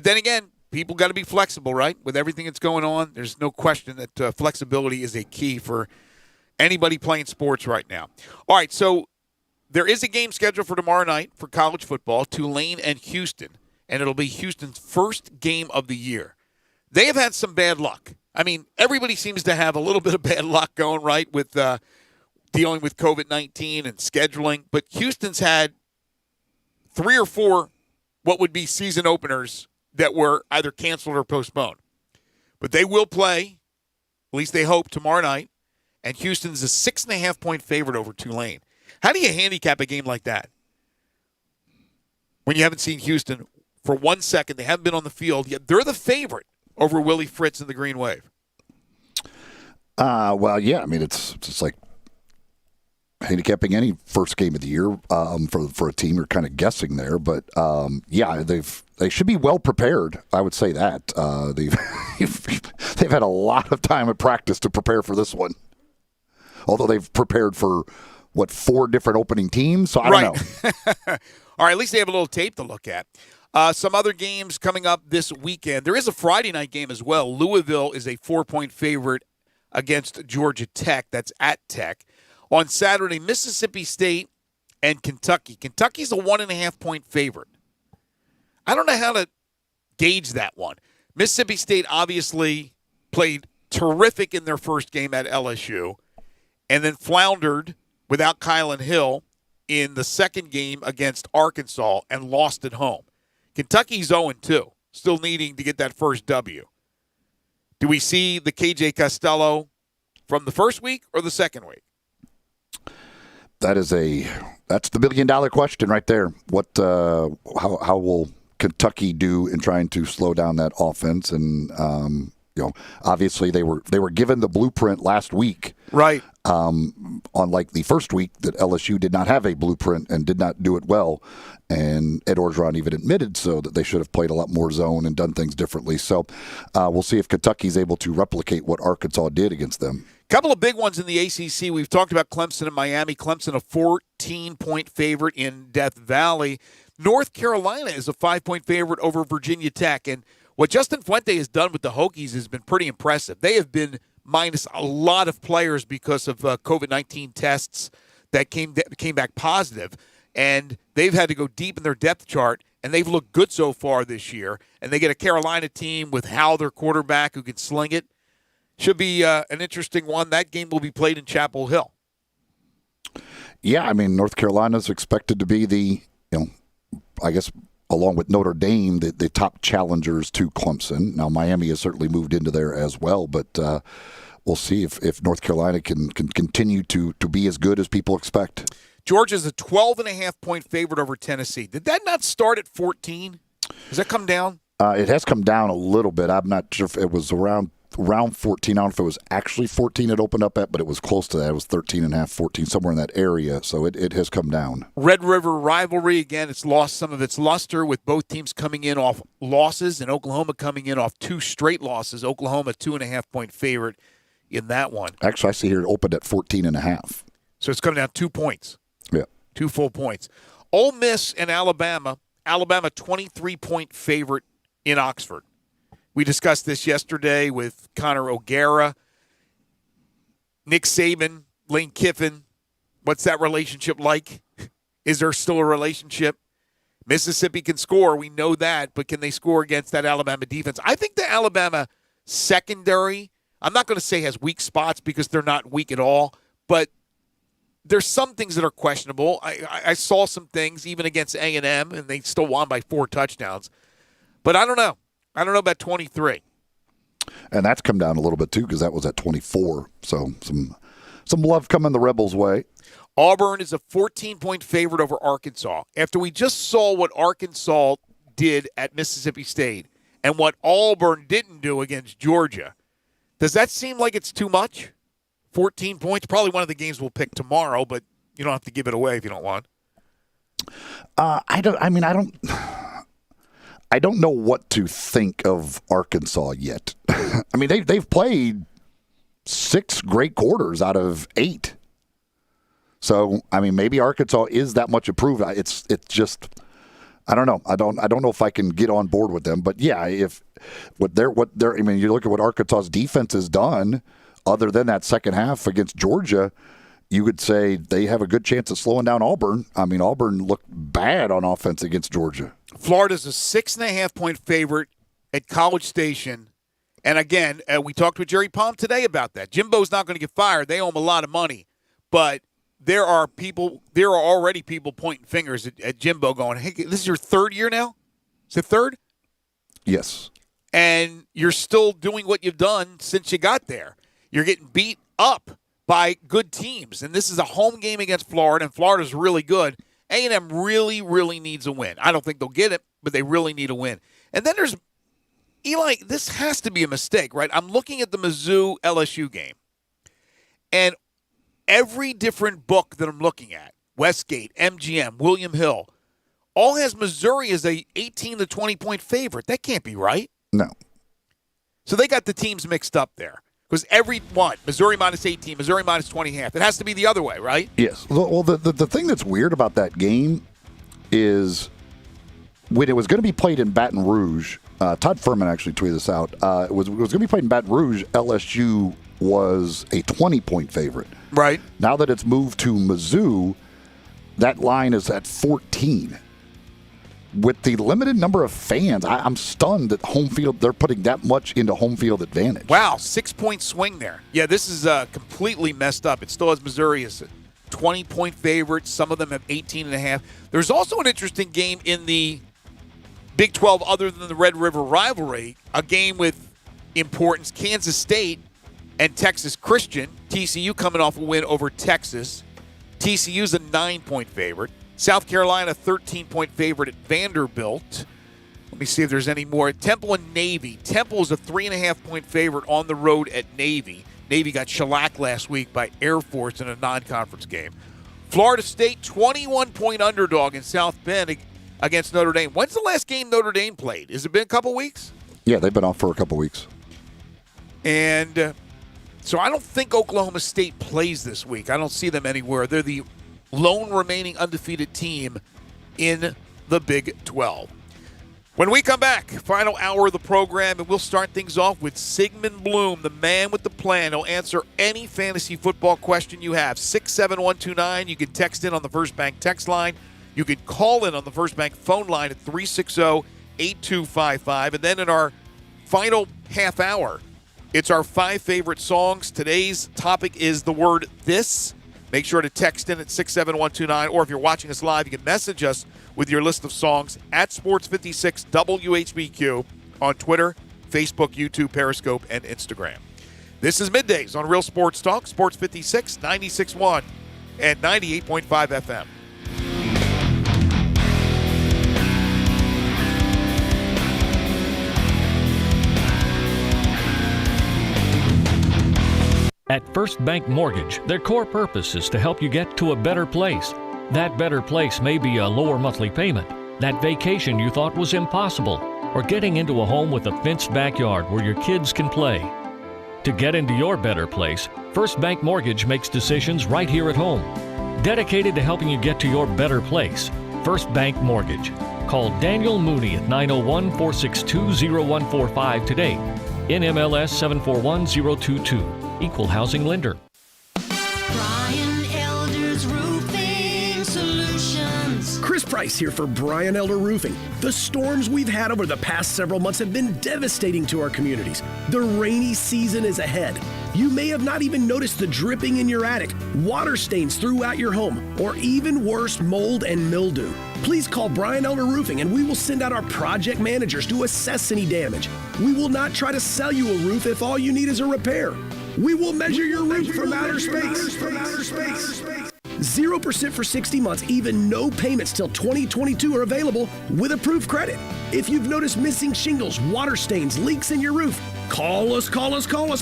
then again, people got to be flexible, right? With everything that's going on, there's no question that flexibility is a key for anybody playing sports right now. All right, so there is a game scheduled for tomorrow night for college football, Tulane and Houston, and it'll be Houston's first game of the year. They have had some bad luck. I mean, everybody seems to have a little bit of bad luck going, right, with dealing with COVID-19 and scheduling. But Houston's had 3 or 4 what would be season openers that were either canceled or postponed. But they will play, at least they hope, tomorrow night. And Houston's a 6.5-point favorite over Tulane. How do you handicap a game like that when you haven't seen Houston for 1 second? They haven't been on the field, yet they're the favorite over Willie Fritz and the Green Wave. Well, yeah. I mean, it's just like handicapping any first game of the year for a team. You're kind of guessing there, but yeah, they should be well prepared. I would say that they've had a lot of time at practice to prepare for this one. Although they've prepared for 4 different opening teams, so I don't know. All right, at least they have a little tape to look at. Some other games coming up this weekend. There is a Friday night game as well. Louisville is a 4-point favorite against Georgia Tech. That's at Tech. On Saturday, Mississippi State and Kentucky. Kentucky's a 1.5-point favorite. I don't know how to gauge that one. Mississippi State obviously played terrific in their first game at LSU and then floundered without Kylan Hill in the second game against Arkansas and lost at home. Kentucky's 0-2, still needing to get that first W. Do we see the KJ Costello from the first week or the second week? That's the $1 billion question right there. How will Kentucky do in trying to slow down that offense? And obviously they were given the blueprint last week, right? Unlike the first week that LSU did not have a blueprint and did not do it well, and Ed Orgeron even admitted so that they should have played a lot more zone and done things differently. So we'll see if Kentucky's able to replicate what Arkansas did against them. Couple of big ones in the ACC. We've talked about Clemson and Miami. Clemson a 14-point favorite in Death Valley. North Carolina is a 5-point favorite over Virginia Tech. And what Justin Fuente has done with the Hokies has been pretty impressive. They have been minus a lot of players because of COVID-19 tests that came back positive. And they've had to go deep in their depth chart, and they've looked good so far this year. And they get a Carolina team with Howell, their quarterback, who can sling it. Should be an interesting one. That game will be played in Chapel Hill. Yeah, I mean, North Carolina's expected to be I guess along with Notre Dame, the top challengers to Clemson. Now, Miami has certainly moved into there as well, but we'll see if North Carolina can continue to be as good as people expect. Georgia's a 12.5-point favorite over Tennessee. Did that not start at 14? Does that come down? It has come down a little bit. I'm not sure if it was around 14. I don't know if it was actually 14 it opened up at, but it was close to that. It was 13.5, 14, somewhere in that area. So it has come down. Red River rivalry, again, it's lost some of its luster with both teams coming in off losses and Oklahoma coming in off 2 straight losses. Oklahoma 2.5-point favorite in that one. Actually, I see here it opened at 14.5. So it's coming down 2 points. Yeah. 2 full points. Ole Miss and Alabama. Alabama 23-point favorite in Oxford. We discussed this yesterday with Connor O'Gara, Nick Saban, Lane Kiffin. What's that relationship like? Is there still a relationship? Mississippi can score. We know that. But can they score against that Alabama defense? I think the Alabama secondary, I'm not going to say has weak spots because they're not weak at all. But there's some things that are questionable. I saw some things even against A&M, and they still won by 4 touchdowns. But I don't know. I don't know about 23. And that's come down a little bit, too, because that was at 24. So some some love coming the Rebels' way. Auburn is a 14-point favorite over Arkansas. After we just saw what Arkansas did at Mississippi State and what Auburn didn't do against Georgia, does that seem like it's too much? 14 points? Probably one of the games we'll pick tomorrow, but you don't have to give it away if you don't want. I don't know what to think of Arkansas yet. I mean, they've played 6 great quarters out of 8. So, I mean, maybe Arkansas is that much improved. It's just, I don't know. I don't know if I can get on board with them. But yeah, if I mean, you look at what Arkansas's defense has done, other than that second half against Georgia, you would say they have a good chance of slowing down Auburn. I mean, Auburn looked bad on offense against Georgia. Florida's a 6.5-point favorite at College Station. And again, we talked with Jerry Palm today about that. Jimbo's not going to get fired. They owe him a lot of money. But there are already people pointing fingers at Jimbo going, hey, this is your 3rd year now? Is it 3rd? Yes. And you're still doing what you've done since you got there. You're getting beat up by good teams. And this is a home game against Florida, and Florida's really good. A&M really, really needs a win. I don't think they'll get it, but they really need a win. And then there's, Eli, this has to be a mistake, right? I'm looking at the Mizzou-LSU game. And every different book that I'm looking at, Westgate, MGM, William Hill, all has Missouri as a 18 to 20-point favorite. That can't be right. No. So they got the teams mixed up there. Because every one, Missouri minus 18, Missouri minus 20.5. It has to be the other way, right? Yes. Well, the thing that's weird about that game is when it was going to be played in Baton Rouge, Todd Furman actually tweeted this out. It was going to be played in Baton Rouge, LSU was a 20-point favorite. Right. Now that it's moved to Mizzou, that line is at 14. With the limited number of fans, I'm stunned that home field, they're putting that much into home field advantage. Wow, 6-point swing there. Yeah, this is completely messed up. It still has Missouri as a 20-point favorite. Some of them have 18.5. There's also an interesting game in the Big 12 other than the Red River rivalry, a game with importance. Kansas State and Texas Christian. TCU coming off a win over Texas. TCU's a 9-point favorite. South Carolina, 13-point favorite at Vanderbilt. Let me see if there's any more. Temple and Navy. Temple is a 3.5-point favorite on the road at Navy. Navy got shellacked last week by Air Force in a non-conference game. Florida State, 21-point underdog in South Bend against Notre Dame. When's the last game Notre Dame played? Has it been a couple weeks? Yeah, they've been off for a couple weeks. And so I don't think Oklahoma State plays this week. I don't see them anywhere. They're the lone remaining undefeated team in the Big 12. When we come back, final hour of the program, and we'll start things off with Sigmund Bloom, the man with the plan. He'll answer any fantasy football question you have. 67129. You can text in on the First Bank text line. You can call in on the First Bank phone line at 360-8255. And then in our final half hour, it's our 5 favorite songs. Today's topic is the word this. Make sure to text in at 67129, or if you're watching us live, you can message us with your list of songs at Sports56 WHBQ on Twitter, Facebook, YouTube, Periscope, and Instagram. This is Middays on Real Sports Talk, Sports 56, 96.1 and 98.5 FM. At First Bank Mortgage, their core purpose is to help you get to a better place. That better place may be a lower monthly payment, that vacation you thought was impossible, or getting into a home with a fenced backyard where your kids can play. To get into your better place, First Bank Mortgage makes decisions right here at home. Dedicated to helping you get to your better place, First Bank Mortgage. Call Daniel Mooney at 901-462-0145 today. NMLS 741022. Equal housing lender. Brian Elder's Roofing Solutions. Chris Price here for Brian Elder Roofing. The storms we've had over the past several months have been devastating to our communities. The rainy season is ahead. You may have not even noticed the dripping in your attic, water stains throughout your home, or even worse, mold and mildew. Please call Brian Elder Roofing and we will send out our project managers to assess any damage. We will not try to sell you a roof if all you need is a repair. We will measure your roof from outer space. 0% for 60 months, even no payments till 2022 are available with approved credit. If you've noticed missing shingles, water stains, leaks in your roof, call us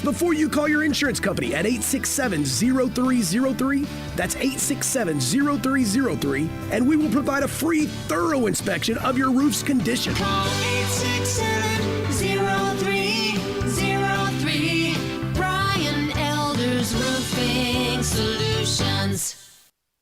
before you call your insurance company at 867-0303. That's 867-0303, and we will provide a free, thorough inspection of your roof's condition. Call 867-0303. Brian Elder's Roofing Solutions.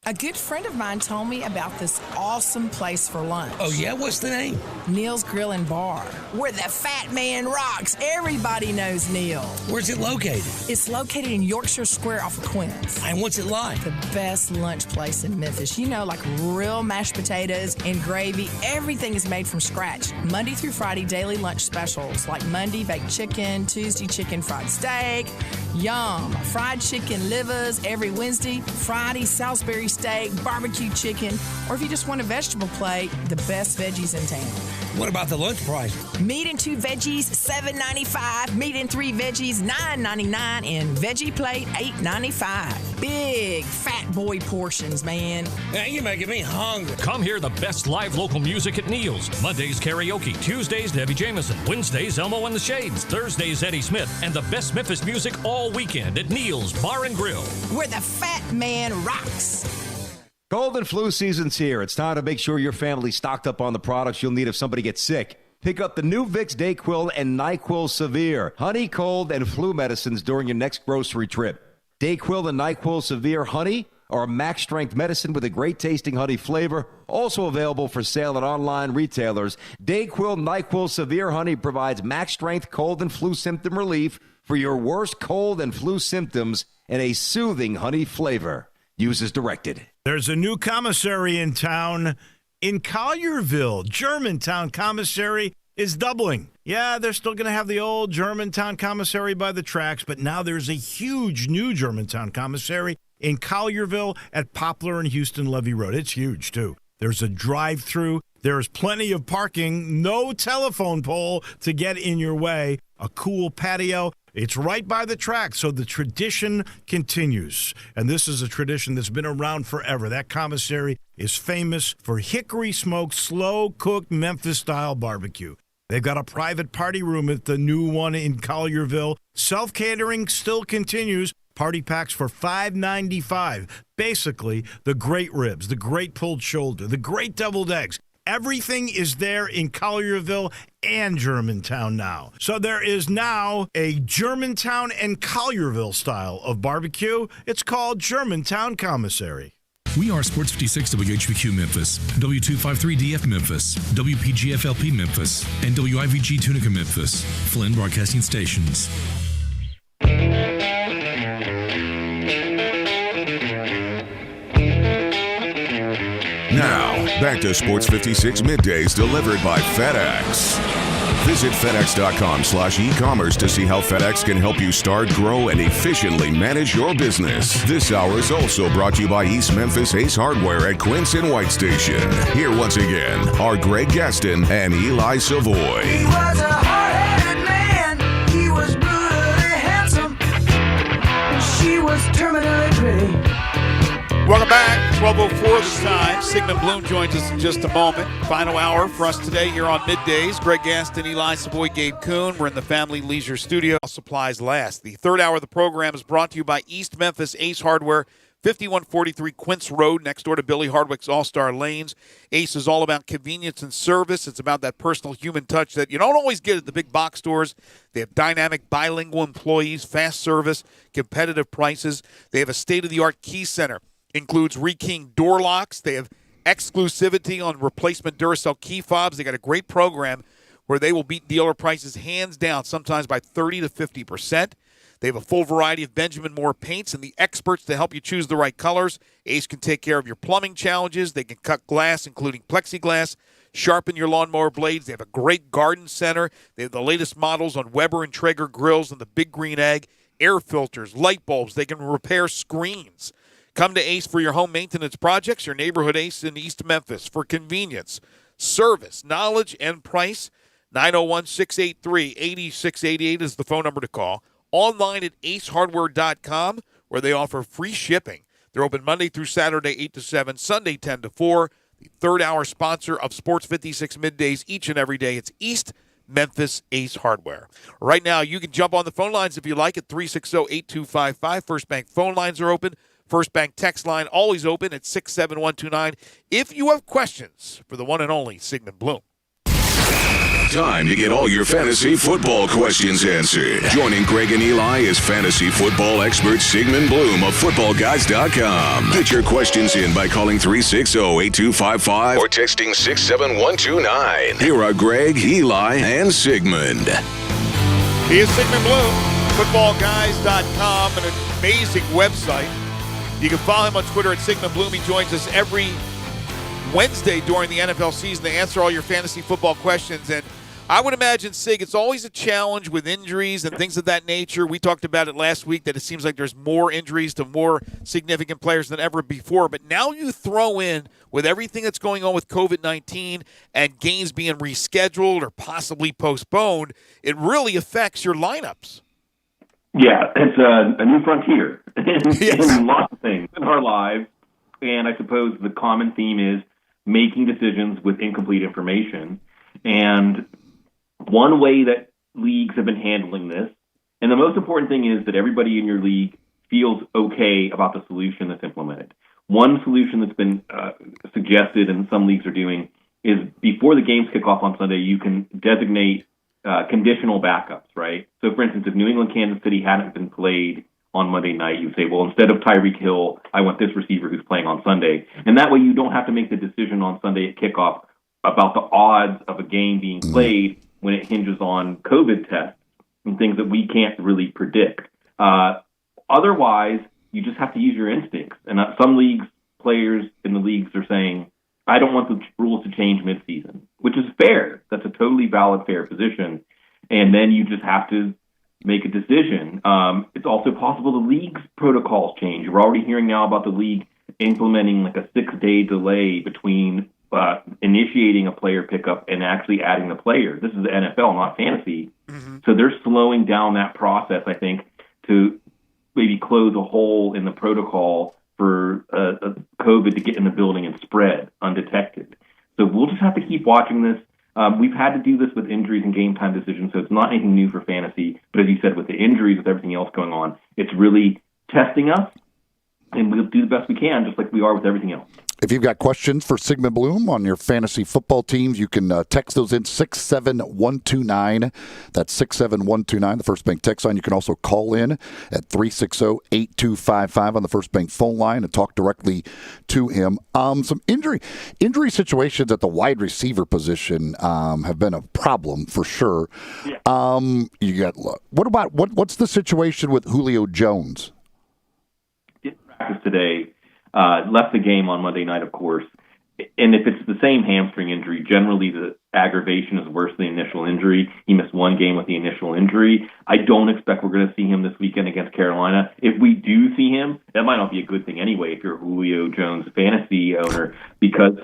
A good friend of mine told me about this awesome place for lunch. Oh, yeah? What's the name? Neil's Grill and Bar, where the fat man rocks. Everybody knows Neil. Where's it located? It's located in Yorkshire Square off of Quince. And what's it like? The best lunch place in Memphis. You know, like real mashed potatoes and gravy. Everything is made from scratch. Monday through Friday, daily lunch specials like Monday baked chicken, Tuesday chicken fried steak, yum, fried chicken livers every Wednesday, Friday Salisbury steak, barbecue chicken, or if you just want a vegetable plate, the best veggies in town. What about the lunch price? Meat and 2 veggies, $7.95. Meat and 3 veggies, $9.99. And veggie plate, $8.95. Big fat boy portions, man. Man, you're making me hungry. Come hear the best live local music at Neil's. Mondays karaoke, Tuesdays Debbie Jameson, Wednesdays Elmo and the Shades, Thursdays Eddie Smith, and the best Memphis music all weekend at Neil's Bar and Grill, where the fat man rocks. Cold and flu season's here. It's time to make sure your family's stocked up on the products you'll need if somebody gets sick. Pick up the new Vicks DayQuil and NyQuil Severe, honey, cold, and flu medicines during your next grocery trip. DayQuil and NyQuil Severe Honey are a max-strength medicine with a great-tasting honey flavor, also available for sale at online retailers. DayQuil NyQuil Severe Honey provides max-strength cold and flu symptom relief for your worst cold and flu symptoms in a soothing honey flavor. Use as directed. There's a new commissary in town in Collierville. Germantown Commissary is doubling. Yeah, they're still going to have the old Germantown Commissary by the tracks, but now there's a huge new Germantown Commissary in Collierville at Poplar and Houston Levee Road. It's huge, too. There's a drive-through. There's plenty of parking. No telephone pole to get in your way. A cool patio. It's right by the track, so the tradition continues. And this is a tradition that's been around forever. That commissary is famous for hickory-smoked, slow-cooked Memphis-style barbecue. They've got a private party room at the new one in Collierville. Self-catering still continues. Party packs for $5.95. Basically, the great ribs, the great pulled shoulder, the great deviled eggs. Everything is there in Collierville and Germantown now. So there is now a Germantown and Collierville style of barbecue. It's called Germantown Commissary. We are Sports 56 WHBQ Memphis, W253DF Memphis, WPGFLP Memphis, and WIVG Tunica Memphis, Flynn Broadcasting Stations. Now, back to Sports 56 Middays delivered by FedEx. Visit FedEx.com/e-commerce to see how FedEx can help you start, grow, and efficiently manage your business. This hour is also brought to you by East Memphis Ace Hardware at Quince and White Station. Here once again are Greg Gaston and Eli Savoy. He was a hard-headed man. He was brutally handsome. She was terminally pretty. Welcome back. 12:04 this time. Sigmund Bloom joins us in just a moment. Final hour for us today here on Middays. Greg Gaston, Eli Savoy, Gabe Kuhn. We're in the Family Leisure Studio. Supplies last. The third hour of the program is brought to you by East Memphis Ace Hardware, 5143 Quince Road, next door to Billy Hardwick's All-Star Lanes. Ace is all about convenience and service. It's about that personal human touch that you don't always get at the big box stores. They have dynamic bilingual employees, fast service, competitive prices. They have a state-of-the-art key center. Includes rekeying door locks. They have exclusivity on replacement Duracell key fobs. They got a great program where they will beat dealer prices hands down, sometimes by 30 to 50%. They have a full variety of Benjamin Moore paints and the experts to help you choose the right colors. Ace can take care of your plumbing challenges. They can cut glass, including plexiglass, sharpen your lawnmower blades. They have a great garden center. They have the latest models on Weber and Traeger grills and the Big Green Egg, air filters, light bulbs. They can repair screens. Come to Ace for your home maintenance projects, your neighborhood Ace in East Memphis for convenience, service, knowledge, and price. 901-683-8688 is the phone number to call. online at acehardware.com, where they offer free shipping. They're open Monday through Saturday, 8 to 7, Sunday, 10 to 4. The third-hour sponsor of Sports 56 Middays each and every day. It's East Memphis Ace Hardware. Right now, you can jump on the phone lines if you like at 360-8255. First Bank phone lines are open. First Bank text line always open at 67129. If you have questions for the one and only Sigmund Bloom. Time to get all your fantasy football questions answered. Joining Greg and Eli is fantasy football expert Sigmund Bloom of FootballGuys.com. Get your questions in by calling 360-8255 or texting 67129. Here are Greg, Eli, and Sigmund. He is Sigmund Bloom, FootballGuys.com, an amazing website. You can follow him on Twitter at Sigmund Bloom. He joins us every Wednesday during the NFL season to answer all your fantasy football questions. And I would imagine, Sig, it's always a challenge with injuries and things of that nature. We talked about it last week that it seems like there's more injuries to more significant players than ever before. But now you throw in, with everything that's going on with COVID-19 and games being rescheduled or possibly postponed, it really affects your lineups. Yeah, it's a new frontier in lots of things in our lives. And I suppose the common theme is making decisions with incomplete information. And one way that leagues have been handling this, and the most important thing is that everybody in your league feels okay about the solution that's implemented. One solution that's been suggested and some leagues are doing is before the games kick off on Sunday, you can designate conditional backups, right? So, for instance, if New England, Kansas City hadn't been played on Monday night, you say, well, instead of Tyreek Hill, I want this receiver who's playing on Sunday. And that way you don't have to make the decision on Sunday at kickoff about the odds of a game being played when it hinges on COVID tests and things that we can't really predict. Otherwise, you just have to use your instincts. And some leagues, players in the leagues are saying, I don't want the rules to change midseason, which is fair. That's a totally valid, fair position. And then you just have to make a decision. It's also possible the league's protocols change. We're already hearing now about the league implementing like a 6-day delay between initiating a player pickup and actually adding the player. This is the NFL, not fantasy. So they're slowing down that process, I think, to maybe close a hole in the protocol for COVID to get in the building and spread undetected. So we'll just have to keep watching this. We've had to do this with injuries and game time decisions, so it's not anything new for fantasy. But as you said, with the injuries, with everything else going on, it's really testing us, and we'll do the best we can, just like we are with everything else. If you've got questions for Sigmund Bloom on your fantasy football teams, you can text those in 67129. That's 67129, the First Bank text line. You can also call in at 360-8255 on the First Bank phone line and talk directly to him. Some injury situations at the wide receiver position have been a problem for sure. Yeah. What's the situation with Julio Jones? Didn't practice today. Left the game on Monday night, of course. And if it's the same hamstring injury, generally the aggravation is worse than the initial injury. He missed one game with the initial injury. I don't expect we're going to see him this weekend against Carolina. If we do see him, that might not be a good thing anyway if you're a Julio Jones fantasy owner, because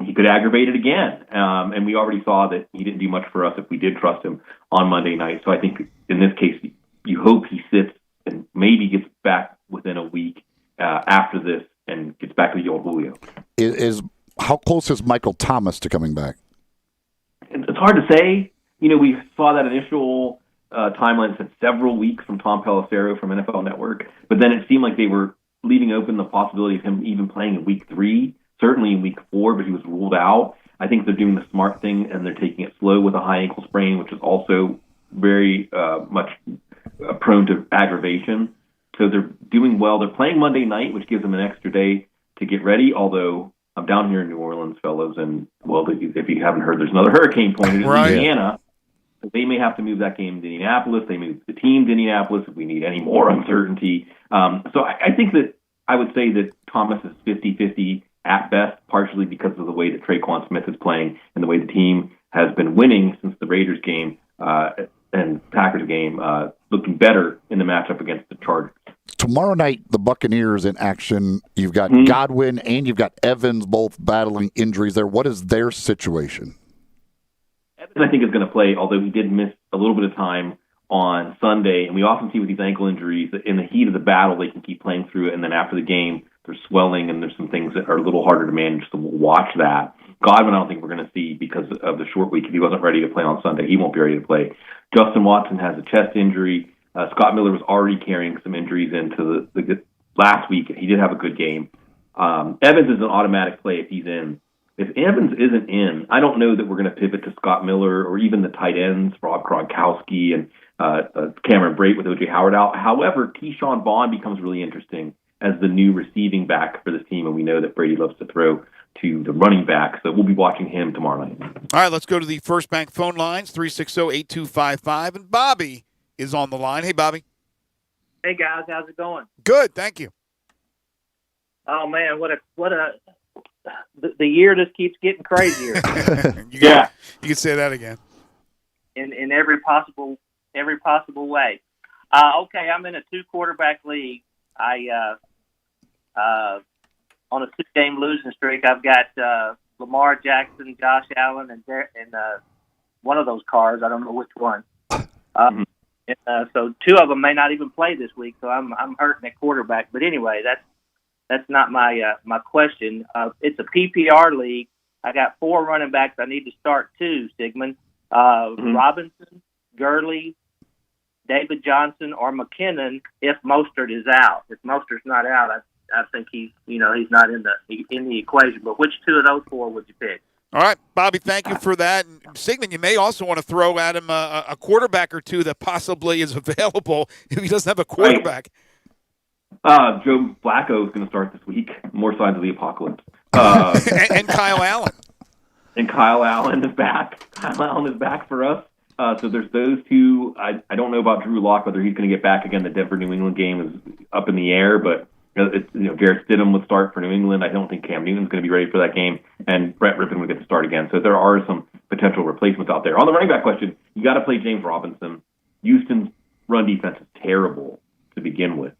he could aggravate it again. And we already saw that he didn't do much for us if we did trust him on Monday night. So I think in this case, you hope he sits and maybe gets back within a week after this and gets back to the old Julio. How close is Michael Thomas to coming back? It's hard to say. We saw that initial timeline said several weeks from Tom Pelissero from NFL Network, but then it seemed like they were leaving open the possibility of him even playing in week 3, certainly in week 4, but he was ruled out. I think they're doing the smart thing, and they're taking it slow with a high ankle sprain, which is also very much prone to aggravation. So they're doing well. They're playing Monday night, which gives them an extra day to get ready, although I'm down here in New Orleans, fellows, and, well, if you haven't heard, there's another hurricane pointed at Indiana. So they may have to move that game to Indianapolis. They move the team to Indianapolis if we need any more uncertainty. So I think that I would say that Thomas is 50-50 at best, partially because of the way that Traquan Smith is playing and the way the team has been winning since the Raiders game and Packers game, looking better in the matchup against the Chargers. Tomorrow night, the Buccaneers in action. You've got Godwin and you've got Evans both battling injuries there. What is their situation? Evans, I think, is going to play, although he did miss a little bit of time on Sunday. And we often see with these ankle injuries that in the heat of the battle, they can keep playing through it. And then after the game, there's swelling and there's some things that are a little harder to manage. So we'll watch that. Godwin, I don't think we're going to see because of the short week. If he wasn't ready to play on Sunday, he won't be ready to play. Justin Watson has a chest injury. Scott Miller was already carrying some injuries into the last week. He did have a good game. Evans is an automatic play if he's in. If Evans isn't in, I don't know that we're going to pivot to Scott Miller or even the tight ends, Rob Gronkowski and Cameron Brate with O.J. Howard out. However, Keyshawn Vaughn becomes really interesting as the new receiving back for this team, and we know that Brady loves to throw to the running back, so we'll be watching him tomorrow night. All right, let's go to the First Bank phone lines, 360-8255, and Bobby is on the line. Hey, Bobby. Hey, guys. How's it going? Good, thank you. Oh, man, the year just keeps getting crazier. You can say that again. In every possible way. Okay, I'm in a 2-quarterback league. On a 6-game losing streak, I've got Lamar Jackson, Josh Allen, and one of those cars. I don't know which one. So 2 of them may not even play this week. So I'm hurting at quarterback. But anyway, that's not my question. It's a PPR league. I got 4 running backs. I need to start 2. Sigmund, Robinson, Gurley, David Johnson, or McKinnon. If Mostert is out, if Mostert's not out, I think he's not in the equation. But which 2 of those 4 would you pick? All right, Bobby, thank you for that. And Sigmund, you may also want to throw at him a quarterback or 2 that possibly is available if he doesn't have a quarterback. Joe Flacco is going to start this week. More signs of the apocalypse. And Kyle Allen. And Kyle Allen is back. Kyle Allen is back for us. So there's those 2. I don't know about Drew Lock, whether he's going to get back again. The Denver-New England game is up in the air, but Jarrett Stidham would start for New England. I don't think Cam Newton's going to be ready for that game, and Brett Rippon would get to start again. So there are some potential replacements out there. On the running back question, you got to play James Robinson. Houston's run defense is terrible to begin with,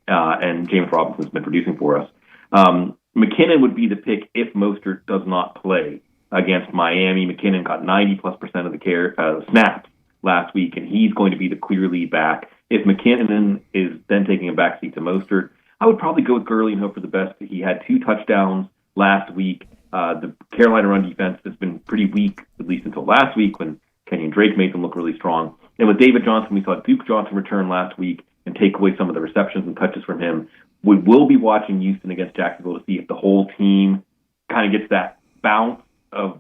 and James Robinson's been producing for us. McKinnon would be the pick if Mostert does not play against Miami. McKinnon got 90+% of the snaps last week, and he's going to be the clear lead back. If McKinnon is then taking a backseat to Mostert, I would probably go with Gurley and hope for the best. He had 2 touchdowns last week. The Carolina run defense has been pretty weak, at least until last week when Kenyon Drake made them look really strong. And with David Johnson, we saw Duke Johnson return last week and take away some of the receptions and touches from him. We will be watching Houston against Jacksonville to see if the whole team kind of gets that bounce of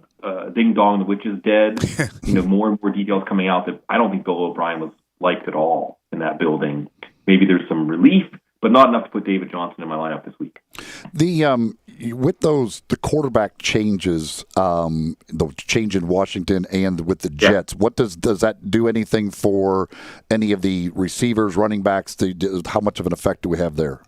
ding dong, the witch is dead. More and more details coming out that I don't think Bill O'Brien was liked at all in that building. Maybe there's some relief, but not enough to put David Johnson in my lineup this week. With the quarterback changes, the change in Washington and with the Jets, what does that do anything for any of the receivers, running backs? How much of an effect do we have there?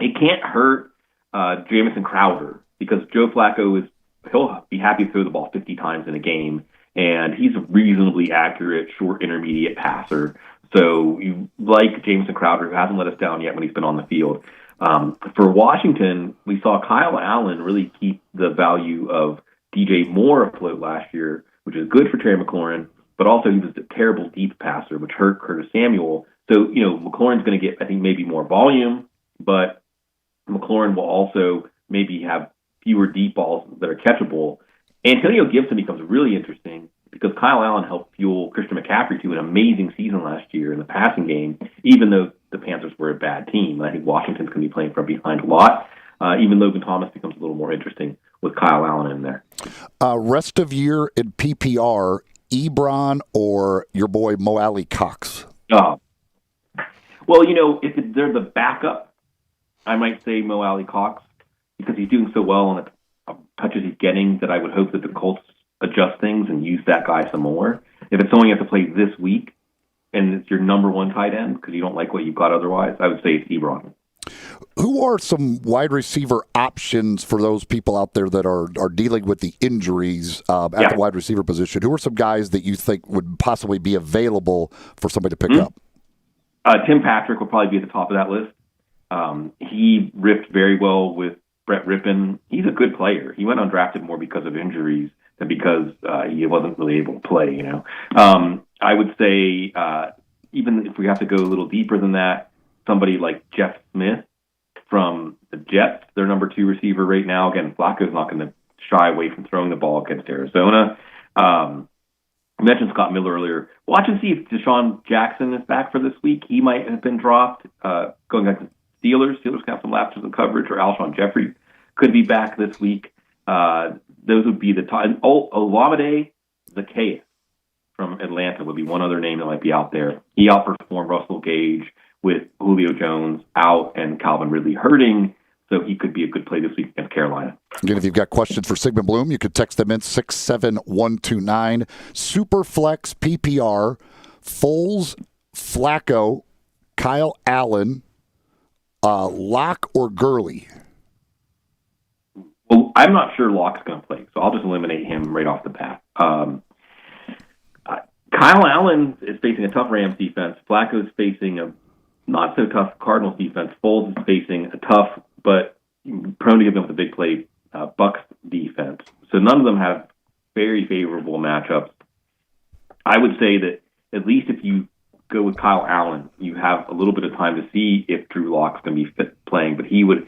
It can't hurt Jamison Crowder because Joe Flacco he'll be happy to throw the ball 50 times in a game, and he's a reasonably accurate short intermediate passer. So you like Jamison Crowder, who hasn't let us down yet when he's been on the field. For Washington, we saw Kyle Allen really keep the value of DJ Moore afloat last year, which is good for Terry McLaurin, but also he was a terrible deep passer, which hurt Curtis Samuel. So, McLaurin's going to get, I think, maybe more volume, but McLaurin will also maybe have fewer deep balls that are catchable. Antonio Gibson becomes really interesting because Kyle Allen helped fuel Christian McCaffrey to an amazing season last year in the passing game, even though the Panthers were a bad team. And I think Washington's going to be playing from behind a lot. Even Logan Thomas becomes a little more interesting with Kyle Allen in there. Rest of year in PPR, Ebron or your boy Mo Alley Cox? Well, if they're the backup, I might say Mo Alley Cox because he's doing so well on the touches he's getting that I would hope that the Colts adjust things and use that guy some more. If it's someone you have to play this week and it's your number 1 tight end because you don't like what you've got otherwise, I would say it's Ebron. Who are some wide receiver options for those people out there that are dealing with the injuries at the wide receiver position? Who are some guys that you think would possibly be available for somebody to pick up? Tim Patrick will probably be at the top of that list. He ripped very well with Brett Rippon. He's a good player. He went undrafted more because of injuries than because he wasn't really able to play. I would say even if we have to go a little deeper than that, somebody like Jeff Smith from the Jets, their number 2 receiver right now. Again, Flacco's not going to shy away from throwing the ball against Arizona. I mentioned Scott Miller earlier. Watch and see if Deshaun Jackson is back for this week. He might have been dropped going back to Steelers. Steelers can have some lapses in coverage, or Alshon Jeffrey could be back this week. Those would be the time. Olamide Zaccheaus from Atlanta would be one other name that might be out there. He outperformed Russell Gage with Julio Jones out and Calvin Ridley hurting, so he could be a good play this week against Carolina. Again, if you've got questions for Sigmund Bloom, you could text them in 67129. Superflex PPR, Foles, Flacco, Kyle Allen, Locke or Gurley? Well, I'm not sure Locke's going to play, so I'll just eliminate him right off the bat. Kyle Allen is facing a tough Rams defense. Flacco is facing a not-so-tough Cardinals defense. Foles is facing a tough but prone to giving up the big play Bucs defense. So none of them have very favorable matchups. I would say that at least if you go with Kyle Allen, you have a little bit of time to see if Drew Lock's going to be playing, but he would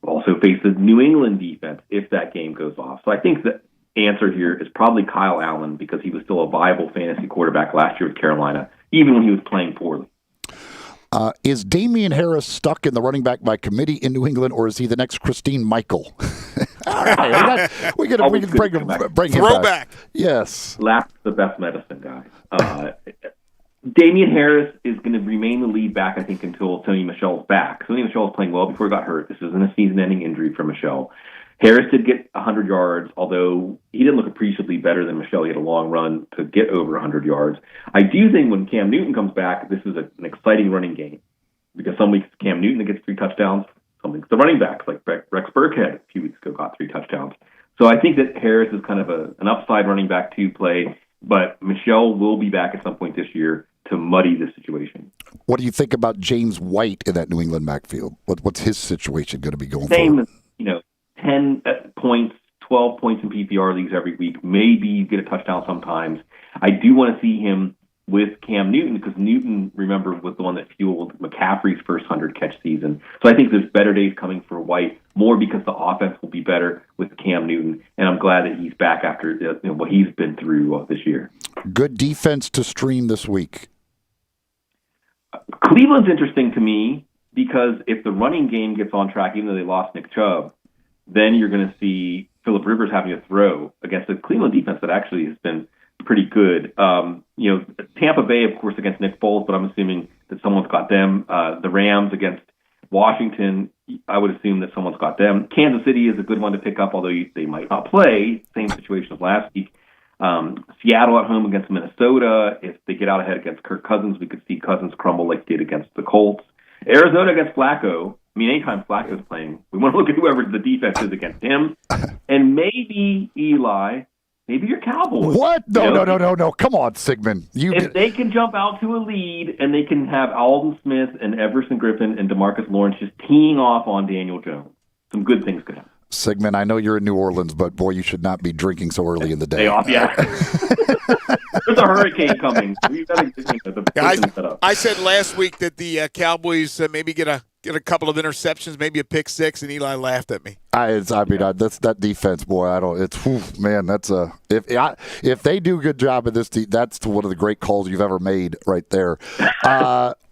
also face the New England defense if that game goes off. So I think the answer here is probably Kyle Allen because he was still a viable fantasy quarterback last year with Carolina, even when he was playing poorly. Is Damian Harris stuck in the running back by committee in New England, or is he the next Christine Michael? All right, we can bring him back. Yes. Lap's the best medicine guy. Damian Harris is going to remain the lead back, I think, until Tony Michel's back. Tony Michel was playing well before he got hurt. This isn't a season-ending injury for Michel. Harris did get 100 yards, although he didn't look appreciably better than Michel. He had a long run to get over 100 yards. I do think when Cam Newton comes back, this is an exciting running game because some weeks Cam Newton that gets 3 touchdowns, some weeks the running backs like Rex Burkhead a few weeks ago got 3 touchdowns. So I think that Harris is kind of an upside running back to play, but Michel will be back at some point this year to muddy the situation. What do you think about James White in that New England backfield? What's his situation going to be going forward? Same, 10 points, 12 points in PPR leagues every week. Maybe you get a touchdown sometimes. I do want to see him with Cam Newton because Newton, remember, was the one that fueled McCaffrey's first 100-catch season. So I think there's better days coming for White, more because the offense will be better with Cam Newton, and I'm glad that he's back after what he's been through this year. Good defense to stream this week. Cleveland's interesting to me because if the running game gets on track, even though they lost Nick Chubb, then you're going to see Phillip Rivers having to throw against the Cleveland defense that actually has been pretty good. Tampa Bay, of course, against Nick Foles, but I'm assuming that someone's got them. The Rams against Washington, I would assume that someone's got them. Kansas City is a good one to pick up, although they might not play. Same situation as last week. Seattle at home against Minnesota. If they get out ahead against Kirk Cousins, we could see Cousins crumble like they did against the Colts. Arizona against Flacco. I mean, anytime Flacco's playing, we want to look at whoever the defense is against him. And maybe Eli, maybe your Cowboys. What? No. Come on, Sigmund. If they can jump out to a lead and they can have Alden Smith and Everson Griffin and DeMarcus Lawrence just teeing off on Daniel Jones, some good things could happen. Sigmund, I know you're in New Orleans, but boy, you should not be drinking so early in the day. Day off, yeah. There's a hurricane coming. We've got to I said last week that the Cowboys maybe get a couple of interceptions, maybe a pick six, and Eli laughed at me. That's that defense, boy. If they do a good job of this, that's one of the great calls you've ever made right there.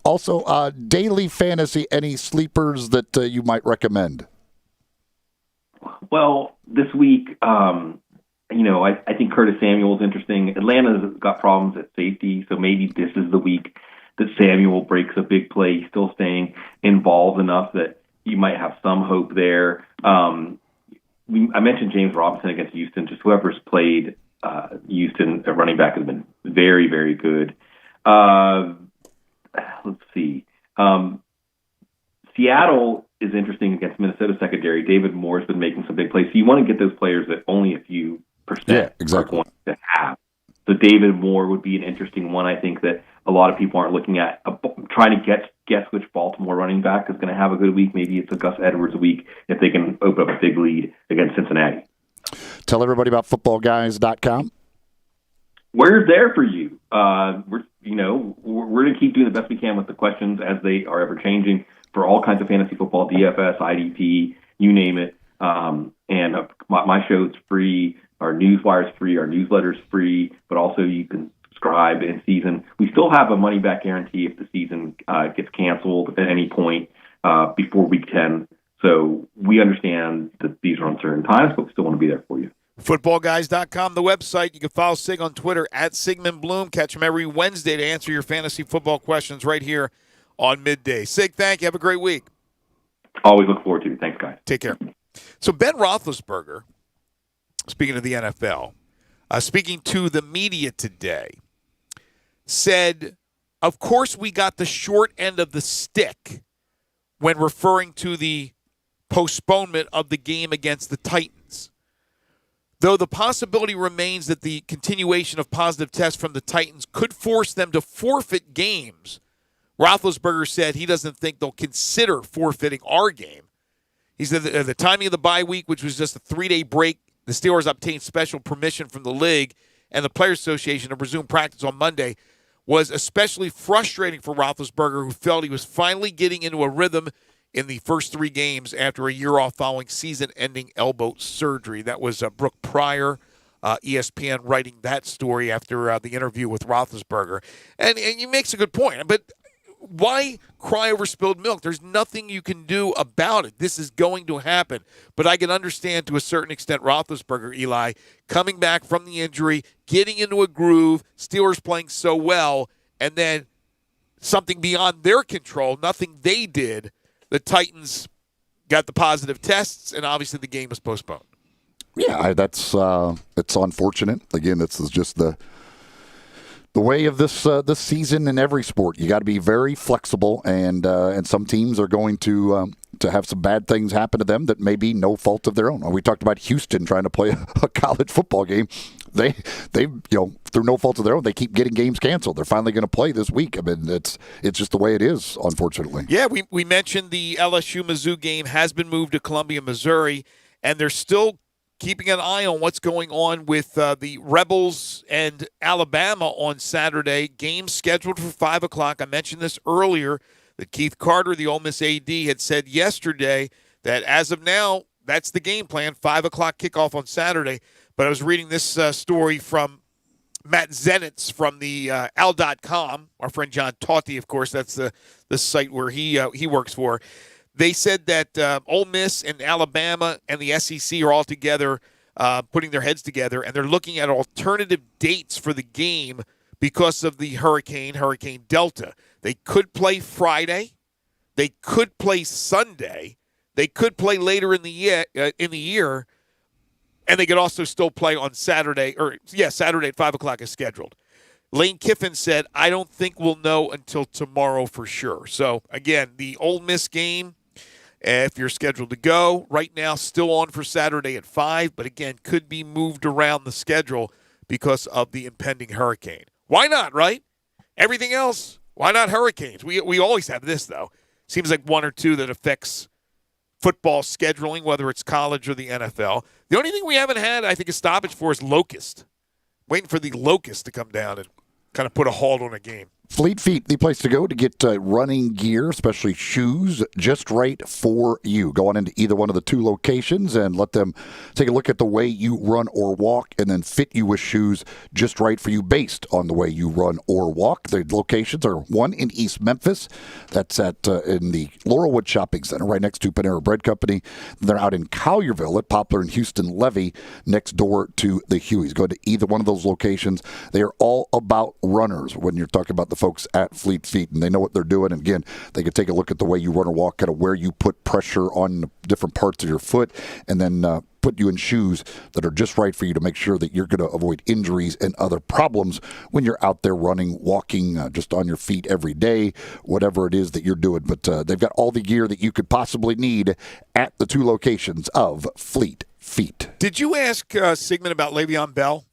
Also, daily fantasy, any sleepers that you might recommend? Well, this week, I think Curtis Samuel is interesting. Atlanta's got problems at safety, so maybe this is the week that Samuel breaks a big play. He's still staying involved enough that you might have some hope there. I mentioned James Robinson against Houston. Just whoever's played Houston at running back has been very, very good. Let's see. Seattle is interesting against Minnesota secondary. David Moore's been making some big plays. So you want to get those players that only a few percent are going to have. So David Moore would be an interesting one. I think that a lot of people aren't looking at trying to guess which Baltimore running back is going to have a good week. Maybe it's a Gus Edwards week if they can open up a big lead against Cincinnati. tell everybody about footballguys.com. We're there for you. We're going to keep doing the best we can with the questions as they are ever changing for all kinds of fantasy football, DFS, IDP, you name it. And my show's free. Our newswire's free. Our newsletter's free. But also you can subscribe in season. We still have a money back guarantee if the season gets canceled at any point before week 10. So we understand that these are uncertain times, but we still want to be there for you. Footballguys.com, the website. You can follow Sig on Twitter at Sigmund Bloom. Catch him every Wednesday to answer your fantasy football questions right here on Midday. Sig, thank you. Have a great week. Always look forward to it. Thanks, guys. Take care. So Ben Roethlisberger, speaking of the NFL, speaking to the media today, said, of course we got the short end of the stick when referring to the postponement of the game against the Titans. Though the possibility remains that the continuation of positive tests from the Titans could force them to forfeit games, Roethlisberger said he doesn't think they'll consider forfeiting our game. He said that at the timing of the bye week, which was just a 3-day break, the Steelers obtained special permission from the league and the Players Association to resume practice on Monday, was especially frustrating for Roethlisberger, who felt he was finally getting into a rhythm in the first 3 games after a year off following season-ending elbow surgery. That was Brooke Pryor, ESPN, writing that story after the interview with Roethlisberger. And he makes a good point, but why cry over spilled milk? There's nothing you can do about it. This is going to happen. But I can understand to a certain extent Roethlisberger, Eli, coming back from the injury, getting into a groove, Steelers playing so well, and then something beyond their control, nothing they did. The Titans got the positive tests, and obviously the game was postponed. Yeah, that's it's unfortunate. Again, this is just the way of this season in every sport. You got to be very flexible, and some teams are going to have some bad things happen to them that may be no fault of their own. We talked about Houston trying to play a college football game. They through no fault of their own, they keep getting games canceled. They're finally going to play this week. I mean, it's just the way it is, unfortunately. Yeah, we mentioned the LSU-Mizzou game has been moved to Columbia, Missouri, and they're still keeping an eye on what's going on with the Rebels and Alabama on Saturday. Game scheduled for 5 o'clock. I mentioned this earlier, that Keith Carter, the Ole Miss AD, had said yesterday that as of now, that's the game plan, 5 o'clock kickoff on Saturday. But I was reading this story from Matt Zenitz from the Al.com. Our friend John Tauti, of course, that's the site where he works for. They said that Ole Miss and Alabama and the SEC are all together, putting their heads together, and they're looking at alternative dates for the game because of the Hurricane Delta. They could play Friday. They could play Sunday. They could play later in the year, and they could also still play on Saturday. Saturday at 5 o'clock is scheduled. Lane Kiffin said, I don't think we'll know until tomorrow for sure. So, again, the Ole Miss game, if you're scheduled to go, right now still on for Saturday at 5, but again, could be moved around the schedule because of the impending hurricane. Why not, right? Everything else, why not hurricanes? We always have this, though. Seems like one or two that affects football scheduling, whether it's college or the NFL. The only thing we haven't had, I think, a stoppage for is locust. Waiting for the locust to come down and kind of put a halt on a game. Fleet Feet, the place to go to get running gear, especially shoes, just right for you. Go on into either one of the 2 locations and let them take a look at the way you run or walk and then fit you with shoes just right for you based on the way you run or walk. The locations are one in East Memphis. That's at in the Laurelwood Shopping Center right next to Panera Bread Company. They're out in Collierville at Poplar and Houston Levy next door to the Hueys. Go to either one of those locations. They are all about runners when you're talking about the folks at Fleet Feet, and they know what they're doing. And again, they can take a look at the way you run or walk, kind of where you put pressure on the different parts of your foot, and then put you in shoes that are just right for you to make sure that you're going to avoid injuries and other problems when you're out there running, walking, just on your feet every day, whatever it is that you're doing. But they've got all the gear that you could possibly need at the 2 locations of Fleet Feet. Did you ask Sigmund about Le'Veon Bell?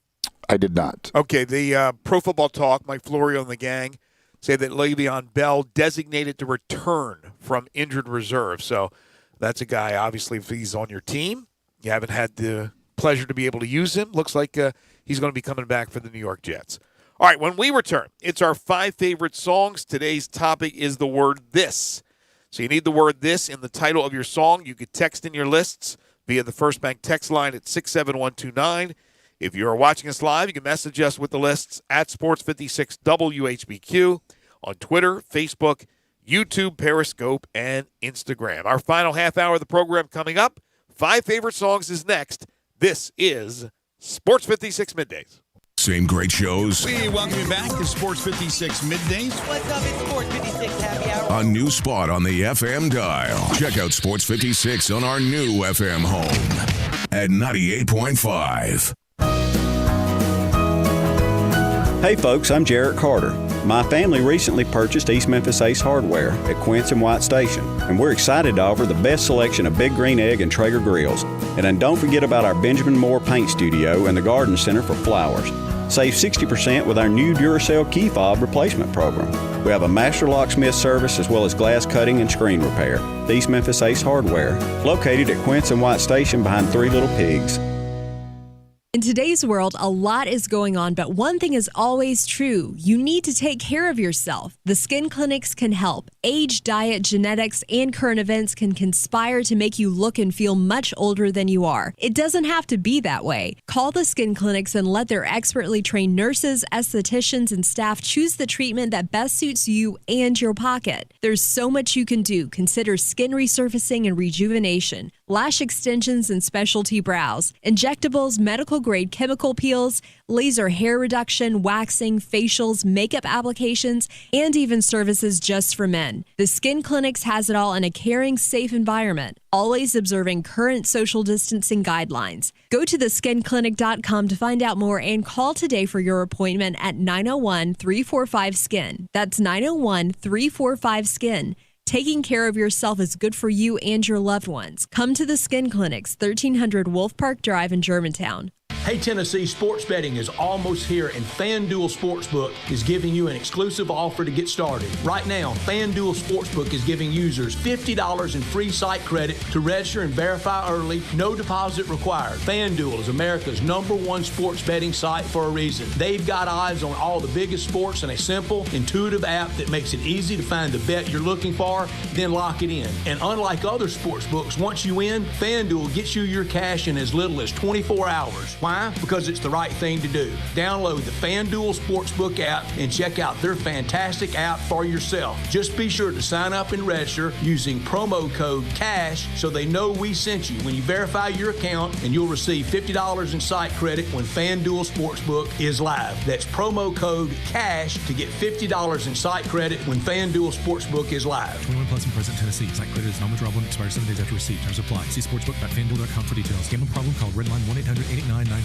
I did not. Okay, the Pro Football Talk, Mike Florio and the gang, say that Le'Veon Bell designated to return from injured reserve. So that's a guy, obviously, if he's on your team, you haven't had to pleasure to be able to use him. Looks like he's going to be coming back for the New York Jets. All right, when we return, it's our 5 favorite songs. Today's topic is the word this. So you need the word this in the title of your song. You could text in your lists via the First Bank text line at 67129. If you are watching us live, you can message us with the lists at Sports56 WHBQ on Twitter, Facebook, YouTube, Periscope, and Instagram. Our final half hour of the program coming up. 5 favorite songs is next. This is Sports 56 Middays. Same great shows. We welcome you back to Sports 56 Middays. What's up? It's Sports 56 Happy Hour. A new spot on the FM dial. Check out Sports 56 on our new FM home at 98.5. Hey folks, I'm Jarrett Carter. My family recently purchased East Memphis Ace Hardware at Quince and White Station, and we're excited to offer the best selection of Big Green Egg and Traeger grills. And then don't forget about our Benjamin Moore Paint Studio and the Garden Center for flowers. Save 60% with our new Duracell key fob replacement program. We have a master locksmith service as well as glass cutting and screen repair. The East Memphis Ace Hardware, located at Quince and White Station behind Three Little Pigs. In today's world, a lot is going on, but one thing is always true. You need to take care of yourself. The skin clinics can help. Age, diet, genetics, and current events can conspire to make you look and feel much older than you are. It doesn't have to be that way. Call the skin clinics and let their expertly trained nurses, estheticians, and staff choose the treatment that best suits you and your pocket. There's so much you can do. Consider skin resurfacing and rejuvenation, lash extensions and specialty brows, injectables, medical grade chemical peels, laser hair reduction, waxing, facials, makeup applications, and even services just for men. The Skin Clinics has it all in a caring, safe environment, always observing current social distancing guidelines. Go to theskinclinic.com to find out more and call today for your appointment at 901-345-SKIN. That's 901-345-SKIN. Taking care of yourself is good for you and your loved ones. Come to the Skin Clinics, 1300 Wolf Park Drive in Germantown. Hey Tennessee, sports betting is almost here and FanDuel Sportsbook is giving you an exclusive offer to get started. Right now, FanDuel Sportsbook is giving users $50 in free site credit to register and verify early, no deposit required. FanDuel is America's #1 sports betting site for a reason. They've got odds on all the biggest sports in a simple, intuitive app that makes it easy to find the bet you're looking for, then lock it in. And unlike other sportsbooks, once you win, FanDuel gets you your cash in as little as 24 hours. Why? Because it's the right thing to do. Download the FanDuel Sportsbook app and check out their fantastic app for yourself. Just be sure to sign up and register using promo code CASH so they know we sent you when you verify your account, and you'll receive $50 in site credit when FanDuel Sportsbook is live. That's promo code CASH to get $50 in site credit when FanDuel Sportsbook is live. 21 plus in present Tennessee. Site credit is non-withdrawable and expires 7 days after receipt. Terms apply. See sportsbook.fanduel.com for details. Gambling problem? Call Redline 1-800-889-979.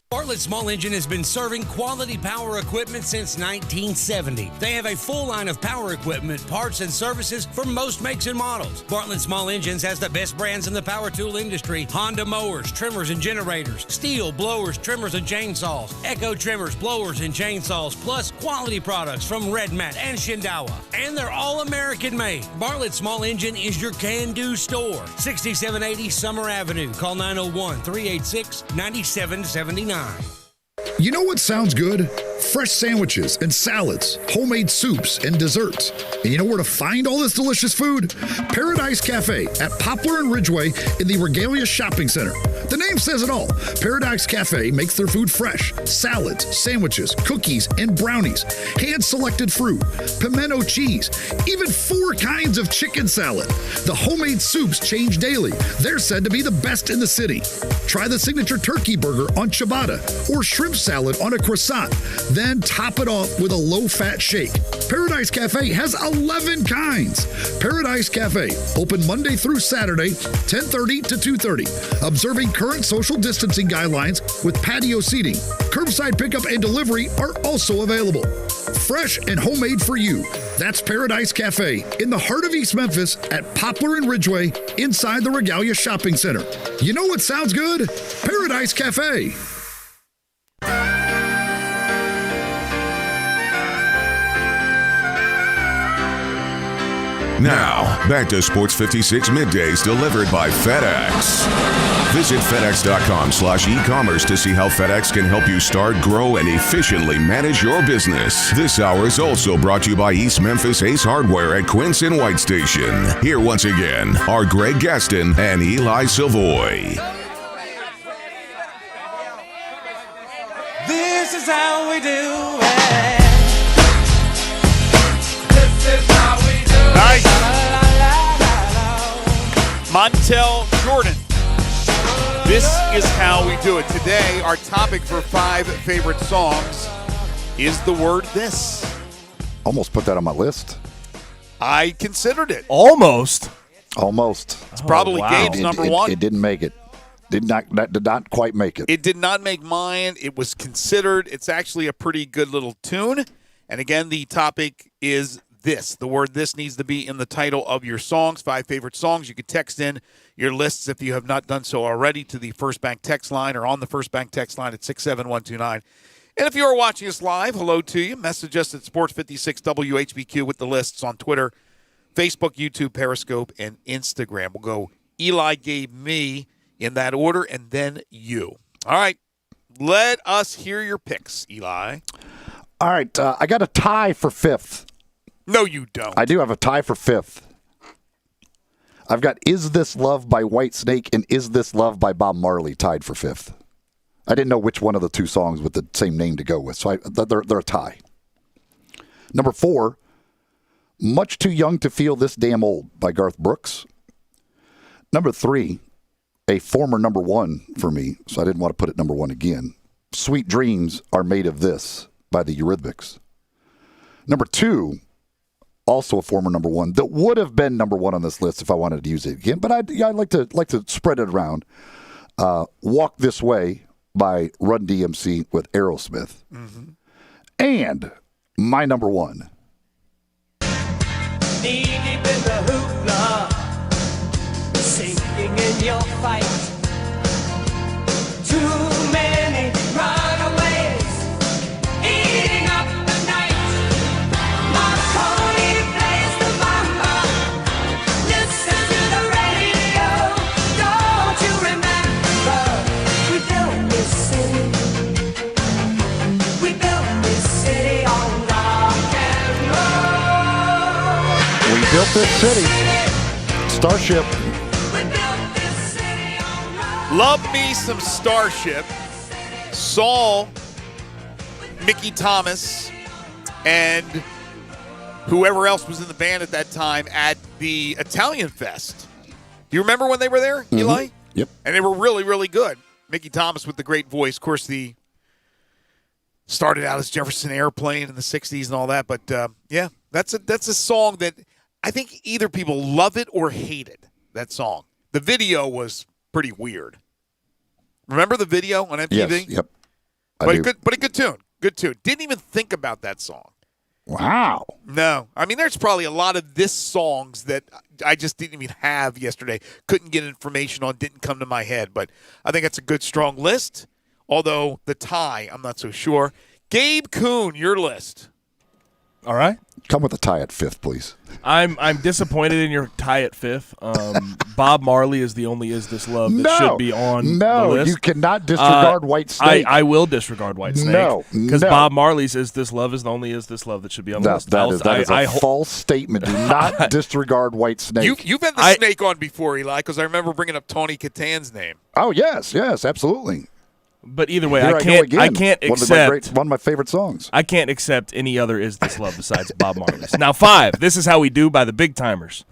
Bartlett Small Engine has been serving quality power equipment since 1970. They have a full line of power equipment, parts, and services for most makes and models. Bartlett Small Engines has the best brands in the power tool industry: Honda mowers, trimmers, and generators, Steel blowers, trimmers, and chainsaws, Echo trimmers, blowers, and chainsaws, plus quality products from Red Mat and Shindawa. And they're all American made. Bartlett Small Engine is your can-do store. 6780 Summer Avenue. Call 901-386-9779. You know what sounds good? Fresh sandwiches and salads, homemade soups and desserts. And you know where to find all this delicious food? Paradise Cafe at Poplar and Ridgeway in the Regalia Shopping Center. The name says it all. Paradise Cafe makes their food fresh. Salads, sandwiches, cookies, and brownies. Hand-selected fruit, pimento cheese, even 4 kinds of chicken salad. The homemade soups change daily. They're said to be the best in the city. Try the signature turkey burger on ciabatta or shrimp salad on a croissant. Then top it off with a low-fat shake. Paradise Cafe has 11 kinds. Paradise Cafe, open Monday through Saturday, 10:30 to 2:30. Observing current social distancing guidelines with patio seating. Curbside pickup and delivery are also available. Fresh and homemade for you. That's Paradise Cafe in the heart of East Memphis at Poplar and Ridgeway inside the Regalia Shopping Center. You know what sounds good? Paradise Cafe. Now, back to Sports 56 Middays delivered by FedEx. Visit FedEx.com/e-commerce to see how FedEx can help you start, grow, and efficiently manage your business. This hour is also brought to you by East Memphis Ace Hardware at Quince and White Station. Here once again are Greg Gaston and Eli Savoy. This is how we do it. This is how we do it. Nice. Montel Jordan. This is how we do it. Today, our topic for 5 favorite songs is the word this. Almost put that on my list. I considered it. Almost. It's probably Gabe's number one. It didn't make it. Did not quite make it. It did not make mine. It was considered. It's actually a pretty good little tune. And again, the topic is this. The word this needs to be in the title of your songs. 5 favorite songs. You can text in your lists if you have not done so already to the First Bank text line or on the First Bank text line at 67129. And if you are watching us live, hello to you. Message us at Sports56WHBQ with the lists on Twitter, Facebook, YouTube, Periscope, and Instagram. We'll go Eli, Gabe, me in that order, and then you. All right. Let us hear your picks, Eli. All right. I got a tie for 5th. No, you don't. I do have a tie for 5th. I've got Is This Love by Whitesnake and Is This Love by Bob Marley tied for 5th. I didn't know which one of the 2 songs with the same name to go with, so they're a tie. Number 4, Much Too Young to Feel This Damn Old by Garth Brooks. Number 3, a former number 1 for me, so I didn't want to put it number 1 again. Sweet Dreams Are Made of This by the Eurythmics. Number 2, also a former number 1 that would have been number 1 on this list if I wanted to use it again, but I'd like to spread it around. Walk This Way by Run DMC with Aerosmith. Mm-hmm. And my number 1. Knee deep in the hoopla, sinking in your fight. Too many runaways, eating up the night. Marconi plays the mama, listen to the radio. Don't you remember, we built this city. We built this city on rock and roll. We built this city. Starship. Love me some Starship. Saw Mickey Thomas and whoever else was in the band at that time at the Italian Fest. Do you remember when they were there, Eli? Yep. And they were really, really good. Mickey Thomas with the great voice. Of course, started out as Jefferson Airplane in the 60s and all that. But, yeah, that's a song that I think either people love it or hate it, that song. The video was pretty weird. Remember the video on MTV? Yes, yep. But a good tune. Good tune. Didn't even think about that song. Wow. No. I mean, there's probably a lot of this songs that I just didn't even have yesterday. Couldn't get information on, didn't come to my head. But I think it's a good, strong list. Although the tie, I'm not so sure. Gabe Kuhn, your list. All right. Come with a tie at 5th, please. I'm disappointed in your tie at 5th. Bob Marley is the only Is This Love that should be on the list. You cannot disregard Whitesnake. I will disregard Whitesnake. No. Because Bob Marley's Is This Love is the only Is This Love that should be on the list. That is a false statement. Do not disregard Whitesnake. You've had the snake on before, Eli, because I remember bringing up Tony Catan's name. Oh, yes, absolutely. But either way, I can't accept one of my favorite songs. I can't accept any other Is This Love besides Bob Marley's. Now 5, This Is How We Do by the Big Timers.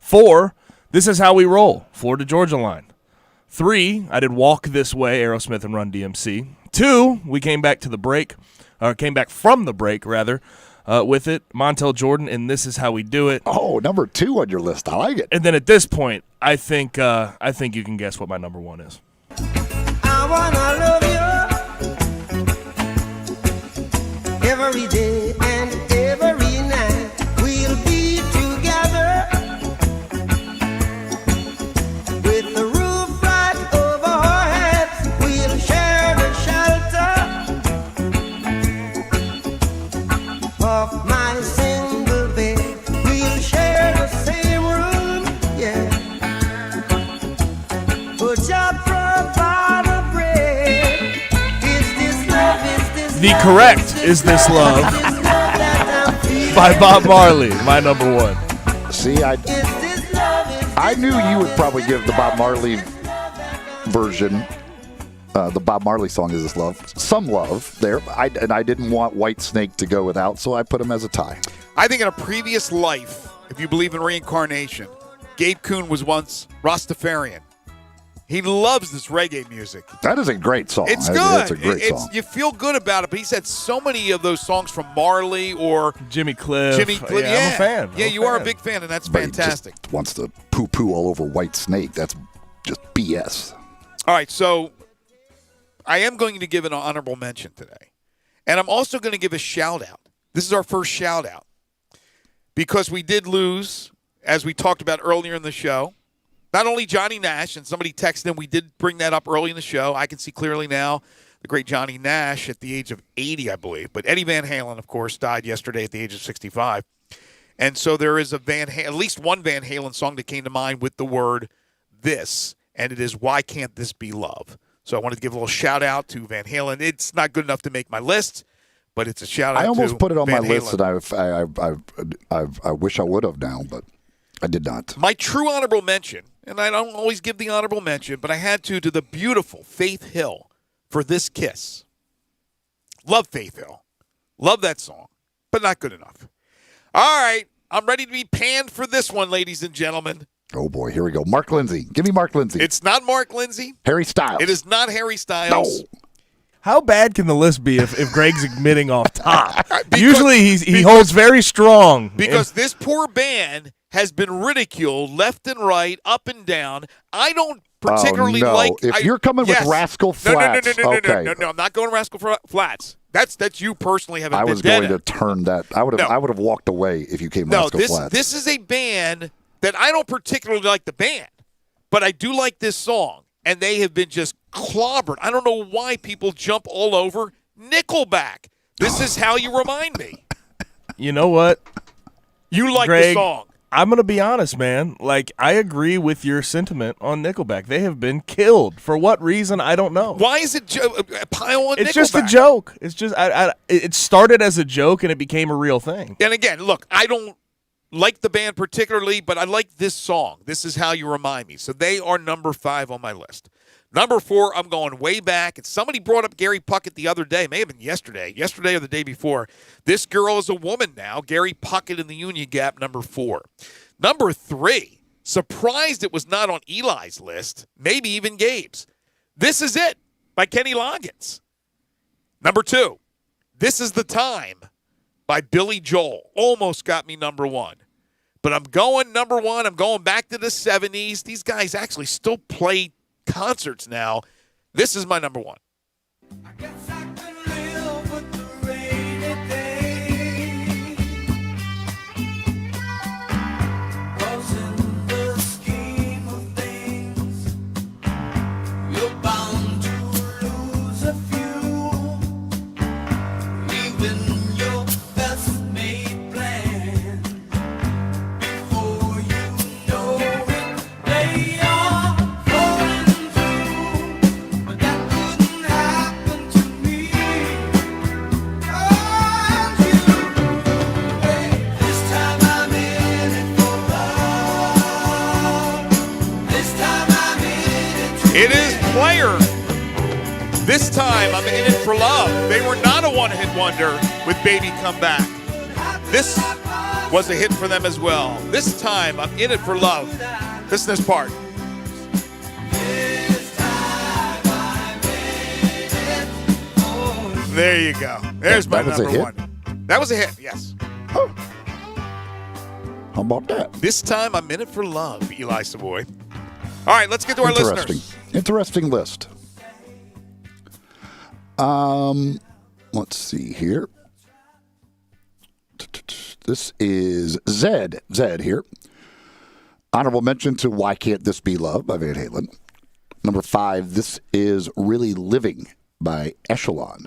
4, This Is How We Roll, Florida Georgia Line. 3, I did Walk This Way, Aerosmith and Run DMC. 2, we came back from the break, with it, Montel Jordan, and This Is How We Do It. Oh, number 2 on your list. I like it. And then at this point, I think you can guess what my number 1 is. I wanna love you every day and every night. We'll be together with the roof right over our heads. We'll share the shelter of my single bed. We'll share the same room, yeah. Put your The correct Is This Love by Bob Marley, my number one. See, I knew you would probably give the Bob Marley version, the Bob Marley song Is This Love, some love there. I didn't want White Snake to go without, so I put him as a tie. I think in a previous life, if you believe in reincarnation, Gabe Kuhn was once Rastafarian. He loves this reggae music. That is a great song. It's good. It's a great song. You feel good about it, but he's had so many of those songs from Marley or Jimmy Cliff. Yeah, I'm a fan. You are a big fan, and that's fantastic. He just wants to poo-poo all over White Snake. That's just BS. All right, so I am going to give an honorable mention today. And I'm also going to give a shout-out. This is our first shout-out. Because we did lose, as we talked about earlier in the show, not only Johnny Nash, and somebody texted him, we did bring that up early in the show. I can see clearly now the great Johnny Nash at the age of 80, I believe. But Eddie Van Halen, of course, died yesterday at the age of 65. And so there is at least one Van Halen song that came to mind with the word this, and it is Why Can't This Be Love? So I wanted to give a little shout-out to Van Halen. It's not good enough to make my list, but it's a shout-out to I almost put it on Van my Halen. list, and I wish I would have now, but I did not. My true honorable mention, and I don't always give the honorable mention, but I had to the beautiful Faith Hill for This Kiss. Love Faith Hill. Love that song, but not good enough. All right, I'm ready to be panned for this one, ladies and gentlemen. Oh, boy, here we go. Mark Lindsay. Give me Mark Lindsay. It's not Mark Lindsay. Harry Styles. It is not Harry Styles. No. How bad can the list be if Greg's admitting off top? Usually he holds very strong. Because this poor band has been ridiculed left and right, up and down. I don't particularly like. If you're coming with Rascal Flatts, no, I'm not going Rascal Flatts. That's you personally having. I was going to turn that. I would have walked away if you came Rascal Flatts. This is a band that I don't particularly like the band, but I do like this song, and they have been just clobbered. I don't know why people jump all over Nickelback. This is how you remind me. You know what? You like Greg, the song. I'm going to be honest, man. Like, I agree with your sentiment on Nickelback. They have been killed. For what reason, I don't know. Why is it a pile on Nickelback? It's just a joke. It's just it started as a joke, and it became a real thing. And again, look, I don't like the band particularly, but I like this song. This is how you remind me. So they are number 5 on my list. Number 4, I'm going way back. And somebody brought up Gary Puckett the other day. May have been yesterday or the day before. This girl is a woman now. Gary Puckett in the Union Gap, number 4. Number 3, surprised it was not on Eli's list, maybe even Gabe's. This Is It by Kenny Loggins. Number 2, This Is the Time by Billy Joel. Almost got me number 1. But I'm going number 1. I'm going back to the 70s. These guys actually still play concerts now. This is my number 1. It is Player. This time I'm in it for love. They were not a one-hit wonder with Baby Come Back. This was a hit for them as well. This time I'm in it for love. Listen to this part. There you go. There's my number 1. That was a hit, yes. Oh. How about that? This time I'm in it for love, Eli Savoy. All right, let's get to our listeners. Interesting list. Let's see here. This is Zed here. Honorable mention to Why Can't This Be Love by Van Halen. Number 5, This Is Really Living by Echelon.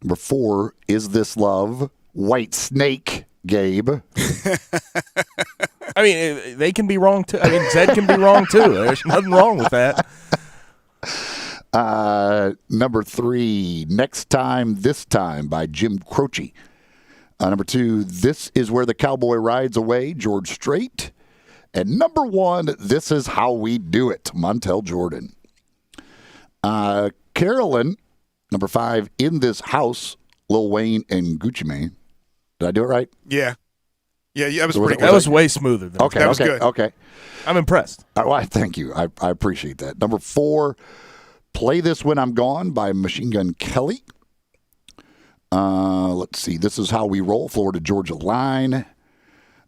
Number 4, Is This Love? White Snake, Gabe. I mean, they can be wrong too. I mean, Zed can be wrong too. There's nothing wrong with that. Number 3, Next Time, This Time by Jim Croce. Number 2, This Is Where the Cowboy Rides Away, George Strait. And number 1, This Is How We Do It, Montel Jordan. Carolyn, number 5, In This House, Lil Wayne and Gucci Mane. Did I do it right? Yeah. Yeah, that was pretty good. That was way smoother than Okay, that was okay, good. okay. I'm impressed. Well, thank you. I appreciate that. Number 4, Play This When I'm Gone by Machine Gun Kelly. Let's see. This Is How We Roll, Florida Georgia Line.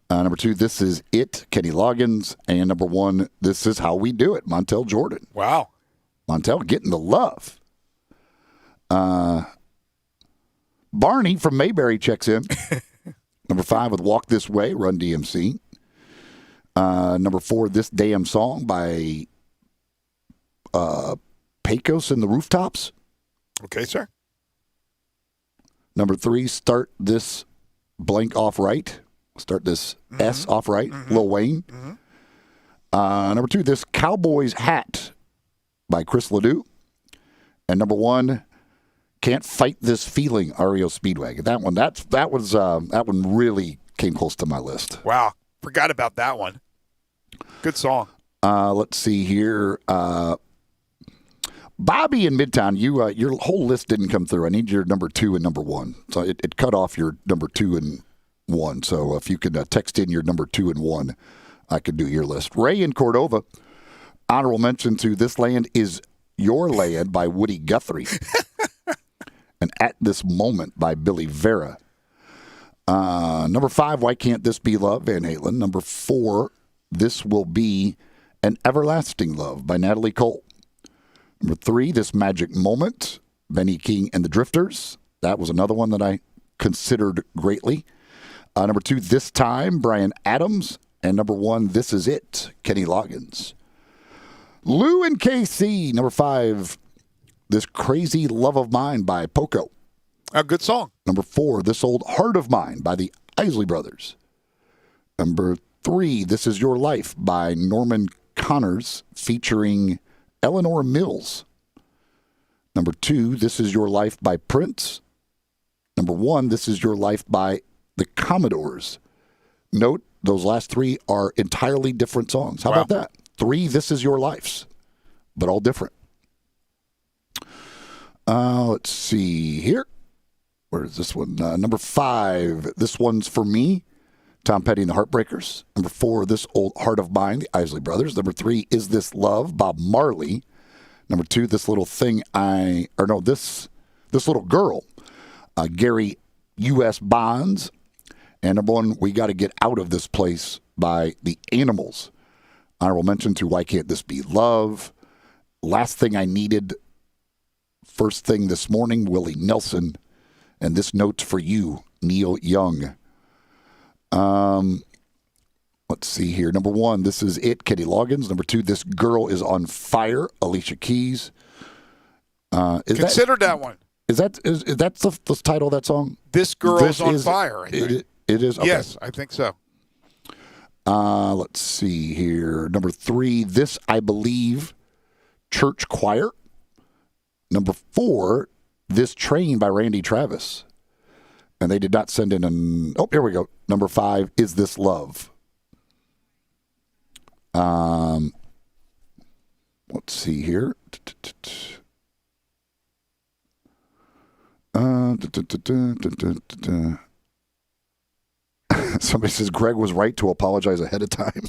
Number 2, This Is It, Kenny Loggins. And number 1, This Is How We Do It, Montel Jordan. Wow. Montel getting the love. Barney from Mayberry checks in. Number 5 with Walk This Way, Run DMC. Number 4, This Damn Song by Pecos and the Rooftops. Okay, sir. Number 3, Start This Blank Off Right. Start This S Off Right, Lil Wayne. Number 2, This Cowboy's Hat by Chris Ledoux. And number 1, Can't Fight This Feeling, REO Speedwagon. That one really came close to my list. Wow. Forgot about that one. Good song. Let's see here. Bobby in Midtown, your whole list didn't come through. I need your number 2 and number 1. So it cut off your number 2 and 1. So if you could text in your number 2 and 1, I could do your list. Ray in Cordova, honorable mention to This Land Is Your Land by Woody Guthrie. And At This Moment by Billy Vera. Number 5, Why Can't This Be Love, Van Halen. Number 4, This Will Be an Everlasting Love by Natalie Cole. Number 3, This Magic Moment, Benny King and the Drifters. That was another one that I considered greatly. Number 2, This Time, Bryan Adams. And number 1, This Is It, Kenny Loggins. Lou and KC, number 5, This Crazy Love of Mine by Poco. A good song. Number 4, This Old Heart of Mine by the Isley Brothers. Number 3, This Is Your Life by Norman Connors featuring Eleanor Mills. Number 2, This Is Your Life by Prince. Number 1, This Is Your Life by the Commodores. Note, those last 3 are entirely different songs. How about that? 3, This Is Your Lives, but all different. Let's see here. Where is this one? Number 5, This One's For Me, Tom Petty and the Heartbreakers. Number 4, This Old Heart of Mine, the Isley Brothers. Number 3, Is This Love, Bob Marley. Number 2, This Little Girl, Gary U.S. Bonds. And number 1, We Got to Get Out of This Place by the Animals. Honorable mention to Why Can't This Be Love? Last Thing I Needed, First Thing This Morning, Willie Nelson. And This Note's For You, Neil Young. Let's see here. Number 1, This Is It, Kenny Loggins. Number 2, This Girl Is on Fire, Alicia Keys. Consider that one. Is that the title of that song? This Girl Is on Fire. I think. It is? Okay. Yes, I think so. Let's see here. Number 3, This I Believe, Church Choir. Number 4, This Train by Randy Travis. And they did not send in an... Oh, here we go. Number 5, Is This Love? Let's see here. Somebody says Greg was right to apologize ahead of time.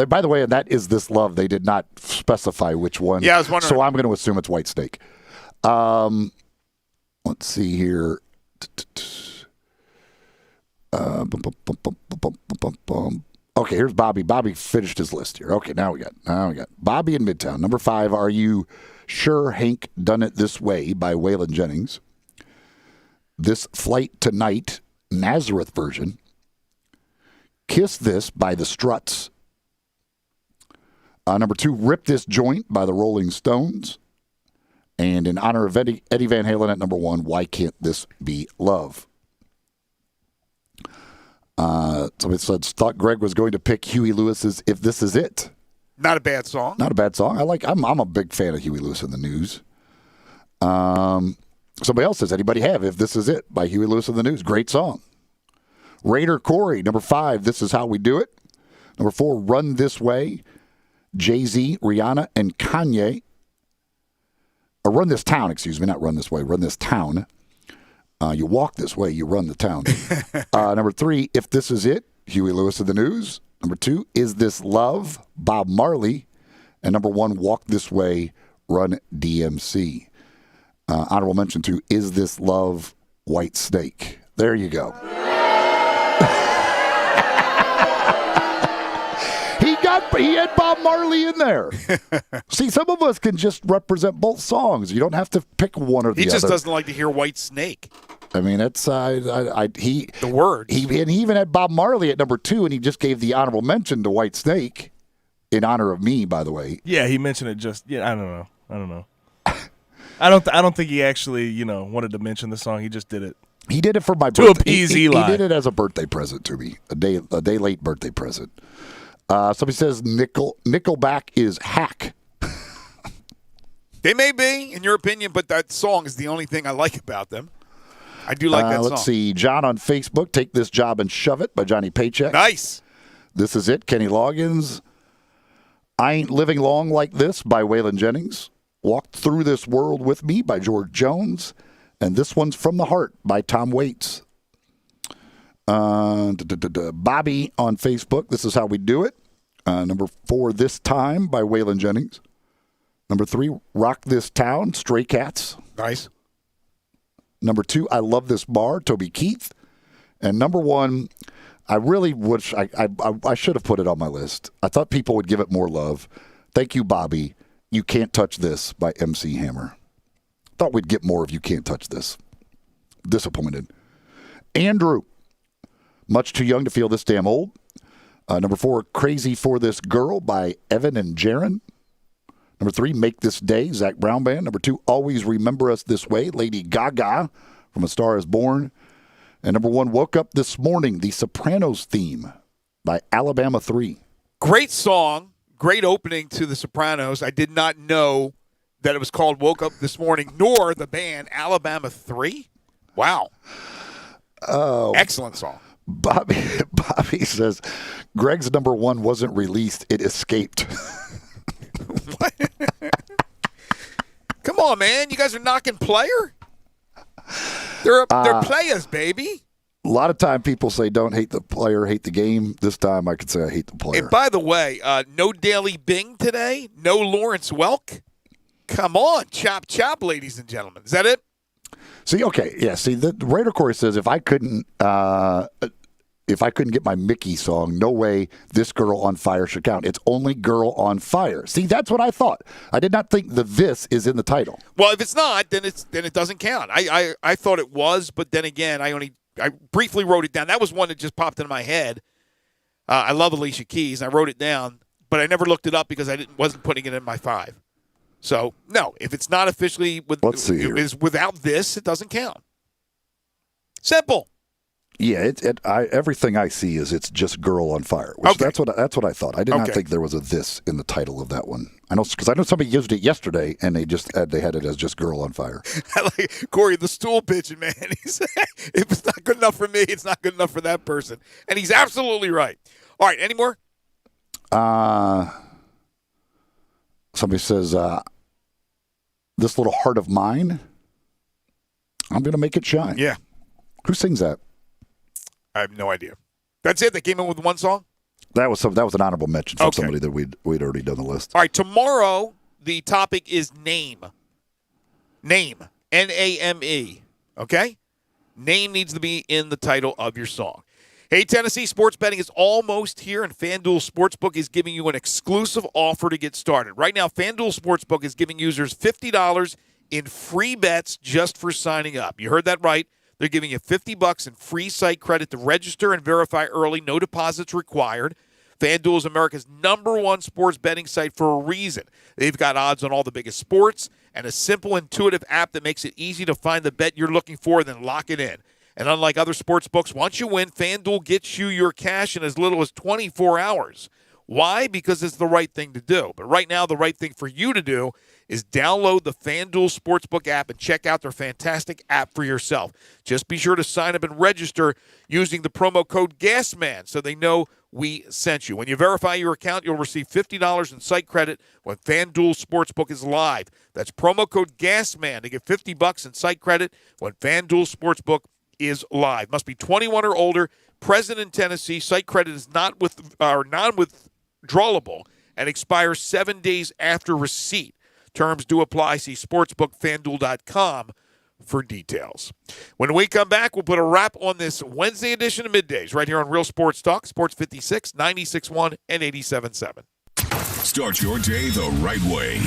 By the way, that Is This Love. They did not specify which one. Yeah, I was wondering. So I'm going to assume it's White Snake. Let's see here. Okay, here's Bobby. Bobby finished his list here. Okay, now we got Bobby in Midtown. Number 5, Are You Sure Hank Done It This Way by Waylon Jennings. This Flight Tonight, Nazareth version. Kiss This by the Struts. Number 2, Rip This Joint by the Rolling Stones. And in honor of Eddie Van Halen at number 1, Why Can't This Be Love? Somebody said, thought Greg was going to pick Huey Lewis's If This Is It. Not a bad song. Not a bad song. I'm a big fan of Huey Lewis and the News. Somebody else says, anybody have If This Is It by Huey Lewis and the News? Great song. Raider Corey, number 5, This Is How We Do It. Number 4, Run This Way. Jay-Z, Rihanna, and Kanye. Or Run This Town, excuse me, not Run This Way, Run This Town. You walk this way, you run the town. Number 3, If This Is It, Huey Lewis and the News. Number 2, Is This Love, Bob Marley. And number 1, Walk This Way, Run DMC. Honorable mention to Is This Love, White Snake. There you go. He had Bob Marley in there. See, some of us can just represent both songs. You don't have to pick one or the other. He just doesn't like to hear White Snake. I mean, it's the words. He even had Bob Marley at number 2, and he just gave the honorable mention to White Snake in honor of me, by the way. Yeah, he mentioned it just. Yeah, I don't know. I don't think he actually wanted to mention the song. He just did it. He did it for my birthday. To appease Eli. He did it Eli. as a birthday present to me, a day late birthday present. Somebody says Nickelback is hack. They may be, in your opinion, but that song is the only thing I like about them. I do like that song. Let's see. John on Facebook, Take This Job and Shove It by Johnny Paycheck. Nice. This Is It, Kenny Loggins. I Ain't Living Long Like This by Waylon Jennings. Walk Through This World With Me by George Jones. And this one's From the Heart by Tom Waits. Bobby on Facebook, This Is How We Do It. Number 4, This Time by Waylon Jennings. Number 3, Rock This Town, Stray Cats. Nice. Number 2, I Love This Bar, Toby Keith. And number 1, I really wish I should have put it on my list. I thought people would give it more love. Thank you, Bobby. You Can't Touch This by MC Hammer. Thought we'd get more of You Can't Touch This. Disappointed. Andrew, Much Too Young to Feel This Damn Old. Number 4, Crazy for This Girl by Evan and Jaron. Number 3, Make This Day, Zach Brown Band. Number 2, Always Remember Us This Way, Lady Gaga from A Star Is Born. And number 1, Woke Up This Morning, The Sopranos Theme by Alabama 3. Great song. Great opening to The Sopranos. I did not know that it was called Woke Up This Morning, nor the band Alabama 3. Wow. Oh, excellent song. Bobby says, Greg's number 1 wasn't released. It escaped. What? Come on, man. You guys are knocking player? They're players, baby. A lot of time people say don't hate the player, hate the game. This time I could say I hate the player. And by the way, no Daily Bing today. No Lawrence Welk. Come on. Chop, chop, ladies and gentlemen. Is that it? See, okay, yeah. See, the Raider Corey says if I couldn't get my Mickey song, no way This Girl on Fire should count. It's only Girl on Fire. See, that's what I thought. I did not think the this is in the title. Well, if it's not, then it doesn't count. I thought it was, but then again, I briefly wrote it down. That was one that just popped into my head. I love Alicia Keys. I wrote it down, but I never looked it up because I wasn't putting it in my 5. So, no, if it's not officially Let's see here. Is without this, it doesn't count. Simple. Yeah, everything I see is it's just Girl on Fire. Which that's what I thought. I did not think there was a this in the title of that one. I know because I know somebody used it yesterday and they had it as just Girl on Fire. Like Corey, the stool pigeon, man. He said, if it's not good enough for me, it's not good enough for that person, and he's absolutely right. All right, any more? Somebody says, "This Little Heart of Mine, I'm gonna make it shine." Yeah. Who sings that? I have no idea. That's it? They came in with one song? That was an honorable mention from somebody that we'd already done the list. All right, tomorrow the topic is name. Name. N-A-M-E. Okay? Name needs to be in the title of your song. Hey, Tennessee, sports betting is almost here, and FanDuel Sportsbook is giving you an exclusive offer to get started. Right now, FanDuel Sportsbook is giving users $50 in free bets just for signing up. You heard that right. They're giving you $50 in free site credit to register and verify early. No deposits required. FanDuel is America's #1 sports betting site for a reason. They've got odds on all the biggest sports and a simple, intuitive app that makes it easy to find the bet you're looking for, then lock it in. And unlike other sports books, once you win, FanDuel gets you your cash in as little as 24 hours. Why? Because it's the right thing to do. But right now, the right thing for you to do is download the FanDuel Sportsbook app and check out their fantastic app for yourself. Just be sure to sign up and register using the promo code GASMAN so they know we sent you. When you verify your account, you'll receive $50 in site credit when FanDuel Sportsbook is live. That's promo code GASMAN to get $50 in site credit when FanDuel Sportsbook is live. Must be 21 or older, present in Tennessee. Site credit is non-withdrawable and expires 7 days after receipt. Terms do apply. See sportsbookfanduel.com for details. When we come back, we'll put a wrap on this Wednesday edition of Middays right here on Real Sports Talk, Sports 56, 96.1, and 87.7. Start your day the right way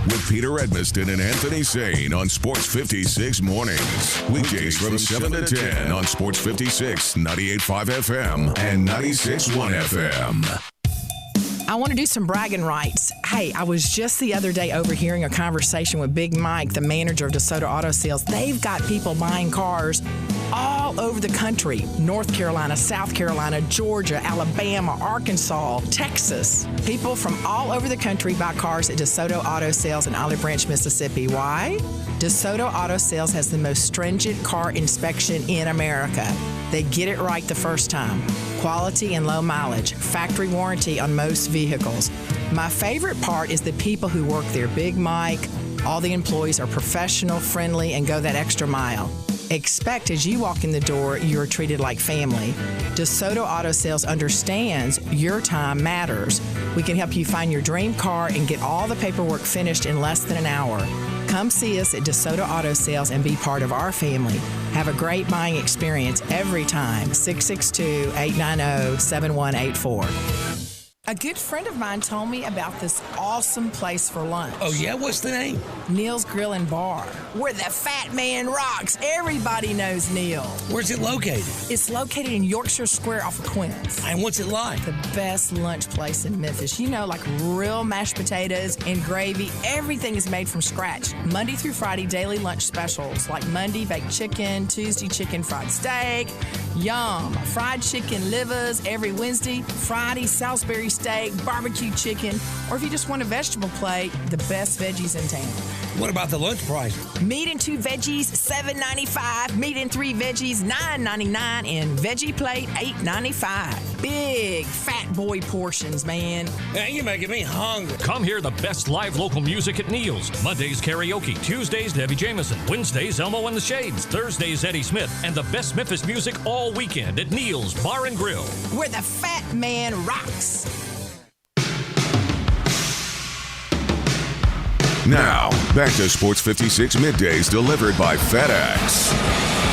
with Peter Edmiston and Anthony Sane on Sports 56 Mornings. Weekdays from 7 to 10 on Sports 56, 98.5 FM and 96.1 FM. I want to do some bragging rights. Hey, I was just the other day overhearing a conversation with Big Mike, the manager of DeSoto Auto Sales. They've got people buying cars all over the country. North Carolina, South Carolina, Georgia, Alabama, Arkansas, Texas. People from all over the country buy cars at DeSoto Auto Sales in Olive Branch, Mississippi. Why? DeSoto Auto Sales has the most stringent car inspection in America. They get it right the first time. Quality and low mileage. Factory warranty on most vehicles. My favorite part is the people who work there. Big Mike, all the employees are professional, friendly, and go that extra mile. Expect as you walk in the door, you're treated like family. DeSoto Auto Sales understands your time matters. We can help you find your dream car and get all the paperwork finished in less than an hour. Come see us at DeSoto Auto Sales and be part of our family. Have a great buying experience every time. 662-890-7184. A good friend of mine told me about this awesome place for lunch. Oh, yeah? What's the name? Neil's Grill and Bar, where the fat man rocks. Everybody knows Neil. Where's it located? It's located in Yorkshire Square off of Quince. And what's it like? The best lunch place in Memphis. You know, like real mashed potatoes and gravy. Everything is made from scratch. Monday through Friday, daily lunch specials like Monday, baked chicken, Tuesday, chicken fried steak. Yum. Fried chicken livers every Wednesday. Friday, Salisbury steak, barbecue chicken, or if you just want a vegetable plate, the best veggies in town. What about the lunch price? Meat and 2 veggies, $7.95. Meat and 3 veggies, $9.99. And veggie plate, $8.95. Big fat boy portions, man. Man, you're making me hungry. Come hear the best live local music at Neil's. Mondays, karaoke. Tuesdays, Debbie Jameson. Wednesdays, Elmo and the Shades. Thursdays, Eddie Smith. And the best Memphis music all weekend at Neil's Bar and Grill, where the fat man rocks. Now, back to Sports 56 Middays delivered by FedEx.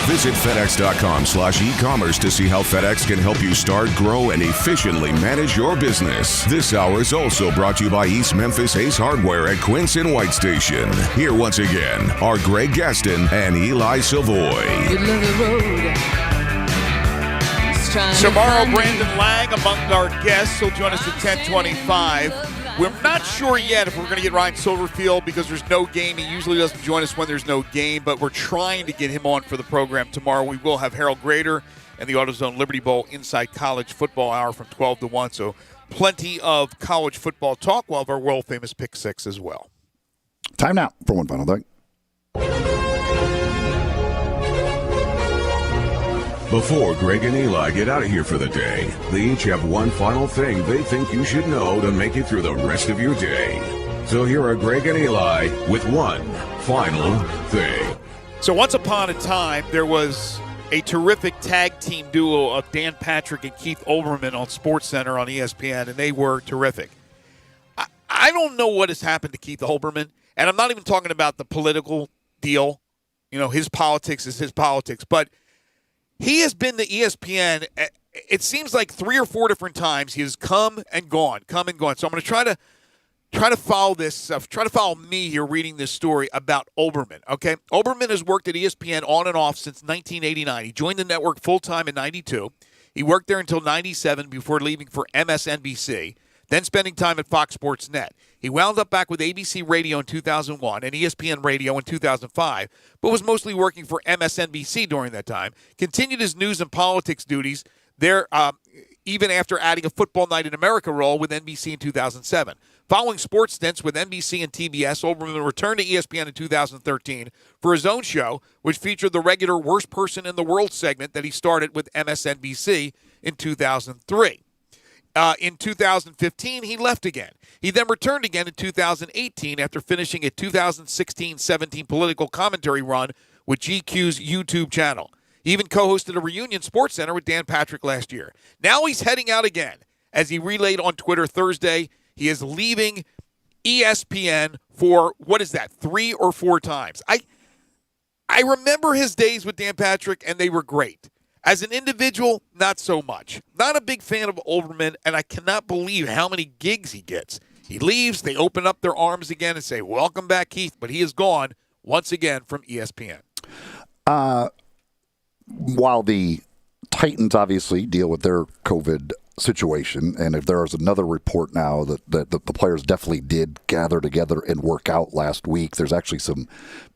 Visit FedEx.com/e-commerce to see how FedEx can help you start, grow, and efficiently manage your business. This hour is also brought to you by East Memphis Ace Hardware at Quince and White Station. Here once again are Greg Gaston and Eli Savoy. Tomorrow, Brandon Lang among our guests. He'll join us at 10:25. We're not sure yet if we're going to get Ryan Silverfield because there's no game. He usually doesn't join us when there's no game, but we're trying to get him on for the program tomorrow. We will have Harold Grader and the AutoZone Liberty Bowl Inside College Football Hour from 12 to 1, so plenty of college football talk. We'll have our world-famous Pick 6 as well. Time now for one final thing. Before Greg and Eli get out of here for the day, they each have one final thing they think you should know to make it through the rest of your day. So here are Greg and Eli with one final thing. So once upon a time, there was a terrific tag team duo of Dan Patrick and Keith Olbermann on SportsCenter on ESPN, and they were terrific. I don't know what has happened to Keith Olbermann, and I'm not even talking about the political deal. You know, his politics is his politics, but he has been to ESPN, it seems like 3 or 4 different times. He has come and gone. So I'm going to try to follow this, try to follow me here reading this story about Olbermann, okay? Olbermann has worked at ESPN on and off since 1989. He joined the network full-time in 92. He worked there until 97 before leaving for MSNBC, then spending time at Fox Sports Net. He wound up back with ABC Radio in 2001 and ESPN Radio in 2005, but was mostly working for MSNBC during that time. Continued his news and politics duties there even after adding a Football Night in America role with NBC in 2007. Following sports stints with NBC and TBS, Olbermann returned to ESPN in 2013 for his own show, which featured the regular Worst Person in the World segment that he started with MSNBC in 2003. In 2015, he left again. He then returned again in 2018 after finishing a 2016-17 political commentary run with GQ's YouTube channel. He even co-hosted a reunion Sports Center with Dan Patrick last year. Now he's heading out again. As he relayed on Twitter Thursday, he is leaving ESPN for, 3 or 4 times. I remember his days with Dan Patrick, and they were great. As an individual, not so much. Not a big fan of Olbermann, and I cannot believe how many gigs he gets. He leaves, they open up their arms again and say, welcome back, Keith, but he is gone once again from ESPN. While the Titans obviously deal with their COVID situation, and if there is another report now that the players definitely did gather together and work out last week, there's actually some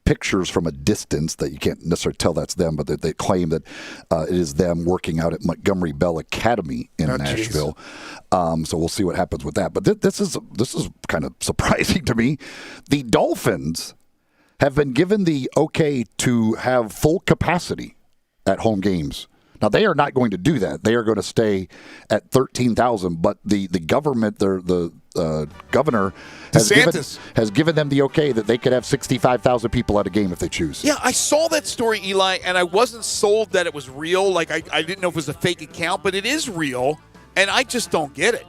pictures from a distance that you can't necessarily tell that's them, but they claim that it is them working out at Montgomery Bell Academy in Nashville. So we'll see what happens with that. But this is kind of surprising to me. The Dolphins have been given the okay to have full capacity at home games. Now, they are not going to do that. They are going to stay at 13,000, but the government, the governor has given them the okay that they could have 65,000 people at a game if they choose. Yeah, I saw that story, Eli, and I wasn't sold that it was real. Like, I didn't know if it was a fake account, but it is real, and I just don't get it.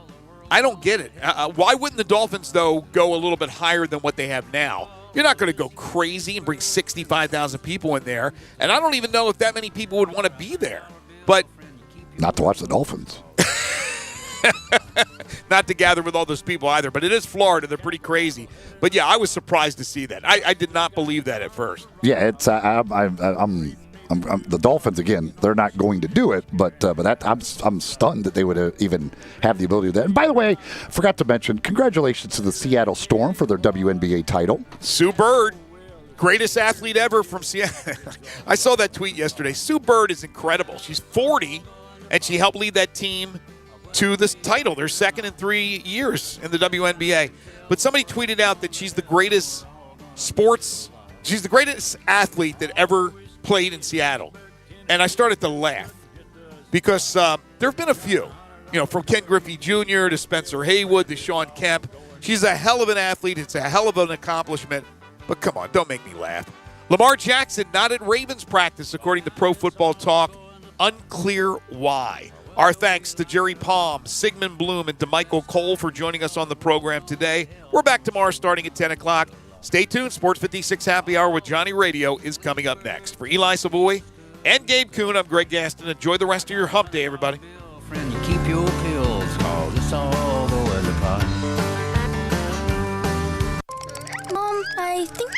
I don't get it. Why wouldn't the Dolphins, though, go a little bit higher than what they have now? You're not going to go crazy and bring 65,000 people in there, and I don't even know if that many people would want to be there. But not to watch the Dolphins. Not to gather with all those people either. But it is Florida. They're pretty crazy. But, yeah, I was surprised to see that. I did not believe that at first. Yeah, it's the Dolphins, again, they're not going to do it. But that I'm stunned that they would even have the ability to do that. And, by the way, I forgot to mention, congratulations to the Seattle Storm for their WNBA title. Sue Bird. Greatest athlete ever from Seattle. I saw that tweet yesterday. Sue Bird is incredible. She's 40, and she helped lead that team to this title. They're second in 3 years in the WNBA. But somebody tweeted out that she's the greatest athlete that ever played in Seattle. And I started to laugh because there have been a few, from Ken Griffey Jr. to Spencer Haywood to Sean Kemp. She's a hell of an athlete. It's a hell of an accomplishment. But come on, don't make me laugh. Lamar Jackson not at Ravens practice, according to Pro Football Talk. Unclear why. Our thanks to Jerry Palm, Sigmund Bloom, and DeMichael Cole for joining us on the program today. We're back tomorrow starting at 10 o'clock. Stay tuned. Sports 56 Happy Hour with Johnny Radio is coming up next. For Eli Savoy and Gabe Kuhn, I'm Greg Gaston. Enjoy the rest of your hump day, everybody. Friend, you keep your pills, 'cause it's all over the pot. Mom, I think